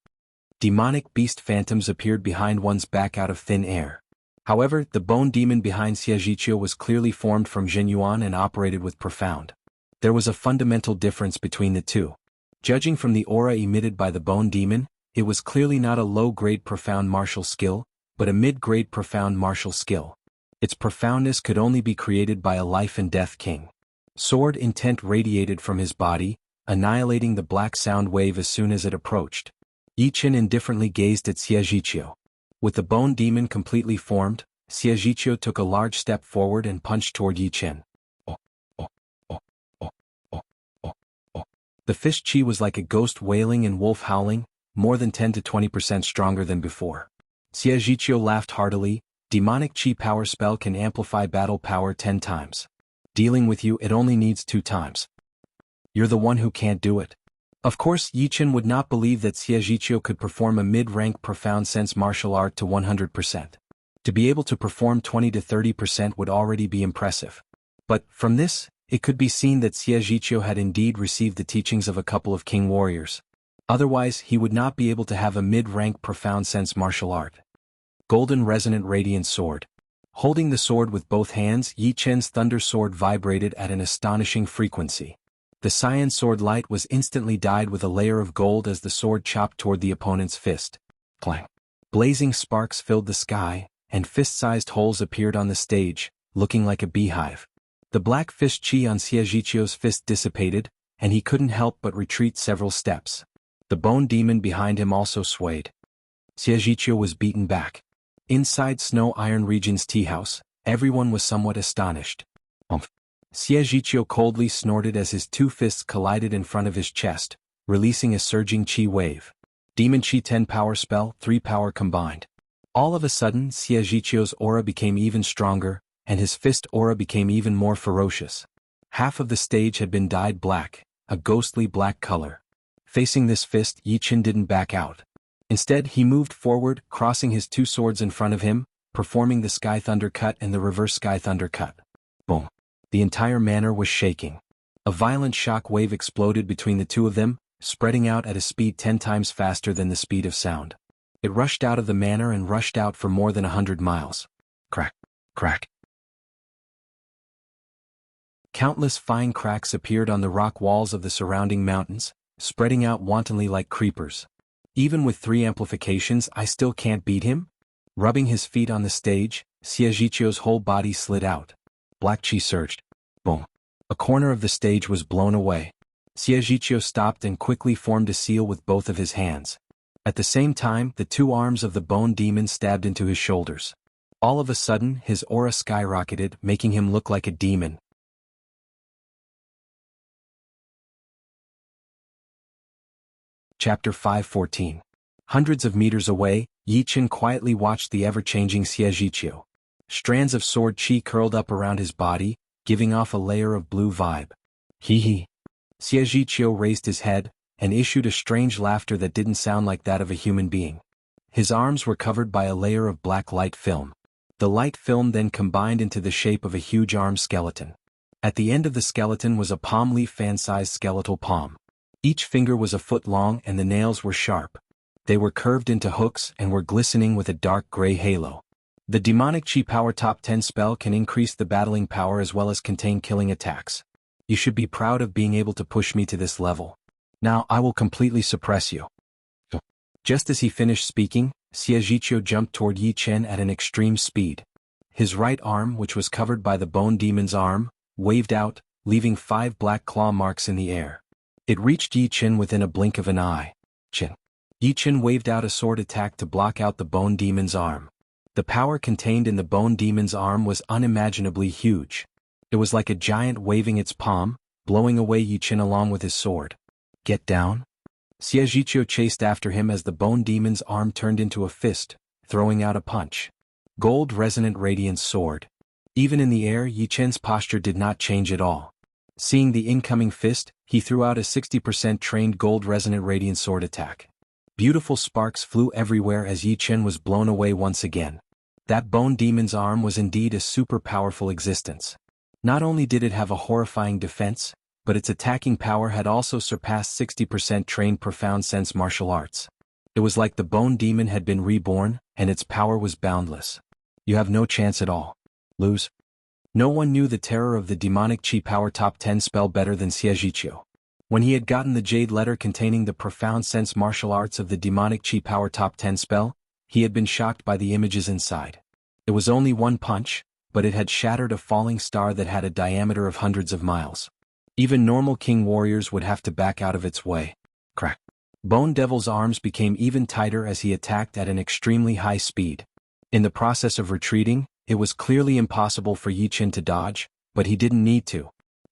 Speaker 1: Demonic beast phantoms appeared behind one's back out of thin air. However, the bone demon behind Xie Zhiqiu was clearly formed from Zhenyuan and operated with profound. There was a fundamental difference between the two. Judging from the aura emitted by the bone demon, it was clearly not a low-grade profound martial skill, but a mid-grade profound martial skill. Its profoundness could only be created by a life and death king. Sword intent radiated from his body, annihilating the black sound wave as soon as it approached. Yi Chen indifferently gazed at Xie Zhiqiu. With the bone demon completely formed, Xie Zhiqiu took a large step forward and punched toward Yi Chen. Oh, oh, oh, oh, oh, oh, oh. The fish chi was like a ghost wailing and wolf howling, more than 10 to 20% stronger than before. Xie Zhiqiu laughed heartily. Demonic chi power spell can amplify battle power 10 times. Dealing with you, it only needs 2 times. You're the one who can't do it. Of course, Yi Chen would not believe that Xie Zhiqiu could perform a mid-rank profound sense martial art to 100%. To be able to perform 20 to 30% would already be impressive. But, from this, it could be seen that Xie Zhiqiu had indeed received the teachings of a couple of king warriors. Otherwise, he would not be able to have a mid-rank profound sense martial art. Golden Resonant Radiant Sword. Holding the sword with both hands, Yi Chen's thunder sword vibrated at an astonishing frequency. The cyan sword light was instantly dyed with a layer of gold as the sword chopped toward the opponent's fist. Clang. Blazing sparks filled the sky, and fist-sized holes appeared on the stage, looking like a beehive. The black fish chi on Xie Zhiqiu's fist dissipated, and he couldn't help but retreat several steps. The bone demon behind him also swayed. Xie Zhiqiu was beaten back. Inside Snow Iron Region's tea house, everyone was somewhat astonished. Xie Zhiqiu coldly snorted as his 2 fists collided in front of his chest, releasing a surging chi wave. Demon Chi 10 power spell, 3 power combined. All of a sudden, Xie Zhiqiu's aura became even stronger, and his fist aura became even more ferocious. Half of the stage had been dyed black, a ghostly black color. Facing this fist, Yi Chen didn't back out. Instead, he moved forward, crossing his 2 swords in front of him, performing the Sky Thunder Cut and the reverse Sky Thunder Cut. Boom. The entire manor was shaking. A violent shock wave exploded between the two of them, spreading out at a speed 10 times faster than the speed of sound. It rushed out of the manor and rushed out for more than 100 miles. Crack, crack. Countless fine cracks appeared on the rock walls of the surrounding mountains, spreading out wantonly like creepers. Even with 3 amplifications, I still can't beat him? Rubbing his feet on the stage, Xie Zhiqiu's whole body slid out. Black chi surged. Boom. A corner of the stage was blown away. Xie Zhiqiu stopped and quickly formed a seal with both of his hands. At the same time, the 2 arms of the bone demon stabbed into his shoulders. All of a sudden, his aura skyrocketed, making him look like a demon. Chapter 5:14. Hundreds of meters away, Yi Chen quietly watched the ever-changing Xie Zhiqiu. Strands of sword chi curled up around his body, giving off a layer of blue vibe. Hee hee. Xie Zhiqiu raised his head, and issued a strange laughter that didn't sound like that of a human being. His arms were covered by a layer of black light film. The light film then combined into the shape of a huge arm skeleton. At the end of the skeleton was a palm leaf fan-sized skeletal palm. Each finger was a foot long and the nails were sharp. They were curved into hooks and were glistening with a dark gray halo. The Demonic Chi Power Top 10 spell can increase the battling power as well as contain killing attacks. You should be proud of being able to push me to this level. Now I will completely suppress you. Just as he finished speaking, Xie Zhiqiu jumped toward Yi Chen at an extreme speed. His right arm, which was covered by the bone demon's arm, waved out, leaving 5 black claw marks in the air. It reached Yi Qin within a blink of an eye. Qin. Yi Qin waved out a sword attack to block out the bone demon's arm. The power contained in the bone demon's arm was unimaginably huge. It was like a giant waving its palm, blowing away Yi Qin along with his sword. Get down? Xie Zhiqiu chased after him as the bone demon's arm turned into a fist, throwing out a punch. Gold resonant radiance sword. Even in the air, Yi Qin's posture did not change at all. Seeing the incoming fist, he threw out a 60% trained gold resonant radiance sword attack. Beautiful sparks flew everywhere as Yi Qin was blown away once again. That bone demon's arm was indeed a super powerful existence. Not only did it have a horrifying defense, but its attacking power had also surpassed 60% trained profound sense martial arts. It was like the bone demon had been reborn, and its power was boundless. You have no chance at all. Lose. No one knew the terror of the demonic chi power top 10 spell better than Xie Zhiqiu. When he had gotten the jade letter containing the profound sense martial arts of the demonic chi power top 10 spell, he had been shocked by the images inside. It was only one punch, but it had shattered a falling star that had a diameter of hundreds of miles. Even normal king warriors would have to back out of its way. Crack. Bone Devil's arms became even tighter as he attacked at an extremely high speed. In the process of retreating, it was clearly impossible for Yi Qin to dodge, but he didn't need to.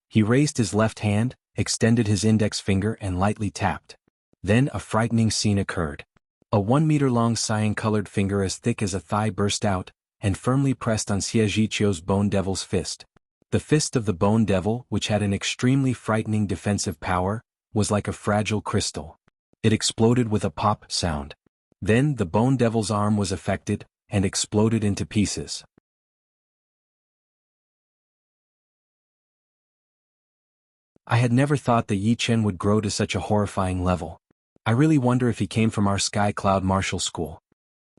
Speaker 1: He raised his left hand, extended his index finger and lightly tapped. Then a frightening scene occurred. A 1-meter-long cyan-colored finger as thick as a thigh burst out, and firmly pressed on Xie Zhiqiu's Bone Devil's fist. The fist of the Bone Devil, which had an extremely frightening defensive power, was like a fragile crystal. It exploded with a pop sound. Then the Bone Devil's arm was affected, and exploded into pieces. I had never thought that Yi Qin would grow to such a horrifying level. I really wonder if he came from our Sky Cloud Martial School.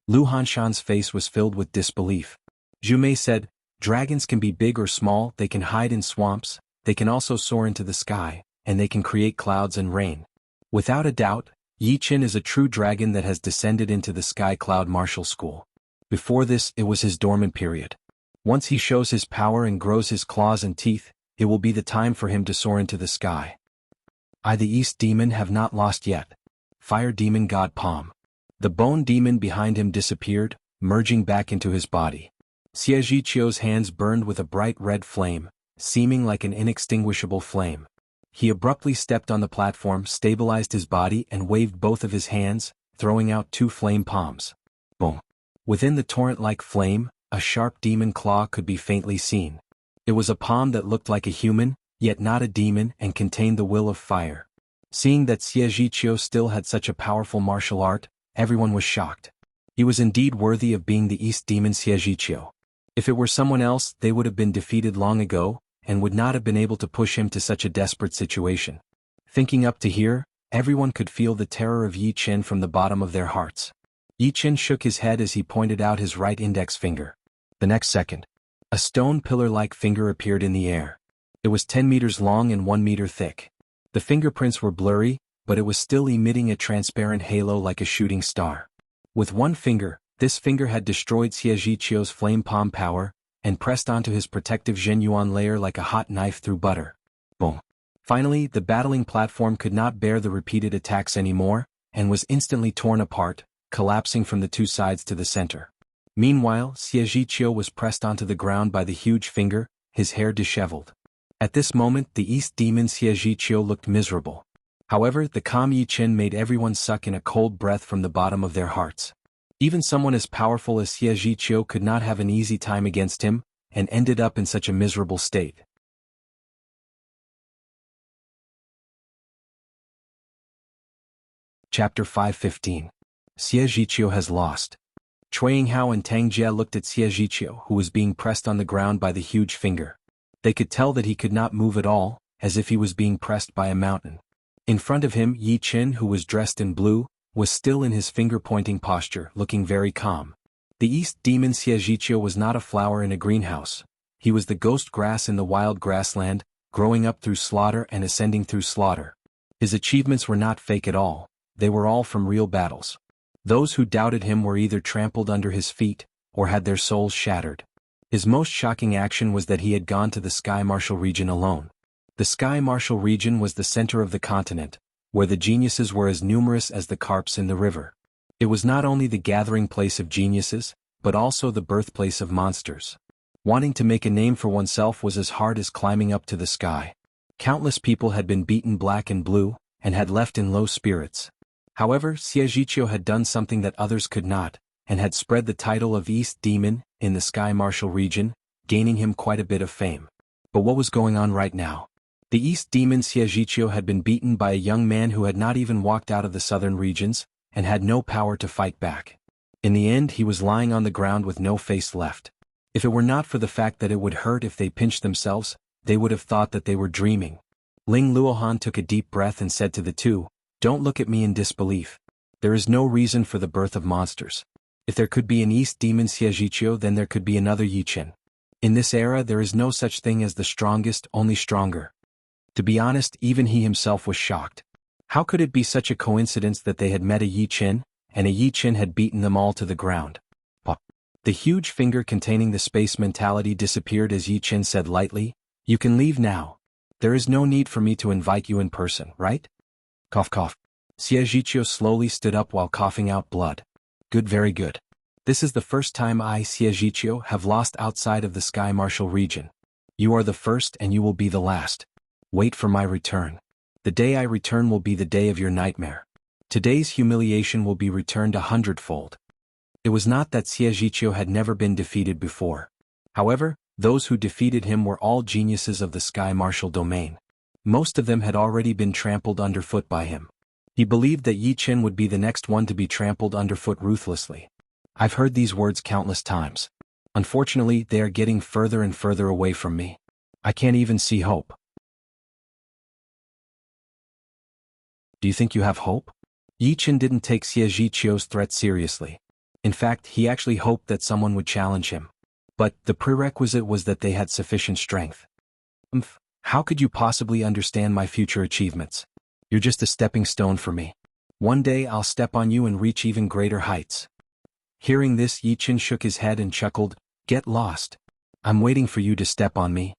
Speaker 1: Lu Hanshan's face was filled with disbelief. Zhu Mei said, dragons can be big or small, they can hide in swamps, they can also soar into the sky, and they can create clouds and rain. Without a doubt, Yi Qin is a true dragon that has descended into the Sky Cloud Martial School. Before this, it was his dormant period. Once he shows his power and grows his claws and teeth, it will be the time for him to soar into the sky. I, the East Demon, have not lost yet. Fire Demon God Palm. The bone demon behind him disappeared, merging back into his body. Xie Zhiqiu's hands burned with a bright red flame, seeming like an inextinguishable flame. He abruptly stepped on the platform, stabilized his body and waved both of his hands, throwing out 2 flame palms. Boom. Within the torrent-like flame, a sharp demon claw could be faintly seen. It was a palm that looked like a human, yet not a demon, and contained the will of fire. Seeing that Xie Zhiqiu still had such a powerful martial art, everyone was shocked. He was indeed worthy of being the East Demon Xie Zhiqiu. If it were someone else, they would have been defeated long ago, and would not have been able to push him to such a desperate situation. Thinking up to here, everyone could feel the terror of Yi Qin from the bottom of their hearts. Yi Qin shook his head as he pointed out his right index finger. The next second, a stone pillar-like finger appeared in the air. It was 10 meters long and 1 meter thick. The fingerprints were blurry, but it was still emitting a transparent halo like a shooting star. With one finger, this finger had destroyed Xie Zhiqiu's flame palm power, and pressed onto his protective Zhenyuan layer like a hot knife through butter. Boom. Finally, the battling platform could not bear the repeated attacks anymore, and was instantly torn apart, collapsing from the 2 sides to the center. Meanwhile, Xie Zhiqiu was pressed onto the ground by the huge finger, his hair disheveled. At this moment, the East Demon Xie Zhiqiu looked miserable. However, the calm Yi Qin made everyone suck in a cold breath from the bottom of their hearts. Even someone as powerful as Xie Zhiqiu could not have an easy time against him, and ended up in such a miserable state. Chapter 5:15. Xie Zhiqiu has lost. Cui Yinghao and Tang Jie looked at Xie Zhiqiu, who was being pressed on the ground by the huge finger. They could tell that he could not move at all, as if he was being pressed by a mountain. In front of him, Yi Qin, who was dressed in blue, was still in his finger-pointing posture, looking very calm. The East Demon Xie Zhiqiu was not a flower in a greenhouse. He was the ghost grass in the wild grassland, growing up through slaughter and ascending through slaughter. His achievements were not fake at all, they were all from real battles. Those who doubted him were either trampled under his feet, or had their souls shattered. His most shocking action was that he had gone to the Sky Martial region alone. The Sky Martial region was the center of the continent, where the geniuses were as numerous as the carps in the river. It was not only the gathering place of geniuses, but also the birthplace of monsters. Wanting to make a name for oneself was as hard as climbing up to the sky. Countless people had been beaten black and blue, and had left in low spirits. However, Xiajiqiu had done something that others could not, and had spread the title of East Demon in the Sky Martial region, gaining him quite a bit of fame. But what was going on right now? The East Demon Xiajiqiu had been beaten by a young man who had not even walked out of the southern regions, and had no power to fight back. In the end, he was lying on the ground with no face left. If it were not for the fact that it would hurt if they pinched themselves, they would have thought that they were dreaming. Ling Luohan took a deep breath and said to the two, "Don't look at me in disbelief. There is no reason for the birth of monsters. If there could be an East Demon Xiajiqiu, then there could be another Yichen. In this era there is no such thing as the strongest, only stronger." To be honest, even he himself was shocked. How could it be such a coincidence that they had met a Yichen, and a Yichen had beaten them all to the ground? Pop. The huge finger containing the space mentality disappeared as Yichen said lightly, "You can leave now. There is no need for me to invite you in person, right?" Cough cough. Xiajiqiu slowly stood up while coughing out blood. "Good, very good. This is the first time I, Xiajiqiu, have lost outside of the Sky Martial region. You are the first and you will be the last. Wait for my return. The day I return will be the day of your nightmare. Today's humiliation will be returned 100-fold. It was not that Xiajiqiu had never been defeated before. However, those who defeated him were all geniuses of the Sky Martial domain. Most of them had already been trampled underfoot by him. He believed that Yichen would be the next one to be trampled underfoot ruthlessly. I've heard these words countless times. Unfortunately, they are getting further and further away from me. I can't even see hope. Do you think you have hope? Yichen didn't take Xiajiqiu's threat seriously. In fact, he actually hoped that someone would challenge him. But the prerequisite was that they had sufficient strength. How could you possibly understand my future achievements? You're just a stepping stone for me. One day I'll step on you and reach even greater heights." Hearing this, Yichen shook his head and chuckled, "Get lost. I'm waiting for you to step on me.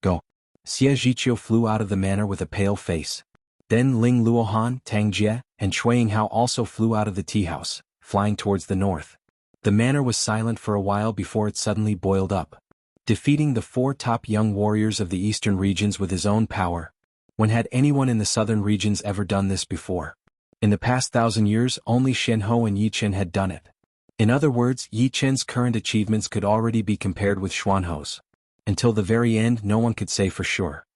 Speaker 1: Go." Xiajiqiu flew out of the manor with a pale face. Then Ling Luohan, Tang Jie, and Shui Yinghao also flew out of the tea house, flying towards the north. The manor was silent for a while before it suddenly boiled up. Defeating the 4 top young warriors of the eastern regions with his own power. When had anyone in the southern regions ever done this before? In the past 1,000 years, only Shenhou and Yichen had done it. In other words, Yichen's current achievements could already be compared with Xuanhou's. Until the very end, no one could say for sure.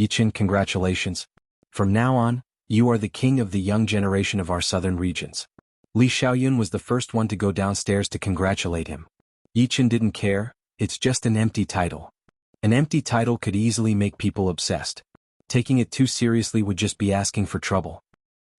Speaker 1: Yichen, congratulations. From now on, you are the king of the young generation of our southern regions. Li Xiaoyun was the first one to go downstairs to congratulate him. Yichen didn't care, it's just an empty title. An empty title could easily make people obsessed. Taking it too seriously would just be asking for trouble.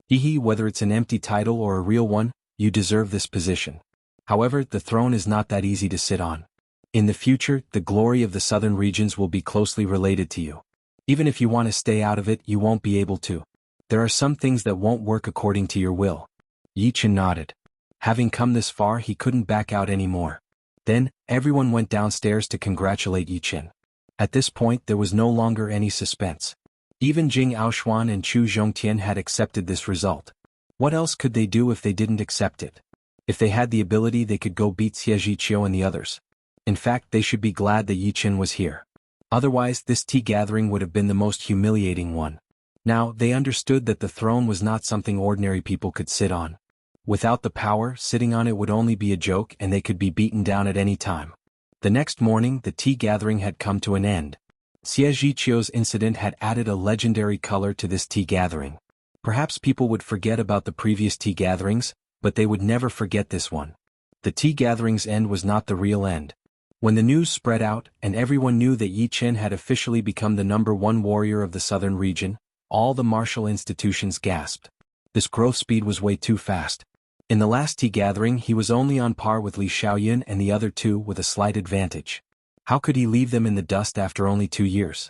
Speaker 1: Hehe, whether it's an empty title or a real one, you deserve this position. However, the throne is not that easy to sit on. In the future, the glory of the southern regions will be closely related to you. Even if you want to stay out of it, you won't be able to. There are some things that won't work according to your will. Yichen nodded. Having come this far, he couldn't back out anymore. Then, everyone went downstairs to congratulate Yichen. At this point, there was no longer any suspense. Even Jing Aoshuan and Chu Zhongtian had accepted this result. What else could they do if they didn't accept it? If they had the ability, they could go beat Xiajiqiu and the others. In fact, they should be glad that Yichen was here. Otherwise, this tea gathering would have been the most humiliating one. Now, they understood that the throne was not something ordinary people could sit on. Without the power, sitting on it would only be a joke and they could be beaten down at any time. The next morning, the tea gathering had come to an end. Xiajiqiu's incident had added a legendary color to this tea gathering. Perhaps people would forget about the previous tea gatherings, but they would never forget this one. The tea gathering's end was not the real end. When the news spread out and everyone knew that Yichen had officially become the #1 warrior of the southern region, all the martial institutions gasped. This growth speed was way too fast. In the last tea gathering, he was only on par with Li Xiaoyun and the other two with a slight advantage. How could he leave them in the dust after only 2 years?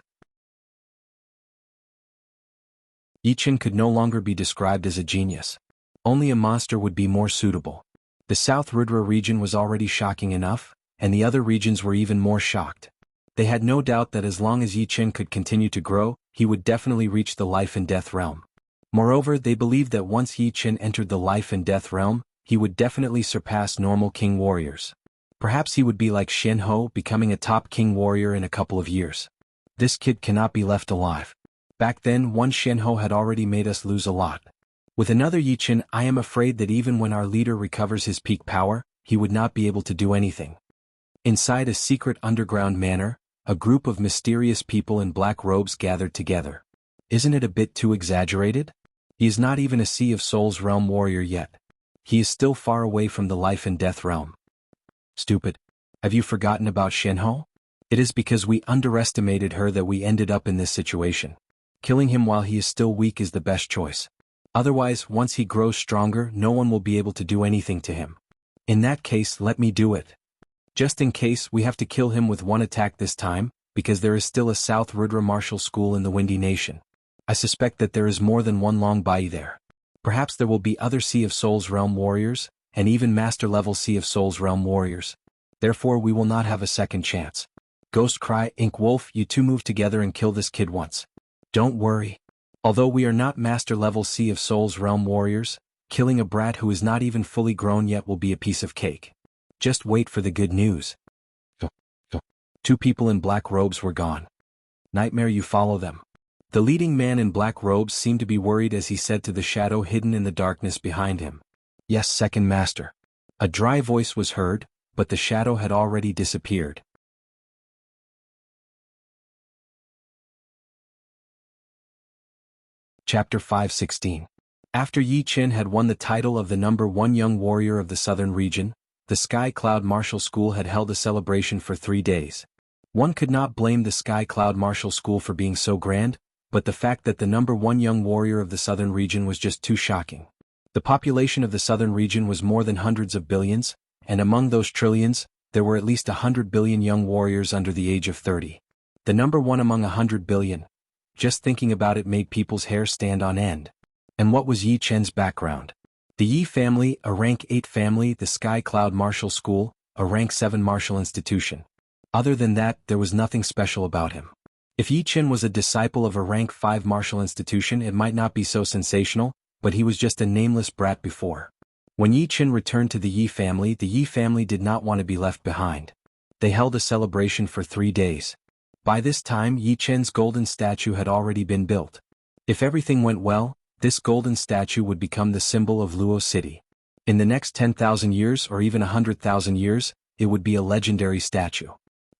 Speaker 1: Yichen could no longer be described as a genius. Only a monster would be more suitable. The South Rudra region was already shocking enough, and the other regions were even more shocked. They had no doubt that as long as Yi Chen could continue to grow, he would definitely reach the life and death realm. Moreover, they believed that once Yi Chen entered the life and death realm, he would definitely surpass normal king warriors. Perhaps he would be like Shen Ho, becoming a top king warrior in a couple of years. This kid cannot be left alive. Back then, one Shen Ho had already made us lose a lot. With another Yi Chen, I am afraid that even when our leader recovers his peak power, he would not be able to do anything. Inside a secret underground manor, a group of mysterious people in black robes gathered together. Isn't it a bit too exaggerated? He is not even a Sea of Souls realm warrior yet. He is still far away from the life and death realm. Stupid. Have you forgotten about Shen Ho? It is because we underestimated her that we ended up in this situation. Killing him while he is still weak is the best choice. Otherwise, once he grows stronger, no one will be able to do anything to him. In that case, let me do it. Just in case, we have to kill him with one attack this time, because there is still a South Rudra martial school in the Windy Nation. I suspect that there is more than one Long Bai there. Perhaps there will be other Sea of Souls realm warriors, and even master-level Sea of Souls realm warriors. Therefore we will not have a second chance. Ghost Cry, Ink Wolf, you two move together and kill this kid once. Don't worry. Although we are not master-level Sea of Souls realm warriors, killing a brat who is not even fully grown yet will be a piece of cake. Just wait for the good news. Two people in black robes were gone. Nightmare, you follow them. The leading man in black robes seemed to be worried as he said to the shadow hidden in the darkness behind him. Yes, second master. A dry voice was heard, but the shadow had already disappeared. Chapter 5:16. After Yi Chen had won the title of the #1 young warrior of the southern region, the Sky Cloud Martial School had held a celebration for 3 days. One could not blame the Sky Cloud Martial School for being so grand, but the fact that the #1 young warrior of the southern region was just too shocking. The population of the southern region was more than hundreds of billions, and among those trillions, there were at least 100 billion young warriors under the age of 30. The #1 among 100 billion. Just thinking about it made people's hair stand on end. And what was Yi Chen's background? The Yi family, a rank 8 family, the Sky Cloud Martial School, a rank 7 martial institution. Other than that, there was nothing special about him. If Yi Chen was a disciple of a rank 5 martial institution, it might not be so sensational, but he was just a nameless brat before. When Yi Chen returned to the Yi family did not want to be left behind. They held a celebration for 3 days. By this time, Yi Chen's golden statue had already been built. If everything went well, this golden statue would become the symbol of Luo City. In the next 10,000 years or even 100,000 years, it would be a legendary statue.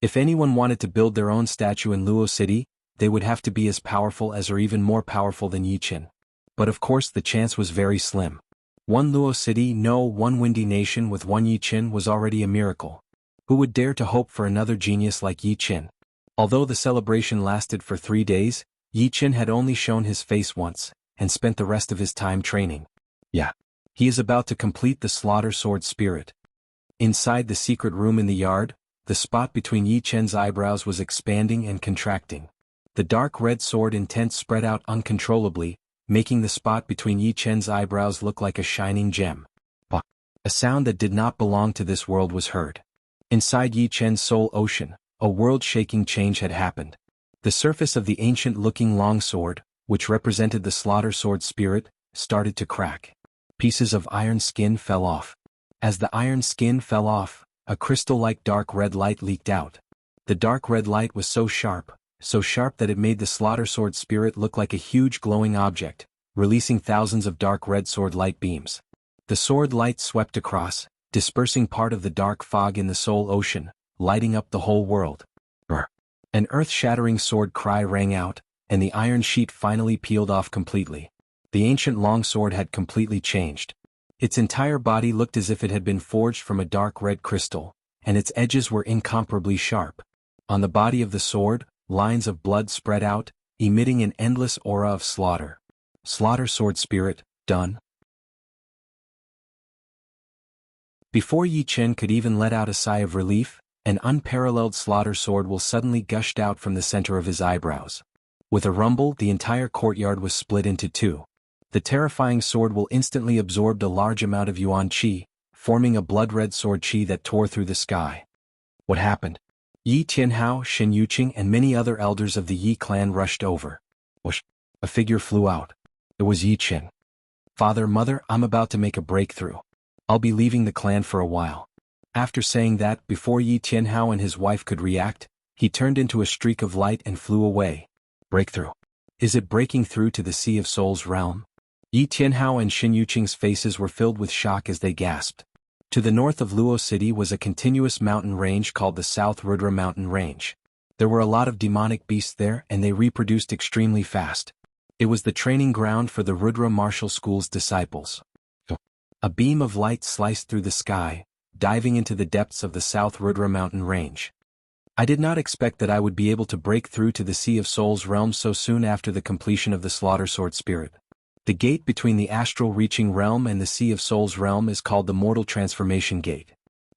Speaker 1: If anyone wanted to build their own statue in Luo City, they would have to be as powerful as or even more powerful than Yi Chen. But of course the chance was very slim. One Luo City, no, one Windy Nation with one Yi Chen was already a miracle. Who would dare to hope for another genius like Yi Chen? Although the celebration lasted for 3 days, Yi Chen had only shown his face once, and spent the rest of his time training. Yeah. He is about to complete the Slaughter Sword Spirit. Inside the secret room in the yard, the spot between Yi Chen's eyebrows was expanding and contracting. The dark red sword intent spread out uncontrollably, making the spot between Yi Chen's eyebrows look like a shining gem. Bah! A sound that did not belong to this world was heard. Inside Yi Chen's soul ocean, a world-shaking change had happened. The surface of the ancient-looking longsword, which represented the Slaughter Sword Spirit, started to crack. Pieces of iron skin fell off. As the iron skin fell off, a crystal-like dark red light leaked out. The dark red light was so sharp that it made the Slaughter Sword Spirit look like a huge glowing object, releasing thousands of dark red sword light beams. The sword light swept across, dispersing part of the dark fog in the soul ocean, lighting up the whole world. Brr. An earth-shattering sword cry rang out, and the iron sheet finally peeled off completely. The ancient longsword had completely changed. Its entire body looked as if it had been forged from a dark red crystal, and its edges were incomparably sharp. On the body of the sword, lines of blood spread out, emitting an endless aura of slaughter. Slaughter Sword Spirit, done. Before Yi Chen could even let out a sigh of relief, an unparalleled slaughter sword will suddenly gushed out from the center of his eyebrows. With a rumble, the entire courtyard was split into 2. The terrifying sword will instantly absorbed a large amount of Yuan Qi, forming a blood-red sword Qi that tore through the sky. What happened? Yi Tianhao, Shen Yuqing and many other elders of the Yi clan rushed over. Whoosh! A figure flew out. It was Yi Qin. Father, mother, I'm about to make a breakthrough. I'll be leaving the clan for a while. After saying that, before Yi Tianhao and his wife could react, he turned into a streak of light and flew away. Breakthrough. Is it breaking through to the Sea of Souls realm? Yi Tianhao and Shen Yuqing's faces were filled with shock as they gasped. To the north of Luo City was a continuous mountain range called the South Rudra Mountain Range. There were a lot of demonic beasts there and they reproduced extremely fast. It was the training ground for the Rudra martial school's disciples. A beam of light sliced through the sky, diving into the depths of the South Rudra Mountain Range. I did not expect that I would be able to break through to the Sea of Souls realm so soon after the completion of the Slaughter Sword Spirit. The gate between the astral reaching realm and the Sea of Souls realm is called the Mortal Transformation Gate.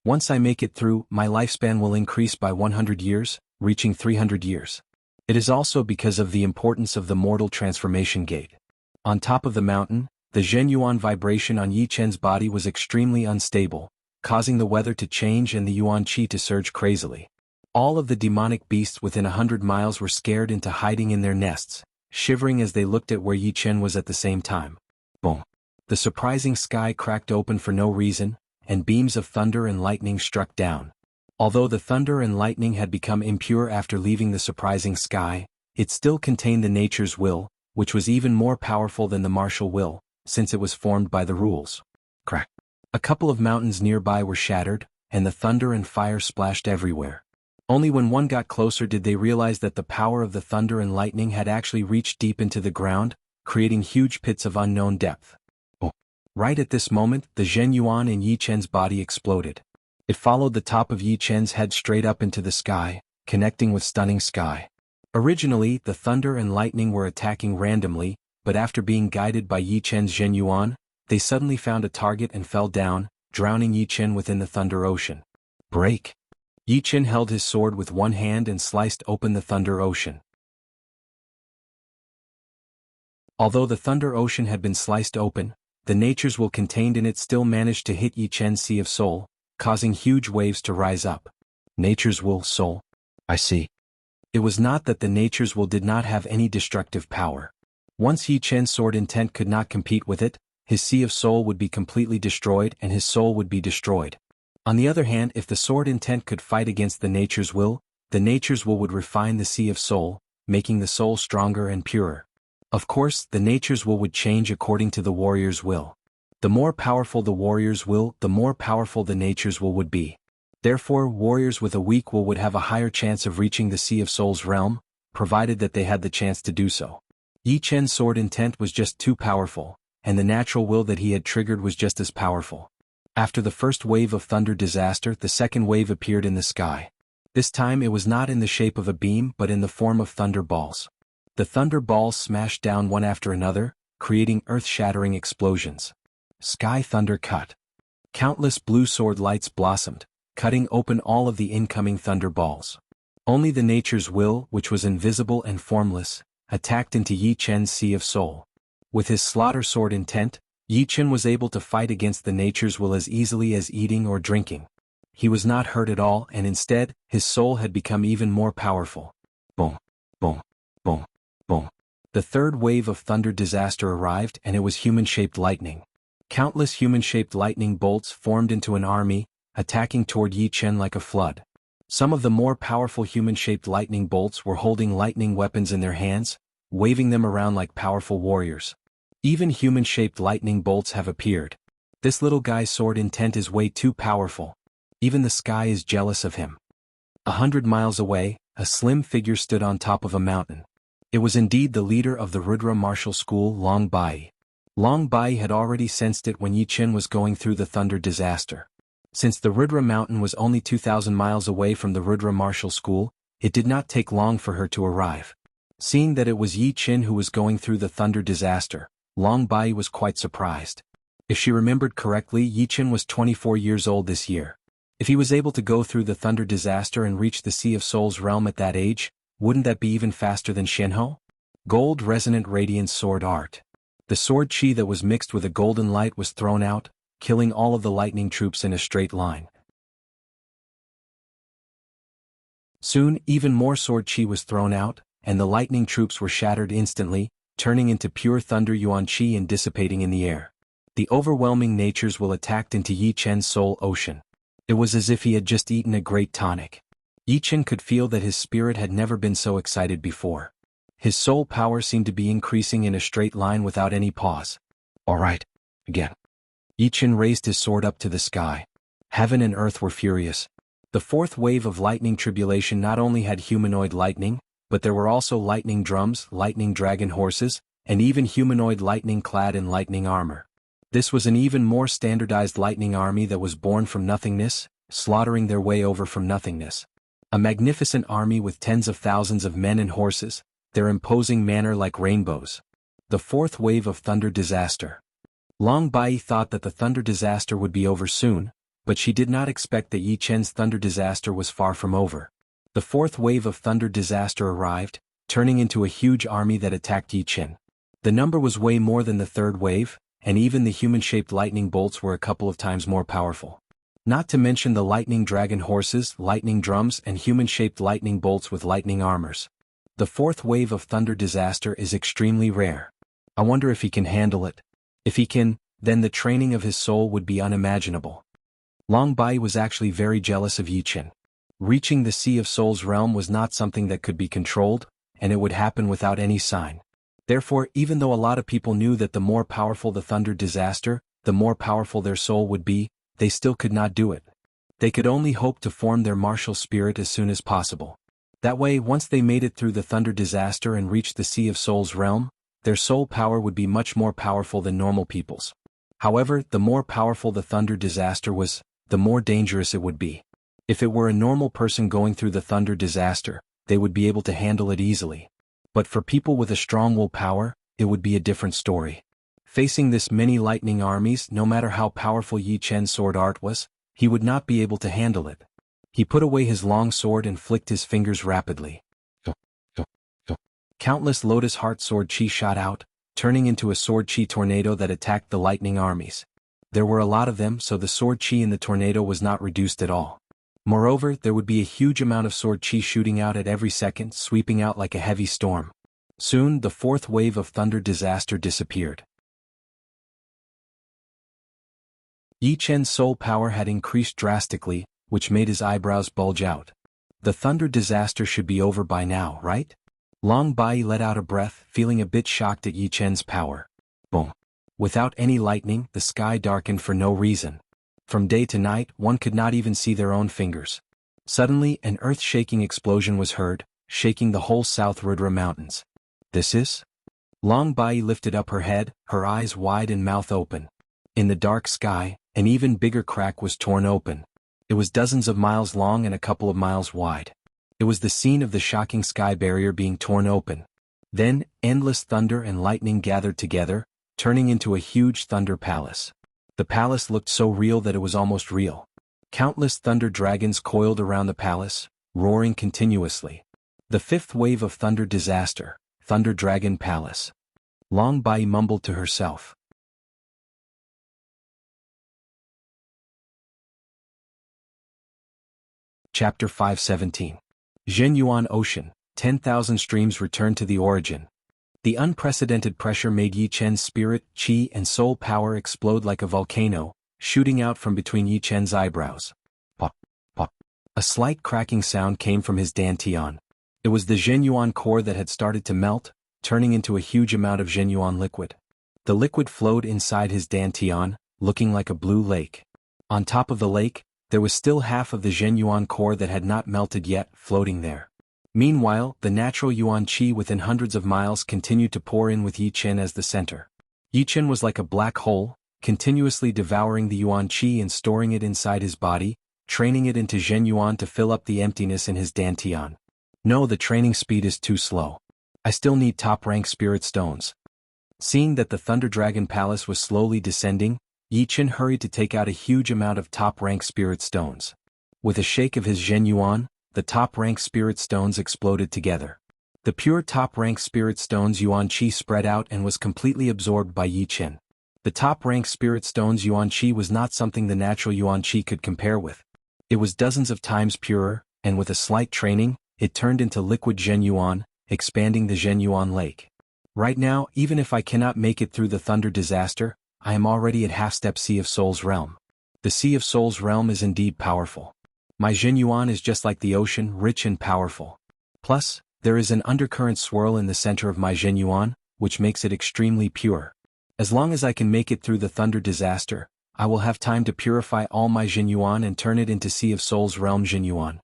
Speaker 1: Once I make it through, my lifespan will increase by 100 years, reaching 300 years. It is also because of the importance of the Mortal Transformation Gate. On top of the mountain, the Zhenyuan vibration on Yi Chen's body was extremely unstable, causing the weather to change and the Yuan Qi to surge crazily. All of the demonic beasts within 100 miles were scared into hiding in their nests, shivering as they looked at where Yi Chen was at the same time. Boom! The surprising sky cracked open for no reason, and beams of thunder and lightning struck down. Although the thunder and lightning had become impure after leaving the surprising sky, it still contained the nature's will, which was even more powerful than the martial will, since it was formed by the rules. Crack! A couple of mountains nearby were shattered, and the thunder and fire splashed everywhere. Only when one got closer did they realize that the power of the thunder and lightning had actually reached deep into the ground, creating huge pits of unknown depth. Oh! Right at this moment, the Zhenyuan in Yi Chen's body exploded. It followed the top of Yi Chen's head straight up into the sky, connecting with stunning sky. Originally, the thunder and lightning were attacking randomly, but after being guided by Yi Chen's Zhenyuan, they suddenly found a target and fell down, drowning Yi Chen within the thunder ocean. Break! Yi Chen held his sword with one hand and sliced open the thunder ocean. Although the thunder ocean had been sliced open, the nature's will contained in it still managed to hit Yi Chen's Sea of Soul, causing huge waves to rise up. Nature's will, soul. I see. It was not that the nature's will did not have any destructive power. Once Yi Chen's sword intent could not compete with it, his Sea of Soul would be completely destroyed and his soul would be destroyed. On the other hand, if the sword intent could fight against the nature's will would refine the Sea of Soul, making the soul stronger and purer. Of course, the nature's will would change according to the warrior's will. The more powerful the warrior's will, the more powerful the nature's will would be. Therefore, warriors with a weak will would have a higher chance of reaching the Sea of Souls realm, provided that they had the chance to do so. Yi Chen's sword intent was just too powerful, and the natural will that he had triggered was just as powerful. After the first wave of thunder disaster, the second wave appeared in the sky. This time it was not in the shape of a beam but in the form of thunder balls. The thunder balls smashed down one after another, creating earth-shattering explosions. Sky thunder cut. Countless blue sword lights blossomed, cutting open all of the incoming thunder balls. Only the nature's will, which was invisible and formless, attacked into Yi Chen's Sea of Soul. With his slaughter sword intent, Yi Chen was able to fight against the nature's will as easily as eating or drinking. He was not hurt at all and instead, his soul had become even more powerful. Boom, boom, boom, boom. The third wave of thunder disaster arrived and it was human-shaped lightning. Countless human-shaped lightning bolts formed into an army, attacking toward Yi Chen like a flood. Some of the more powerful human-shaped lightning bolts were holding lightning weapons in their hands, waving them around like powerful warriors. Even human-shaped lightning bolts have appeared. This little guy's sword intent is way too powerful. Even the sky is jealous of him. 100 miles away, a slim figure stood on top of a mountain. It was indeed the leader of the Rudra martial school, Long Bai. Long Bai had already sensed it when Yi Chen was going through the thunder disaster. Since the Rudra mountain was only 2,000 miles away from the Rudra martial school, it did not take long for her to arrive. Seeing that it was Yi Chen who was going through the thunder disaster, Long Bai was quite surprised. If she remembered correctly, Yi Chen was 24 years old this year. If he was able to go through the thunder disaster and reach the Sea of Souls realm at that age, wouldn't that be even faster than Shenhe? Gold Resonant Radiance Sword Art. The sword chi that was mixed with a golden light was thrown out, killing all of the lightning troops in a straight line. Soon, even more sword chi was thrown out, and the lightning troops were shattered instantly, turning into pure thunder yuan chi and dissipating in the air. The overwhelming natures will attacked into Yi Chen's soul ocean. It was as if he had just eaten a great tonic. Yi Chen could feel that his spirit had never been so excited before. His soul power seemed to be increasing in a straight line without any pause. All right, again. Yi Chen raised his sword up to the sky. Heaven and earth were furious. The fourth wave of lightning tribulation not only had humanoid lightning, but there were also lightning drums, lightning dragon horses, and even humanoid lightning clad in lightning armor. This was an even more standardized lightning army that was born from nothingness, slaughtering their way over from nothingness. A magnificent army with tens of thousands of men and horses, their imposing manner like rainbows. The fourth wave of thunder disaster. Long Bai thought that the thunder disaster would be over soon, but she did not expect that Yi Chen's thunder disaster was far from over. The fourth wave of thunder disaster arrived, turning into a huge army that attacked Yi Chen. The number was way more than the third wave, and even the human-shaped lightning bolts were a couple of times more powerful. Not to mention the lightning dragon horses, lightning drums, and human-shaped lightning bolts with lightning armors. The fourth wave of thunder disaster is extremely rare. I wonder if he can handle it. If he can, then the training of his soul would be unimaginable. Long Bai was actually very jealous of Yi Chen. Reaching the Sea of Souls realm was not something that could be controlled, and it would happen without any sign. Therefore, even though a lot of people knew that the more powerful the thunder disaster, the more powerful their soul would be, they still could not do it. They could only hope to form their martial spirit as soon as possible. That way, once they made it through the thunder disaster and reached the Sea of Souls realm, their soul power would be much more powerful than normal people's. However, the more powerful the thunder disaster was, the more dangerous it would be. If it were a normal person going through the thunder disaster, they would be able to handle it easily. But for people with a strong willpower, it would be a different story. Facing this many lightning armies, no matter how powerful Yi Chen's sword art was, he would not be able to handle it. He put away his long sword and flicked his fingers rapidly. Countless Lotus Heart sword chi shot out, turning into a sword chi tornado that attacked the lightning armies. There were a lot of them, so the sword chi in the tornado was not reduced at all. Moreover, there would be a huge amount of sword chi shooting out at every second, sweeping out like a heavy storm. Soon, the fourth wave of thunder disaster disappeared. Yi Chen's soul power had increased drastically, which made his eyebrows bulge out. The thunder disaster should be over by now, right? Long Bai let out a breath, feeling a bit shocked at Yi Chen's power. Boom. Without any lightning, the sky darkened for no reason. From day to night, one could not even see their own fingers. Suddenly, an earth-shaking explosion was heard, shaking the whole South Rudra Mountains. This is? Long Bai lifted up her head, her eyes wide and mouth open. In the dark sky, an even bigger crack was torn open. It was dozens of miles long and a couple of miles wide. It was the scene of the shocking sky barrier being torn open. Then, endless thunder and lightning gathered together, turning into a huge thunder palace. The palace looked so real that it was almost real. Countless thunder dragons coiled around the palace, roaring continuously. The fifth wave of thunder disaster, Thunder Dragon Palace. Long Bai mumbled to herself. Chapter 517. Zhenyuan Ocean, 10,000 streams returned to the origin. The unprecedented pressure made Yi Chen's spirit, chi, and soul power explode like a volcano, shooting out from between Yi Chen's eyebrows. Pop, pop. A slight cracking sound came from his dantian. It was the Zhenyuan core that had started to melt, turning into a huge amount of Zhenyuan liquid. The liquid flowed inside his dantian, looking like a blue lake. On top of the lake, there was still half of the Zhenyuan core that had not melted yet, floating there. Meanwhile, the natural yuan qi within hundreds of miles continued to pour in with Yi Chen as the center. Yi Chen was like a black hole, continuously devouring the yuan qi and storing it inside his body, training it into Zhenyuan to fill up the emptiness in his dantian. No, the training speed is too slow. I still need top-rank spirit stones. Seeing that the Thunder Dragon Palace was slowly descending, Yi Chen hurried to take out a huge amount of top-rank spirit stones. With a shake of his Zhenyuan, the top-rank spirit stones exploded together. The pure top-rank spirit stones yuan qi spread out and was completely absorbed by Yi Chen. The top-rank spirit stones yuan qi was not something the natural yuan qi could compare with. It was dozens of times purer, and with a slight training, it turned into liquid Zhenyuan, expanding the Zhenyuan lake. Right now, even if I cannot make it through the thunder disaster, I am already at half-step Sea of Souls realm. The Sea of Souls realm is indeed powerful. My Zhenyuan is just like the ocean, rich and powerful. Plus, there is an undercurrent swirl in the center of my Zhenyuan, which makes it extremely pure. As long as I can make it through the thunder disaster, I will have time to purify all my Zhenyuan and turn it into Sea of Souls realm Zhenyuan.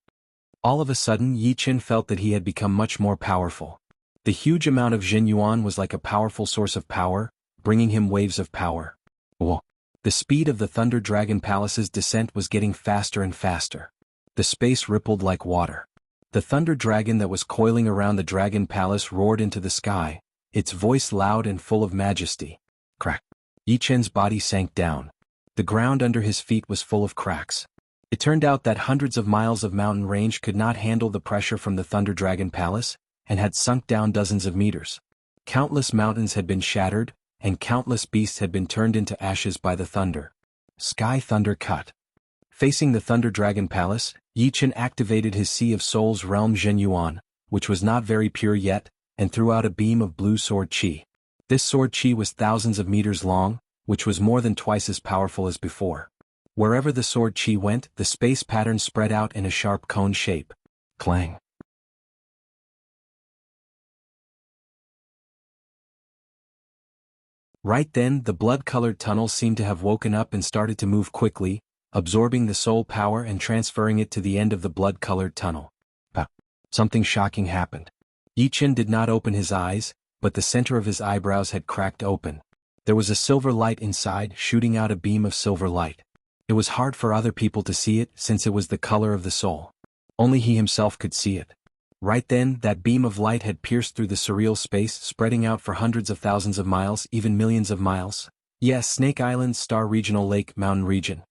Speaker 1: All of a sudden Yi Qin felt that he had become much more powerful. The huge amount of Zhenyuan was like a powerful source of power, bringing him waves of power. Whoa. The speed of the Thunder Dragon Palace's descent was getting faster and faster. The space rippled like water. The Thunder Dragon that was coiling around the Dragon Palace roared into the sky, its voice loud and full of majesty. Crack. Yi Qin's body sank down. The ground under his feet was full of cracks. It turned out that hundreds of miles of mountain range could not handle the pressure from the Thunder Dragon Palace, and had sunk down dozens of meters. Countless mountains had been shattered, and countless beasts had been turned into ashes by the thunder. Sky Thunder Cut. Facing the Thunder Dragon Palace, Yi Qin activated his Sea of Souls realm Zhenyuan, which was not very pure yet, and threw out a beam of blue sword chi. This sword chi was thousands of meters long, which was more than twice as powerful as before. Wherever the sword chi went, the space pattern spread out in a sharp cone shape. Clang. Right then, the blood-colored tunnel seemed to have woken up and started to move quickly, absorbing the soul power and transferring it to the end of the blood-colored tunnel. But something shocking happened. Yi Qin did not open his eyes, but the center of his eyebrows had cracked open. There was a silver light inside, shooting out a beam of silver light. It was hard for other people to see it since it was the color of the soul. Only he himself could see it. Right then, that beam of light had pierced through the surreal space, spreading out for hundreds of thousands of miles, even millions of miles. Yes, Snake Island, Star Regional Lake, Mountain Region.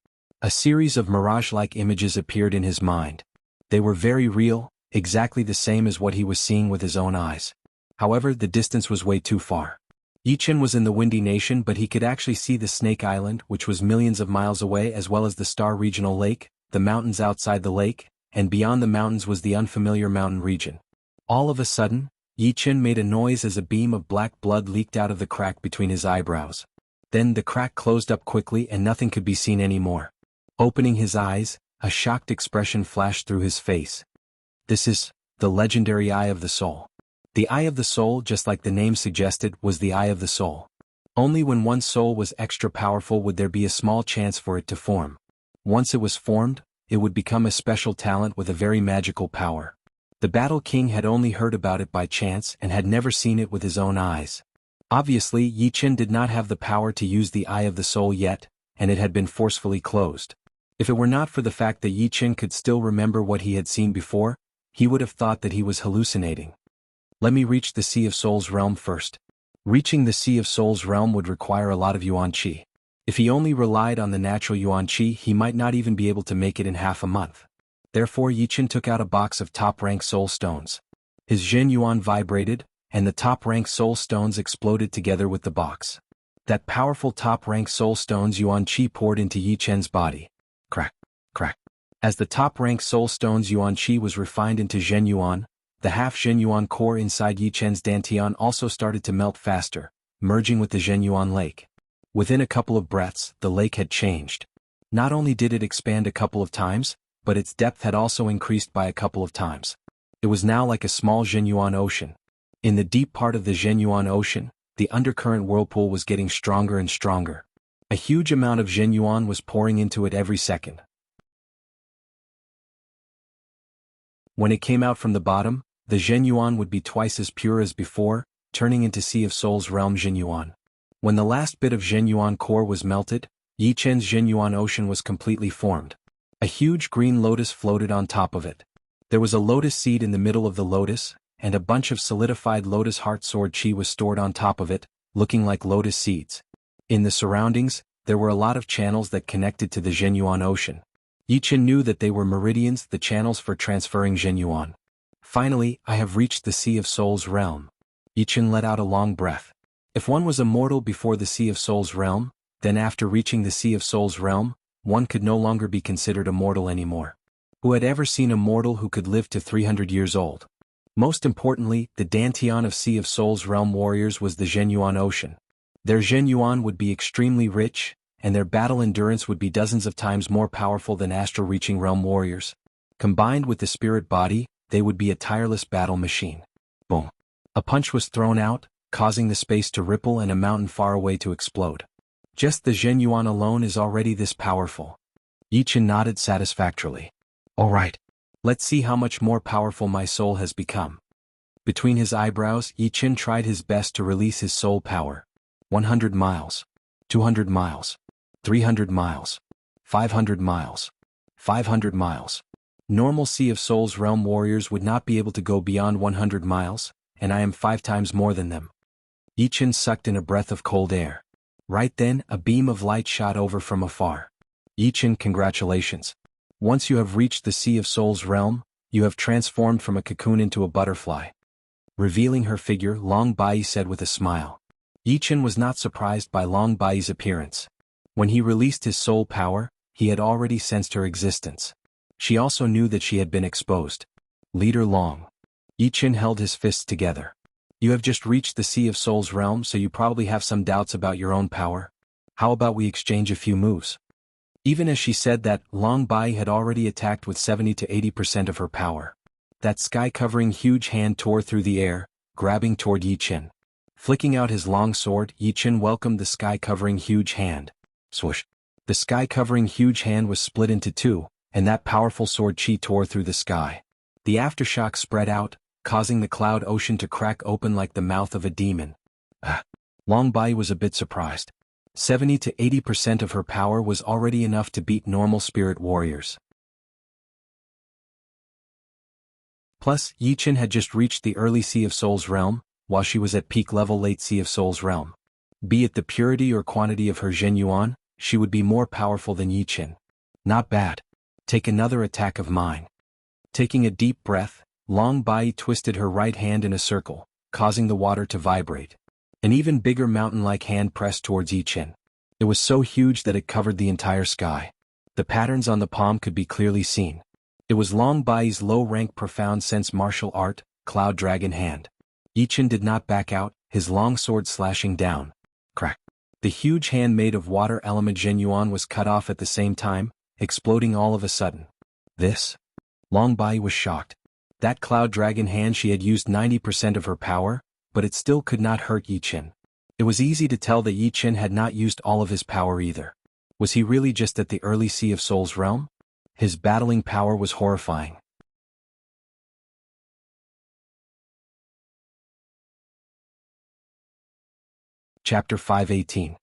Speaker 1: A series of mirage-like images appeared in his mind. They were very real, exactly the same as what he was seeing with his own eyes. However, the distance was way too far. Yi Qin was in the Windy Nation, but he could actually see the Snake Island, which was millions of miles away, as well as the Star Regional Lake, the mountains outside the lake, and beyond the mountains was the unfamiliar mountain region. All of a sudden, Yi Qin made a noise as a beam of black blood leaked out of the crack between his eyebrows. Then the crack closed up quickly and nothing could be seen anymore. Opening his eyes, a shocked expression flashed through his face. This is the legendary Eye of the Soul. The Eye of the Soul, just like the name suggested, was the Eye of the Soul. Only when one's soul was extra powerful would there be a small chance for it to form. Once it was formed, it would become a special talent with a very magical power. The Battle King had only heard about it by chance and had never seen it with his own eyes. Obviously, Yi Qin did not have the power to use the Eye of the Soul yet, and it had been forcefully closed. If it were not for the fact that Yi Qin could still remember what he had seen before, he would have thought that he was hallucinating. Let me reach the Sea of Souls realm first. Reaching the Sea of Souls realm would require a lot of Yuan Qi. If he only relied on the natural Yuan Qi, he might not even be able to make it in half a month. Therefore Yi Qin took out a box of top-rank soul stones. His Zhenyuan vibrated, and the top-rank soul stones exploded together with the box. That powerful top-rank soul stones Yuan Qi poured into Yi Qin's body. Crack, crack. As the top-rank soul stones Yuan Qi was refined into Zhenyuan, the half-Zhenyuan core inside Yi Qin's dantian also started to melt faster, merging with the Zhenyuan lake. Within a couple of breaths, the lake had changed. Not only did it expand a couple of times, but its depth had also increased by a couple of times. It was now like a small Zhenyuan ocean. In the deep part of the Zhenyuan ocean, the undercurrent whirlpool was getting stronger and stronger. A huge amount of Zhenyuan was pouring into it every second. When it came out from the bottom, the Zhenyuan would be twice as pure as before, turning into Sea of Souls realm Zhenyuan. When the last bit of Zhenyuan core was melted, Yi Qin's Zhenyuan ocean was completely formed. A huge green lotus floated on top of it. There was a lotus seed in the middle of the lotus, and a bunch of solidified lotus heart sword chi was stored on top of it, looking like lotus seeds. In the surroundings, there were a lot of channels that connected to the Zhenyuan ocean. Yi Qin knew that they were meridians, the channels for transferring Zhenyuan. Finally, I have reached the Sea of Souls realm. Yi Qin let out a long breath. If one was immortal before the Sea of Souls realm, then after reaching the Sea of Souls realm, one could no longer be considered immortal anymore. Who had ever seen a mortal who could live to 300 years old? Most importantly, the Dantian of Sea of Souls realm warriors was the Zhenyuan Ocean. Their Zhenyuan would be extremely rich, and their battle endurance would be dozens of times more powerful than astral-reaching realm warriors. Combined with the spirit body, they would be a tireless battle machine. Boom. A punch was thrown out, causing the space to ripple and a mountain far away to explode. Just the Zhenyuan alone is already this powerful. Yichen nodded satisfactorily. All right. Let's see how much more powerful my soul has become. Between his eyebrows, Yichen tried his best to release his soul power. 100 miles. 200 miles. 300 miles. 500 miles. 500 miles. Normal Sea of Souls realm warriors would not be able to go beyond 100 miles, and I am 5 times more than them. Yichen sucked in a breath of cold air. Right then, a beam of light shot over from afar. Yichen, congratulations. Once you have reached the Sea of Souls realm, you have transformed from a cocoon into a butterfly. Revealing her figure, Long Bai said with a smile. Yichen was not surprised by Long Bai's appearance. When he released his soul power, he had already sensed her existence. She also knew that she had been exposed. Leader Long. Yichen held his fists together. You have just reached the Sea of Souls realm, so you probably have some doubts about your own power. How about we exchange a few moves? Even as she said that, Long Bai had already attacked with 70 to 80% of her power. That sky-covering huge hand tore through the air, grabbing toward Yichen. Flicking out his long sword, Yichen welcomed the sky-covering huge hand. Swoosh. The sky-covering huge hand was split into two, and that powerful sword chi tore through the sky. The aftershock spread out, causing the cloud ocean to crack open like the mouth of a demon. Long Bai was a bit surprised. 70 to 80% of her power was already enough to beat normal spirit warriors. Plus, Yichen had just reached the early Sea of Souls realm, while she was at peak level late Sea of Souls realm. Be it the purity or quantity of her Zhenyuan, she would be more powerful than Yichen. Not bad. Take another attack of mine. Taking a deep breath, Long Bai twisted her right hand in a circle, causing the water to vibrate. An even bigger mountain-like hand pressed towards Yichen. It was so huge that it covered the entire sky. The patterns on the palm could be clearly seen. It was Long Bai's low-rank profound sense martial art, Cloud Dragon Hand. Yichen did not back out, his long sword slashing down. Crack. The huge hand made of water element Zhenyuan was cut off at the same time, exploding all of a sudden. This? Long Bai was shocked. That Cloud Dragon Hand, she had used 90% of her power, but it still could not hurt Yichen. It was easy to tell that Yichen had not used all of his power either. Was he really just at the early Sea of Souls realm? His battling power was horrifying. Chapter 518.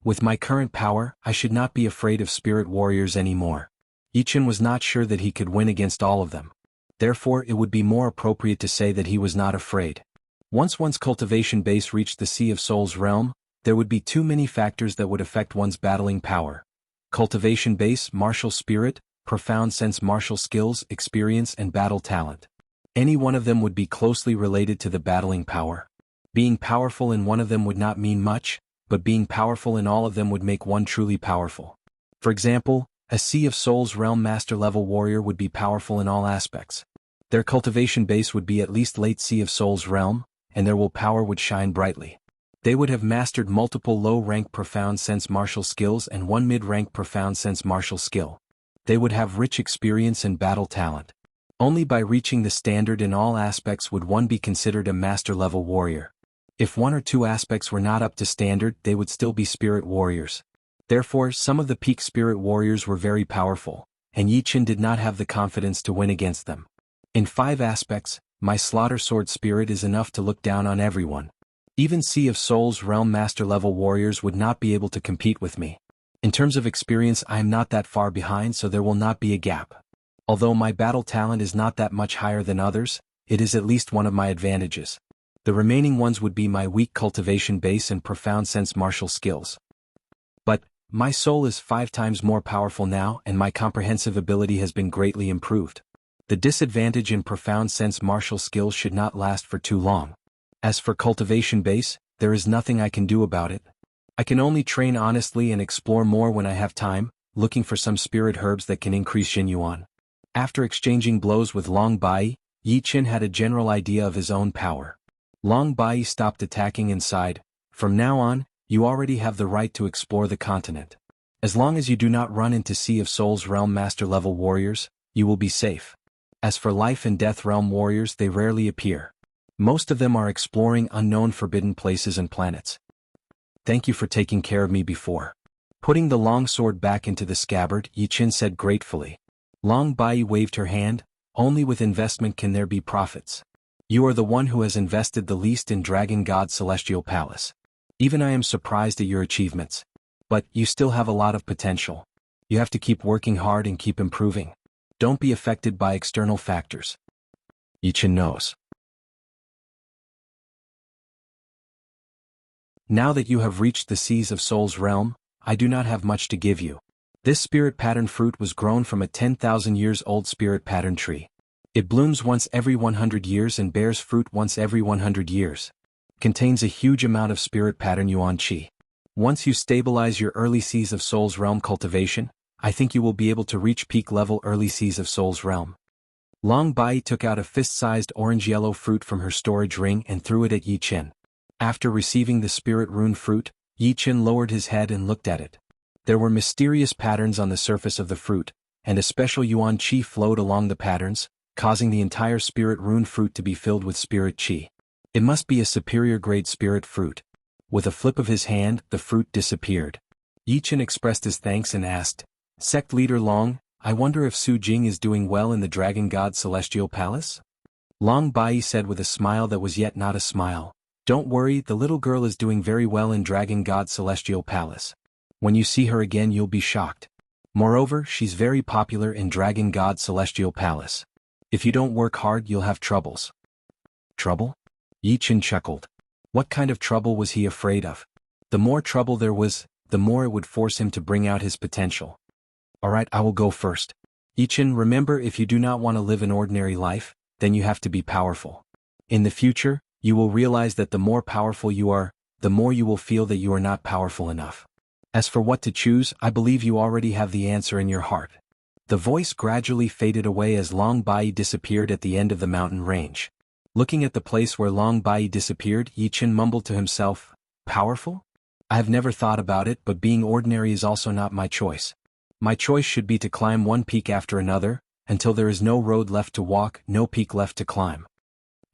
Speaker 1: With my current power, I should not be afraid of spirit warriors anymore. Yichen was not sure that he could win against all of them. Therefore, it would be more appropriate to say that he was not afraid. Once one's cultivation base reached the Sea of Souls realm, there would be too many factors that would affect one's battling power. Cultivation base, martial spirit, profound sense martial skills, experience and battle talent. Any one of them would be closely related to the battling power. Being powerful in one of them would not mean much, but being powerful in all of them would make one truly powerful. For example, a Sea of Souls realm master level warrior would be powerful in all aspects. Their cultivation base would be at least late Sea of Souls realm, and their willpower would shine brightly. They would have mastered multiple low-rank profound sense martial skills and one mid-rank profound sense martial skill. They would have rich experience and battle talent. Only by reaching the standard in all aspects would one be considered a master-level warrior. If one or two aspects were not up to standard, they would still be spirit warriors. Therefore, some of the peak spirit warriors were very powerful, and Yichen did not have the confidence to win against them. In 5 aspects, my slaughter sword spirit is enough to look down on everyone. Even Sea of Souls realm master level warriors would not be able to compete with me. In terms of experience, I am not that far behind, so there will not be a gap. Although my battle talent is not that much higher than others, it is at least one of my advantages. The remaining ones would be my weak cultivation base and profound sense martial skills. But my soul is 5 times more powerful now, and my comprehensive ability has been greatly improved. The disadvantage in profound sense martial skills should not last for too long. As for cultivation base, there is nothing I can do about it. I can only train honestly and explore more when I have time, looking for some spirit herbs that can increase Zhenyuan. After exchanging blows with Long Bai, Yi Qin had a general idea of his own power. Long Bai stopped attacking and sighed, "From now on, you already have the right to explore the continent. As long as you do not run into Sea of Souls Realm Master-level warriors, you will be safe. As for Life and Death Realm warriors, they rarely appear. Most of them are exploring unknown forbidden places and planets. Thank you for taking care of me before." Putting the long sword back into the scabbard, Yi Qin said gratefully. Long Bai waved her hand, "Only with investment can there be profits. You are the one who has invested the least in Dragon God's Celestial Palace. Even I am surprised at your achievements. But you still have a lot of potential. You have to keep working hard and keep improving. Don't be affected by external factors." Yi Qin knows. Now that you have reached the Seas of Souls realm, I do not have much to give you. This spirit pattern fruit was grown from a 10,000 years old spirit pattern tree. It blooms once every 100 years and bears fruit once every 100 years. Contains a huge amount of spirit pattern yuan qi. Once you stabilize your early Seas of Souls realm cultivation, I think you will be able to reach peak level early Seas of Souls realm. Long Bai took out a fist-sized orange-yellow fruit from her storage ring and threw it at Yi Qin. After receiving the spirit rune fruit, Yi Qin lowered his head and looked at it. There were mysterious patterns on the surface of the fruit, and a special yuan qi flowed along the patterns, causing the entire spirit rune fruit to be filled with spirit qi. It must be a superior grade spirit fruit. With a flip of his hand, the fruit disappeared. Yi Qin expressed his thanks and asked, "Sect Leader Long, I wonder if Su Jing is doing well in the Dragon God's Celestial Palace?" Long Bai said with a smile that was yet not a smile, "Don't worry, the little girl is doing very well in Dragon God's Celestial Palace. When you see her again you'll be shocked. Moreover, she's very popular in Dragon God's Celestial Palace. If you don't work hard you'll have troubles." Trouble? Yi Qin chuckled. What kind of trouble was he afraid of? The more trouble there was, the more it would force him to bring out his potential. "Alright, I will go first. Yi Qin, remember, if you do not want to live an ordinary life, then you have to be powerful. In the future, you will realize that the more powerful you are, the more you will feel that you are not powerful enough. As for what to choose, I believe you already have the answer in your heart." The voice gradually faded away as Long Bai disappeared at the end of the mountain range. Looking at the place where Long Bai disappeared, Yi Qin mumbled to himself, "Powerful? I have never thought about it, but being ordinary is also not my choice. My choice should be to climb one peak after another, until there is no road left to walk, no peak left to climb."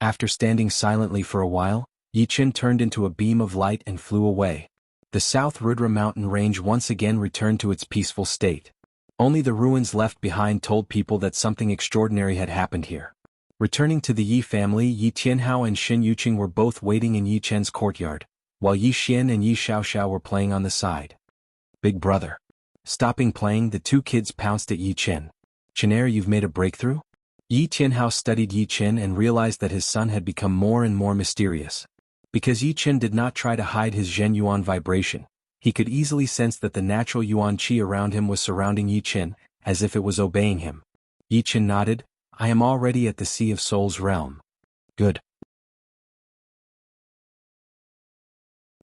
Speaker 1: After standing silently for a while, Yi Qin turned into a beam of light and flew away. The South Rudra mountain range once again returned to its peaceful state. Only the ruins left behind told people that something extraordinary had happened here. Returning to the Yi family, Yi Tianhao and Xin Yuqing were both waiting in Yi Chen's courtyard, while Yi Xian and Yi Xiaoxiao were playing on the side. "Big brother." Stopping playing, the two kids pounced at Yi Chen. "Chenair, you've made a breakthrough?" Yi Tianhao studied Yi Chen and realized that his son had become more and more mysterious. Because Yi Chen did not try to hide his Zhen Yuan vibration, he could easily sense that the natural Yuan Qi around him was surrounding Yi Chen, as if it was obeying him. Yi Chen nodded, "I am already at the Sea of Souls realm." "Good.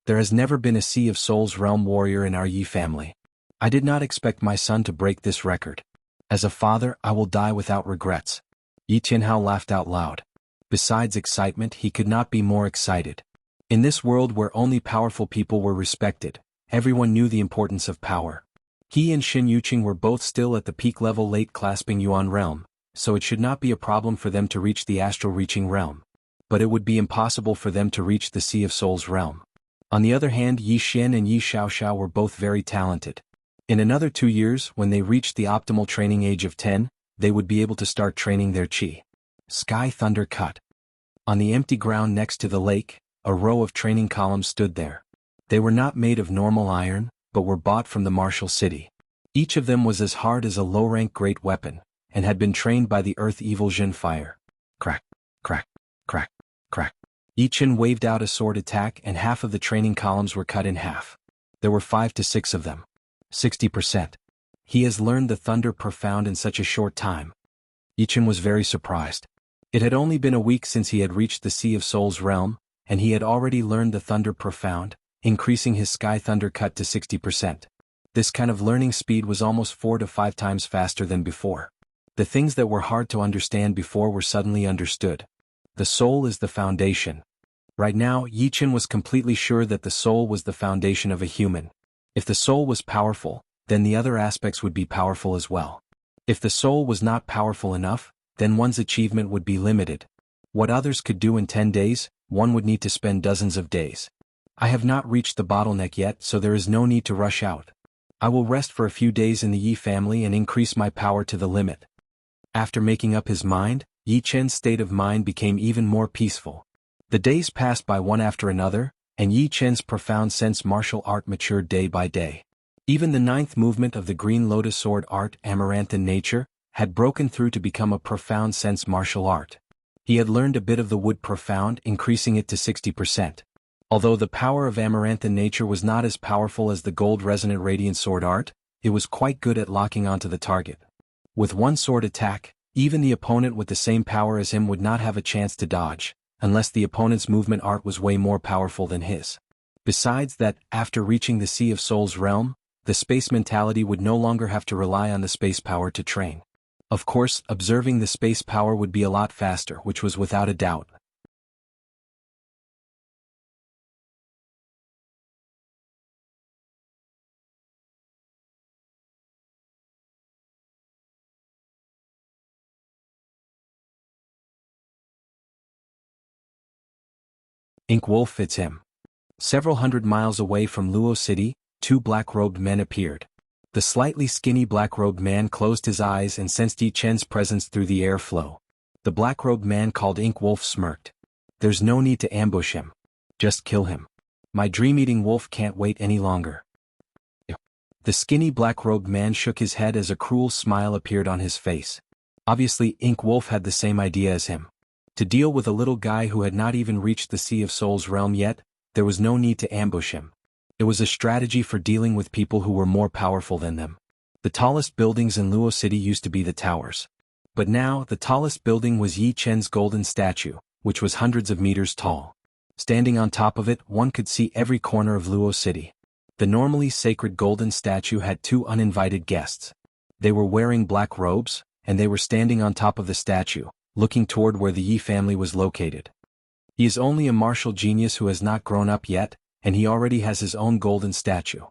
Speaker 1: There has never been a Sea of Souls realm warrior in our Yi family. I did not expect my son to break this record. As a father, I will die without regrets." Yi Tianhao laughed out loud. Besides excitement, he could not be more excited. In this world where only powerful people were respected, everyone knew the importance of power. He and Xin Yuqing were both still at the peak level late clasping Yuan realm, so it should not be a problem for them to reach the astral reaching realm. But it would be impossible for them to reach the Sea of Souls realm. On the other hand, Yi Xian and Yi Xiaoxiao were both very talented. In another 2 years, when they reached the optimal training age of 10, they would be able to start training their qi. Sky Thunder Cut. On the empty ground next to the lake, a row of training columns stood there. They were not made of normal iron, but were bought from the martial city. Each of them was as hard as a low-rank great weapon, and had been trained by the earth evil Jin fire. Crack, crack, crack, crack. Yi Chen waved out a sword attack and half of the training columns were cut in half. There were 5 to 6 of them. 60%. He has learned the Thunder Profound in such a short time. Yi Chen was very surprised. It had only been a week since he had reached the Sea of Souls realm, and he had already learned the Thunder Profound, increasing his Sky Thunder Cut to 60%. This kind of learning speed was almost 4 to 5 times faster than before. The things that were hard to understand before were suddenly understood. The soul is the foundation. Right now, Yi Chen was completely sure that the soul was the foundation of a human. If the soul was powerful, then the other aspects would be powerful as well. If the soul was not powerful enough, then one's achievement would be limited. What others could do in 10 days, one would need to spend dozens of days. I have not reached the bottleneck yet, so there is no need to rush out. I will rest for a few days in the Yi family and increase my power to the limit. After making up his mind, Yi Chen's state of mind became even more peaceful. The days passed by one after another, and Yi Chen's profound sense martial art matured day by day. Even the 9th movement of the Green Lotus Sword art, Amaranthan Nature, had broken through to become a profound sense martial art. He had learned a bit of the wood profound, increasing it to 60%. Although the power of Amaranthan Nature was not as powerful as the Gold Resonant Radiant Sword art, it was quite good at locking onto the target. With one sword attack, even the opponent with the same power as him would not have a chance to dodge, unless the opponent's movement art was way more powerful than his. Besides that, after reaching the Sea of Souls realm, the space mentality would no longer have to rely on the space power to train. Of course, observing the space power would be a lot faster, which was without a doubt. Ink Wolf fits him. Several hundred miles away from Luo City, 2 black-robed men appeared. The slightly skinny black-robed man closed his eyes and sensed Yi Chen's presence through the airflow. The black-robed man called Ink Wolf smirked. There's no need to ambush him. Just kill him. My dream-eating wolf can't wait any longer. The skinny black-robed man shook his head as a cruel smile appeared on his face. Obviously, Ink Wolf had the same idea as him. To deal with a little guy who had not even reached the Sea of Souls realm yet, there was no need to ambush him. It was a strategy for dealing with people who were more powerful than them. The tallest buildings in Luo City used to be the towers. But now, the tallest building was Yi Chen's golden statue, which was hundreds of meters tall. Standing on top of it, one could see every corner of Luo City. The normally sacred golden statue had 2 uninvited guests. They were wearing black robes, and they were standing on top of the statue, looking toward where the Yi family was located. He is only a martial genius who has not grown up yet, and he already has his own golden statue.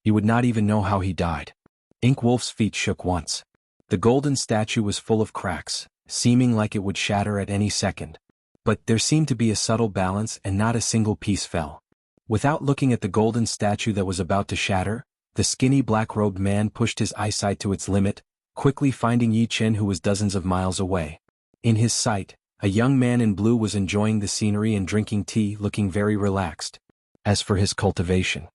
Speaker 1: He would not even know how he died. Ink Wolf's feet shook once. The golden statue was full of cracks, seeming like it would shatter at any second. But there seemed to be a subtle balance and not a single piece fell. Without looking at the golden statue that was about to shatter, the skinny black-robed man pushed his eyesight to its limit, quickly finding Yi Chen who was dozens of miles away. In his sight, a young man in blue was enjoying the scenery and drinking tea, looking very relaxed. As for his cultivation,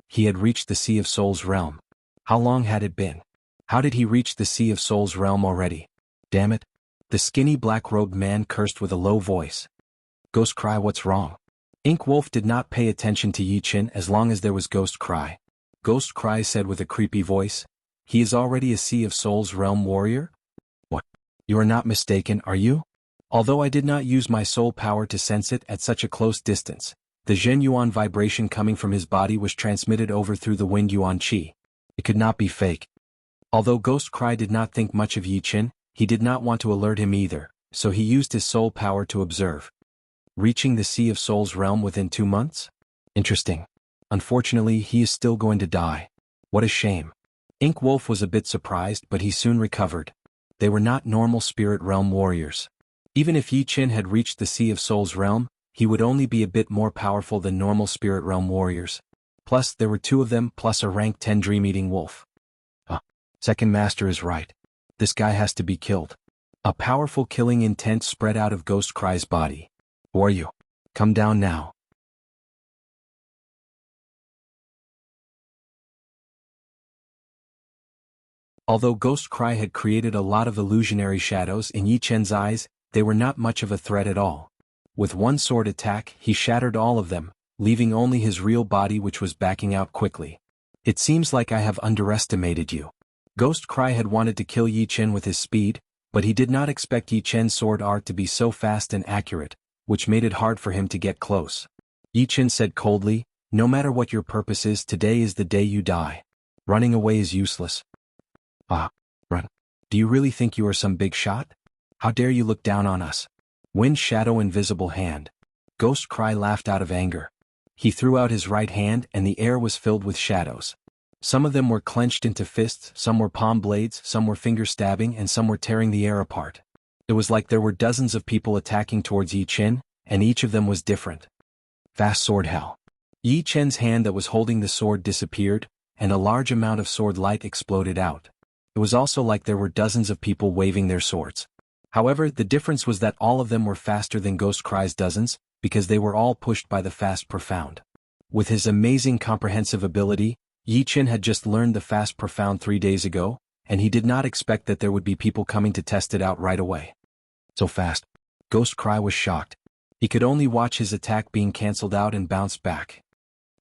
Speaker 1: he had reached the Sea of Souls realm. How long had it been? How did he reach the Sea of Souls realm already? Damn it. The skinny black-robed man cursed with a low voice. Ghost Cry, what's wrong? Ink Wolf did not pay attention to Yi Chen as long as there was Ghost Cry. Ghost Cry said with a creepy voice, he is already a Sea of Souls realm warrior? What? You are not mistaken, are you? Although I did not use my soul power to sense it at such a close distance, the Zhen Yuan vibration coming from his body was transmitted over through the wind Yuan Qi. It could not be fake. Although Ghost Cry did not think much of Yi Chen, he did not want to alert him either, so he used his soul power to observe. Reaching the Sea of Souls realm within 2 months? Interesting. Unfortunately, he is still going to die. What a shame. Ink Wolf was a bit surprised, but he soon recovered. They were not normal spirit realm warriors. Even if Yi Chen had reached the Sea of Souls realm, he would only be a bit more powerful than normal spirit realm warriors. Plus, there were 2 of them plus a rank 10 dream-eating wolf. Second Master is right. This guy has to be killed. A powerful killing intent spread out of Ghost Cry's body. Who are you? Come down now. Although Ghost Cry had created a lot of illusionary shadows in Yi Chen's eyes, they were not much of a threat at all. With one sword attack, he shattered all of them, leaving only his real body which was backing out quickly. It seems like I have underestimated you. Ghost Cry had wanted to kill Yi Chen with his speed, but he did not expect Yi Chen's sword art to be so fast and accurate, which made it hard for him to get close. Yi Chen said coldly, no matter what your purpose is, today is the day you die. Running away is useless. Run. Do you really think you are some big shot? How dare you look down on us? Wind Shadow Invisible Hand. Ghost Cry laughed out of anger. He threw out his right hand and the air was filled with shadows. Some of them were clenched into fists, some were palm blades, some were finger stabbing, and some were tearing the air apart. It was like there were dozens of people attacking towards Yi Chen, and each of them was different. Fast Sword Hell. Yi Chen's hand that was holding the sword disappeared, and a large amount of sword light exploded out. It was also like there were dozens of people waving their swords. However, the difference was that all of them were faster than Ghost Cry's dozens, because they were all pushed by the Fast Profound. With his amazing comprehensive ability, Yi Chen had just learned the Fast Profound 3 days ago, and he did not expect that there would be people coming to test it out right away. So fast. Ghost Cry was shocked. He could only watch his attack being cancelled out and bounced back.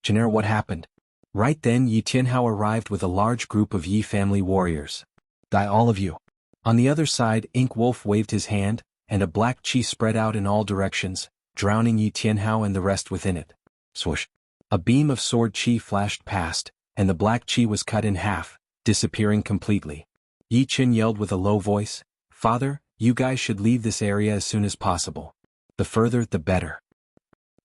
Speaker 1: Chenere, what happened? Right then Yi Tianhao arrived with a large group of Yi family warriors. Die all of you. On the other side, Ink Wolf waved his hand, and a black chi spread out in all directions, drowning Yi Tianhao and the rest within it. Swoosh. A beam of sword chi flashed past, and the black chi was cut in half, disappearing completely. Yi Chen yelled with a low voice, "Father, you guys should leave this area as soon as possible. The further, the better.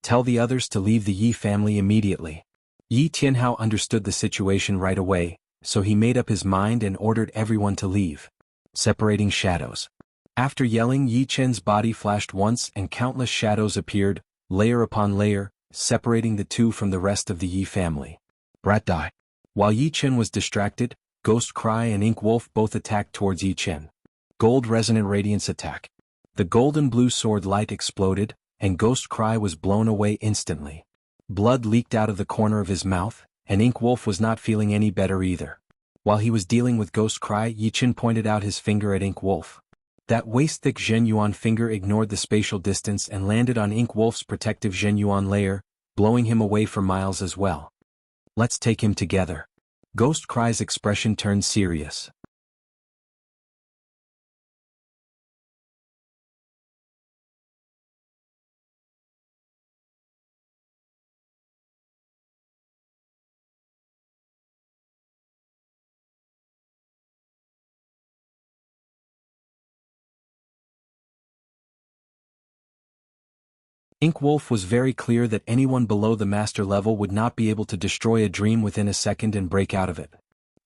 Speaker 1: Tell the others to leave the Yi family immediately." Yi Tianhao understood the situation right away, so he made up his mind and ordered everyone to leave. Separating shadows. After yelling, Yi Chen's body flashed once and countless shadows appeared, layer upon layer, separating the two from the rest of the Yi family. Brat die. While Yi Chen was distracted, Ghost Cry and Ink Wolf both attacked towards Yi Chen. Gold Resonant Radiance attack. The golden blue sword light exploded, and Ghost Cry was blown away instantly. Blood leaked out of the corner of his mouth, and Ink Wolf was not feeling any better either. While he was dealing with Ghost Cry, Yi Chen pointed out his finger at Ink Wolf. That waist-thick Zhen Yuan finger ignored the spatial distance and landed on Ink Wolf's protective Zhen Yuan layer, blowing him away for miles as well. Let's take him together. Ghost Cry's expression turned serious. Ink Wolf was very clear that anyone below the master level would not be able to destroy a dream within a second and break out of it.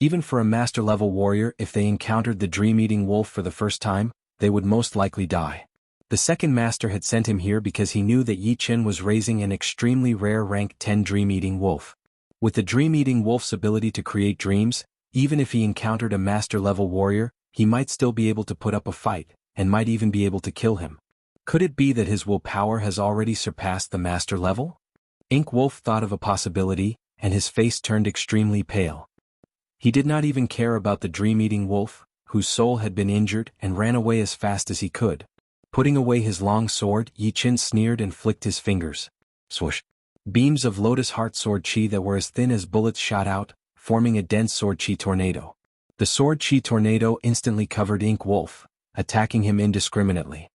Speaker 1: Even for a master level warrior, if they encountered the dream-eating wolf for the first time, they would most likely die. The second master had sent him here because he knew that Yi Chen was raising an extremely rare rank 10 dream-eating wolf. With the dream-eating wolf's ability to create dreams, even if he encountered a master level warrior, he might still be able to put up a fight, and might even be able to kill him. Could it be that his willpower has already surpassed the master level? Ink Wolf thought of a possibility, and his face turned extremely pale. He did not even care about the dream-eating wolf, whose soul had been injured, and ran away as fast as he could. Putting away his long sword, Yi Chen sneered and flicked his fingers. Swoosh. Beams of Lotus Heart sword chi that were as thin as bullets shot out, forming a dense sword chi tornado. The sword chi tornado instantly covered Ink Wolf, attacking him indiscriminately.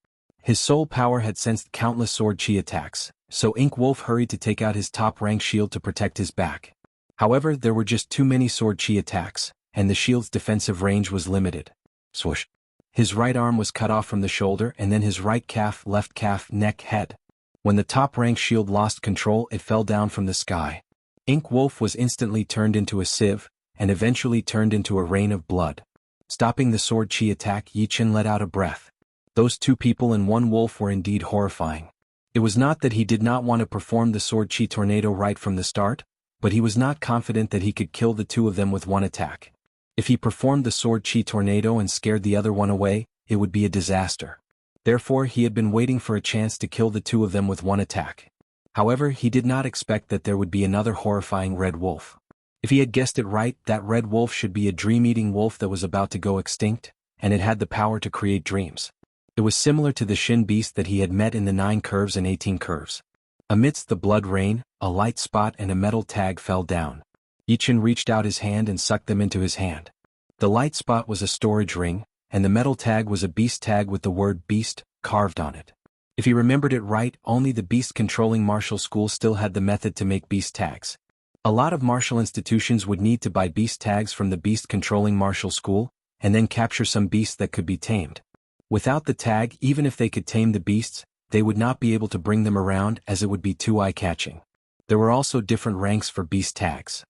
Speaker 1: His soul power had sensed countless sword chi attacks, so Ink Wolf hurried to take out his top-rank shield to protect his back. However, there were just too many sword chi attacks, and the shield's defensive range was limited. Swoosh. His right arm was cut off from the shoulder and then his right calf, left calf, neck, head. When the top-rank shield lost control, it fell down from the sky. Ink Wolf was instantly turned into a sieve, and eventually turned into a rain of blood. Stopping the sword chi attack, Yi Chen let out a breath. Those two people and one wolf were indeed horrifying. It was not that he did not want to perform the sword chi tornado right from the start, but he was not confident that he could kill the two of them with one attack. If he performed the sword chi tornado and scared the other one away, it would be a disaster. Therefore, he had been waiting for a chance to kill the two of them with one attack. However, he did not expect that there would be another horrifying red wolf. If he had guessed it right, that red wolf should be a dream-eating wolf that was about to go extinct, and it had the power to create dreams. It was similar to the Shin beast that he had met in the 9 curves and 18 curves. Amidst the blood rain, a light spot and a metal tag fell down. Yi Chen reached out his hand and sucked them into his hand. The light spot was a storage ring, and the metal tag was a beast tag with the word beast carved on it. If he remembered it right, only the beast controlling martial school still had the method to make beast tags. A lot of martial institutions would need to buy beast tags from the beast controlling martial school, and then capture some beasts that could be tamed. Without the tag, even if they could tame the beasts, they would not be able to bring them around as it would be too eye-catching. There were also different ranks for beast tags.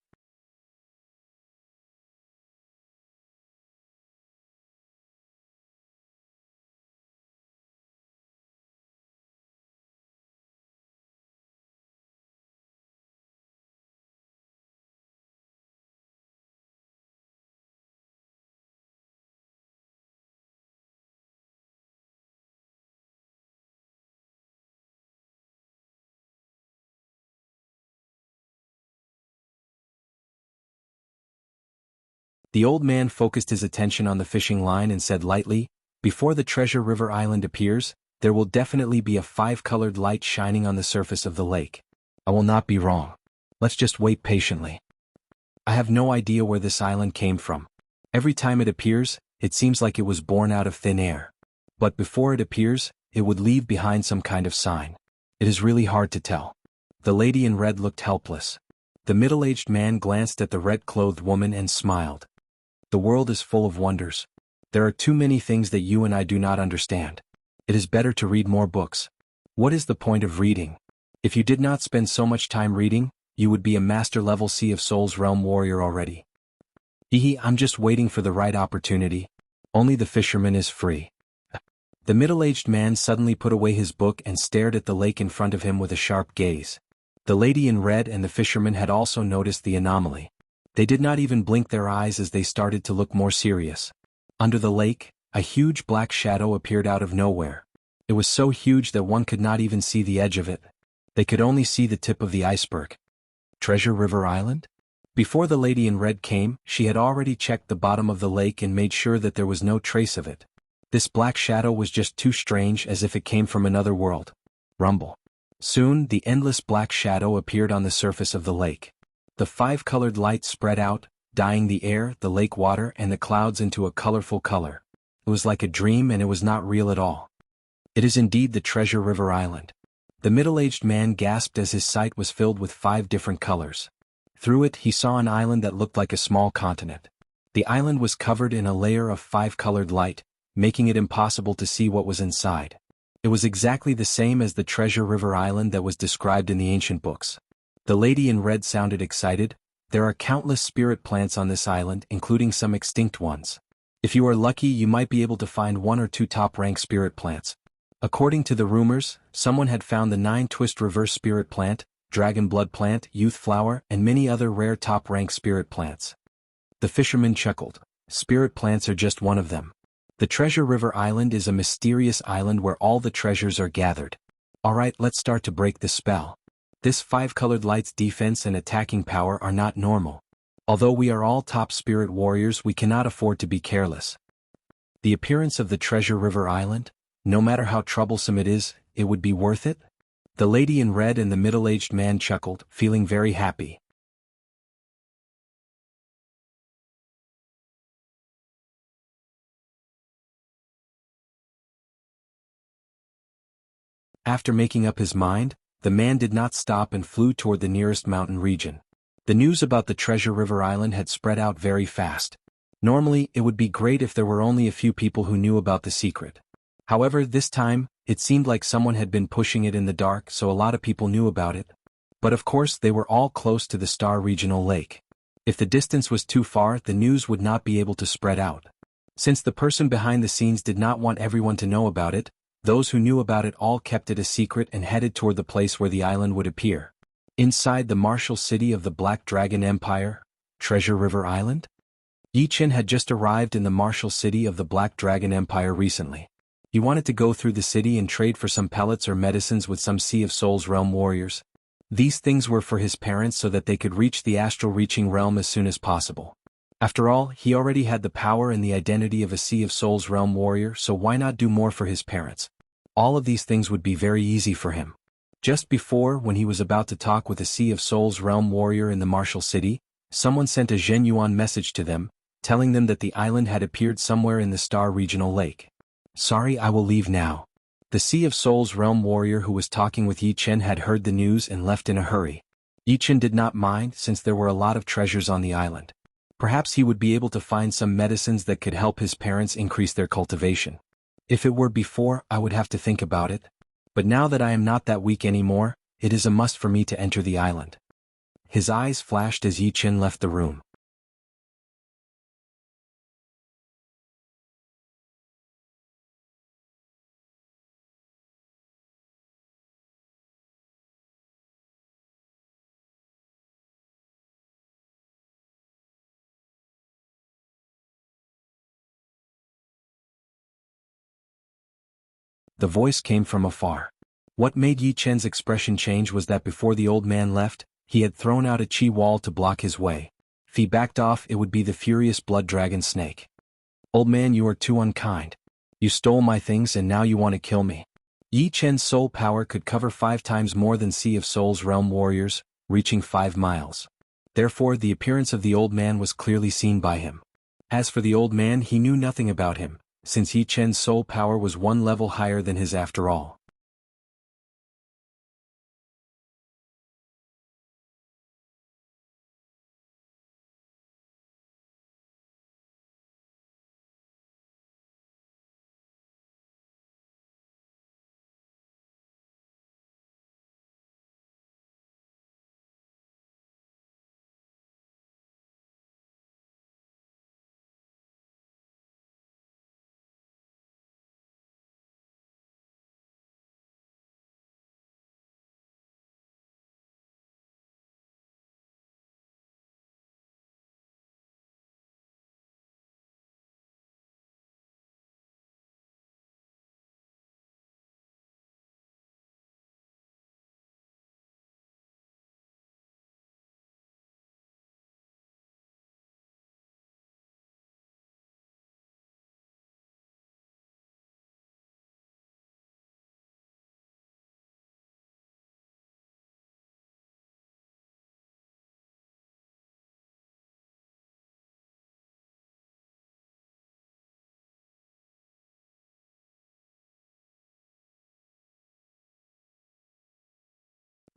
Speaker 1: The old man focused his attention on the fishing line and said lightly, "Before the Treasure River Island appears, there will definitely be a 5-colored light shining on the surface of the lake. I will not be wrong. Let's just wait patiently. I have no idea where this island came from. Every time it appears, it seems like it was born out of thin air. But before it appears, it would leave behind some kind of sign. It is really hard to tell." The lady in red looked helpless. The middle-aged man glanced at the red-clothed woman and smiled. "The world is full of wonders. There are too many things that you and I do not understand. It is better to read more books. What is the point of reading? If you did not spend so much time reading, you would be a master-level Sea of Souls realm warrior already. I'm just waiting for the right opportunity. Only the fisherman is free." The middle-aged man suddenly put away his book and stared at the lake in front of him with a sharp gaze. The lady in red and the fisherman had also noticed the anomaly. They did not even blink their eyes as they started to look more serious. Under the lake, a huge black shadow appeared out of nowhere. It was so huge that one could not even see the edge of it. They could only see the tip of the iceberg. Treasure River Island? Before the lady in red came, she had already checked the bottom of the lake and made sure that there was no trace of it. This black shadow was just too strange, as if it came from another world. Rumble. Soon, the endless black shadow appeared on the surface of the lake. The 5-colored light spread out, dyeing the air, the lake water, and the clouds into a colorful color. It was like a dream, and it was not real at all. It is indeed the Treasure River Island. The middle-aged man gasped as his sight was filled with 5 different colors. Through it, he saw an island that looked like a small continent. The island was covered in a layer of 5-colored light, making it impossible to see what was inside. It was exactly the same as the Treasure River Island that was described in the ancient books. The lady in red sounded excited. "There are countless spirit plants on this island, including some extinct ones. If you are lucky, you might be able to find 1 or 2 top-ranked spirit plants. According to the rumors, someone had found the 9-twist reverse spirit plant, dragon blood plant, youth flower, and many other rare top-ranked spirit plants." The fisherman chuckled. "Spirit plants are just one of them. The Treasure River Island is a mysterious island where all the treasures are gathered. Alright, let's start to break the spell. This 5-colored light's defense and attacking power are not normal. Although we are all top spirit warriors, we cannot afford to be careless. The appearance of the Treasure River Island, no matter how troublesome it is, it would be worth it?" The lady in red and the middle-aged man chuckled, feeling very happy. After making up his mind, the man did not stop and flew toward the nearest mountain region. The news about the Treasure River Island had spread out very fast. Normally, it would be great if there were only a few people who knew about the secret. However, this time, it seemed like someone had been pushing it in the dark, so a lot of people knew about it. But of course, they were all close to the Star Regional Lake. If the distance was too far, the news would not be able to spread out. Since the person behind the scenes did not want everyone to know about it, those who knew about it all kept it a secret and headed toward the place where the island would appear. Inside the martial city of the Black Dragon Empire, Treasure River Island? Yi Chen had just arrived in the martial city of the Black Dragon Empire recently. He wanted to go through the city and trade for some pellets or medicines with some Sea of Souls realm warriors. These things were for his parents so that they could reach the astral reaching realm as soon as possible. After all, he already had the power and the identity of a Sea of Souls realm warrior, so why not do more for his parents? All of these things would be very easy for him. Just before, when he was about to talk with a Sea of Souls realm warrior in the martial city, someone sent a Zhen Yuan message to them, telling them that the island had appeared somewhere in the Star Regional Lake. "Sorry, I will leave now." The Sea of Souls realm warrior who was talking with Yi Chen had heard the news and left in a hurry. Yi Chen did not mind, since there were a lot of treasures on the island. Perhaps he would be able to find some medicines that could help his parents increase their cultivation. If it were before, I would have to think about it. But now that I am not that weak anymore, it is a must for me to enter the island. His eyes flashed as Yi Chen left the room. The voice came from afar. What made Yi Chen's expression change was that before the old man left, he had thrown out a chi wall to block his way. If he backed off, it would be the furious blood dragon snake. Old man, you are too unkind. You stole my things and now you want to kill me. Yi Chen's soul power could cover 5 times more than Sea of Souls realm warriors, reaching 5 miles. Therefore, the appearance of the old man was clearly seen by him. As for the old man, he knew nothing about him, since Yi Chen's soul power was 1 level higher than his after all.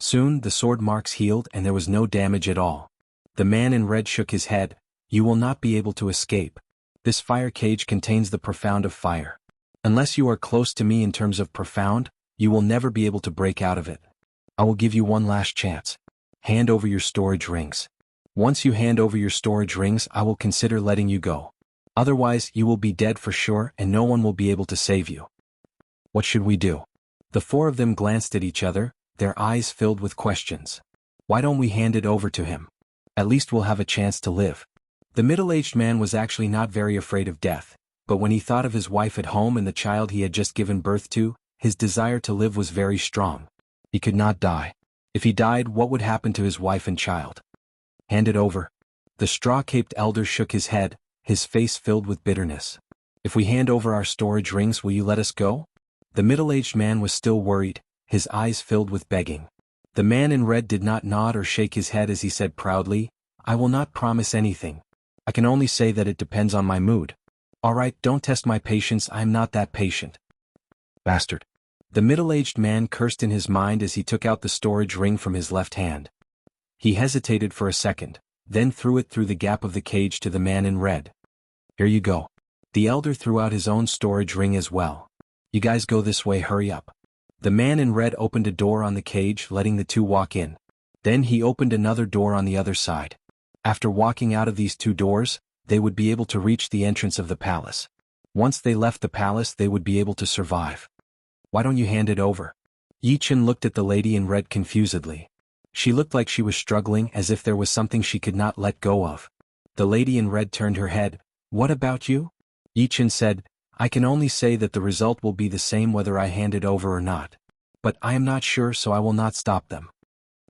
Speaker 1: Soon, the sword marks healed and there was no damage at all. The man in red shook his head. You will not be able to escape. This fire cage contains the profound of fire. Unless you are close to me in terms of profound, you will never be able to break out of it. I will give you one last chance. Hand over your storage rings. Once you hand over your storage rings, I will consider letting you go. Otherwise, you will be dead for sure and no one will be able to save you. What should we do? The 4 of them glanced at each other, their eyes filled with questions. Why don't we hand it over to him? At least we'll have a chance to live. The middle-aged man was actually not very afraid of death, but when he thought of his wife at home and the child he had just given birth to, his desire to live was very strong. He could not die. If he died, what would happen to his wife and child? Hand it over. The straw-caped elder shook his head, his face filled with bitterness. If we hand over our storage rings, will you let us go? The middle-aged man was still worried, his eyes filled with begging. The man in red did not nod or shake his head as he said proudly, I will not promise anything. I can only say that it depends on my mood. All right, don't test my patience, I am not that patient. Bastard. The middle-aged man cursed in his mind as he took out the storage ring from his left hand. He hesitated for a second, then threw it through the gap of the cage to the man in red. Here you go. The elder threw out his own storage ring as well. You guys go this way, hurry up. The man in red opened a door on the cage, letting the 2 walk in. Then he opened another door on the other side. After walking out of these 2 doors, they would be able to reach the entrance of the palace. Once they left the palace, they would be able to survive. Why don't you hand it over? Yi Chen looked at the lady in red confusedly. She looked like she was struggling, as if there was something she could not let go of. The lady in red turned her head. What about you? Yi Chen said, I can only say that the result will be the same whether I hand it over or not. But I am not sure, so I will not stop them.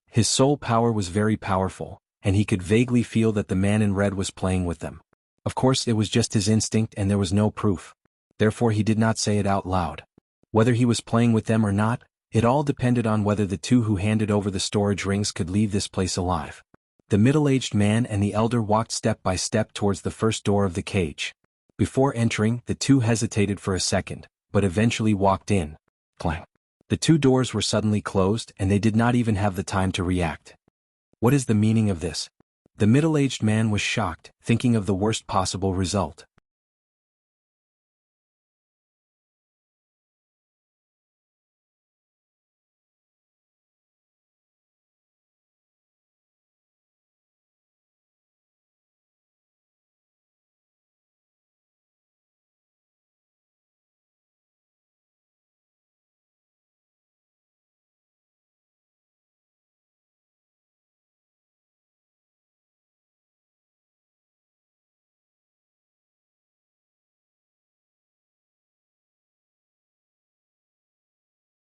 Speaker 1: His soul power was very powerful, and he could vaguely feel that the man in red was playing with them. Of course, it was just his instinct and there was no proof. Therefore he did not say it out loud. Whether he was playing with them or not, it all depended on whether the 2 who handed over the storage rings could leave this place alive. The middle-aged man and the elder walked step by step towards the first door of the cage. Before entering, the 2 hesitated for a second, but eventually walked in. Clang. The 2 doors were suddenly closed and they did not even have the time to react. What is the meaning of this? The middle-aged man was shocked, thinking of the worst possible result.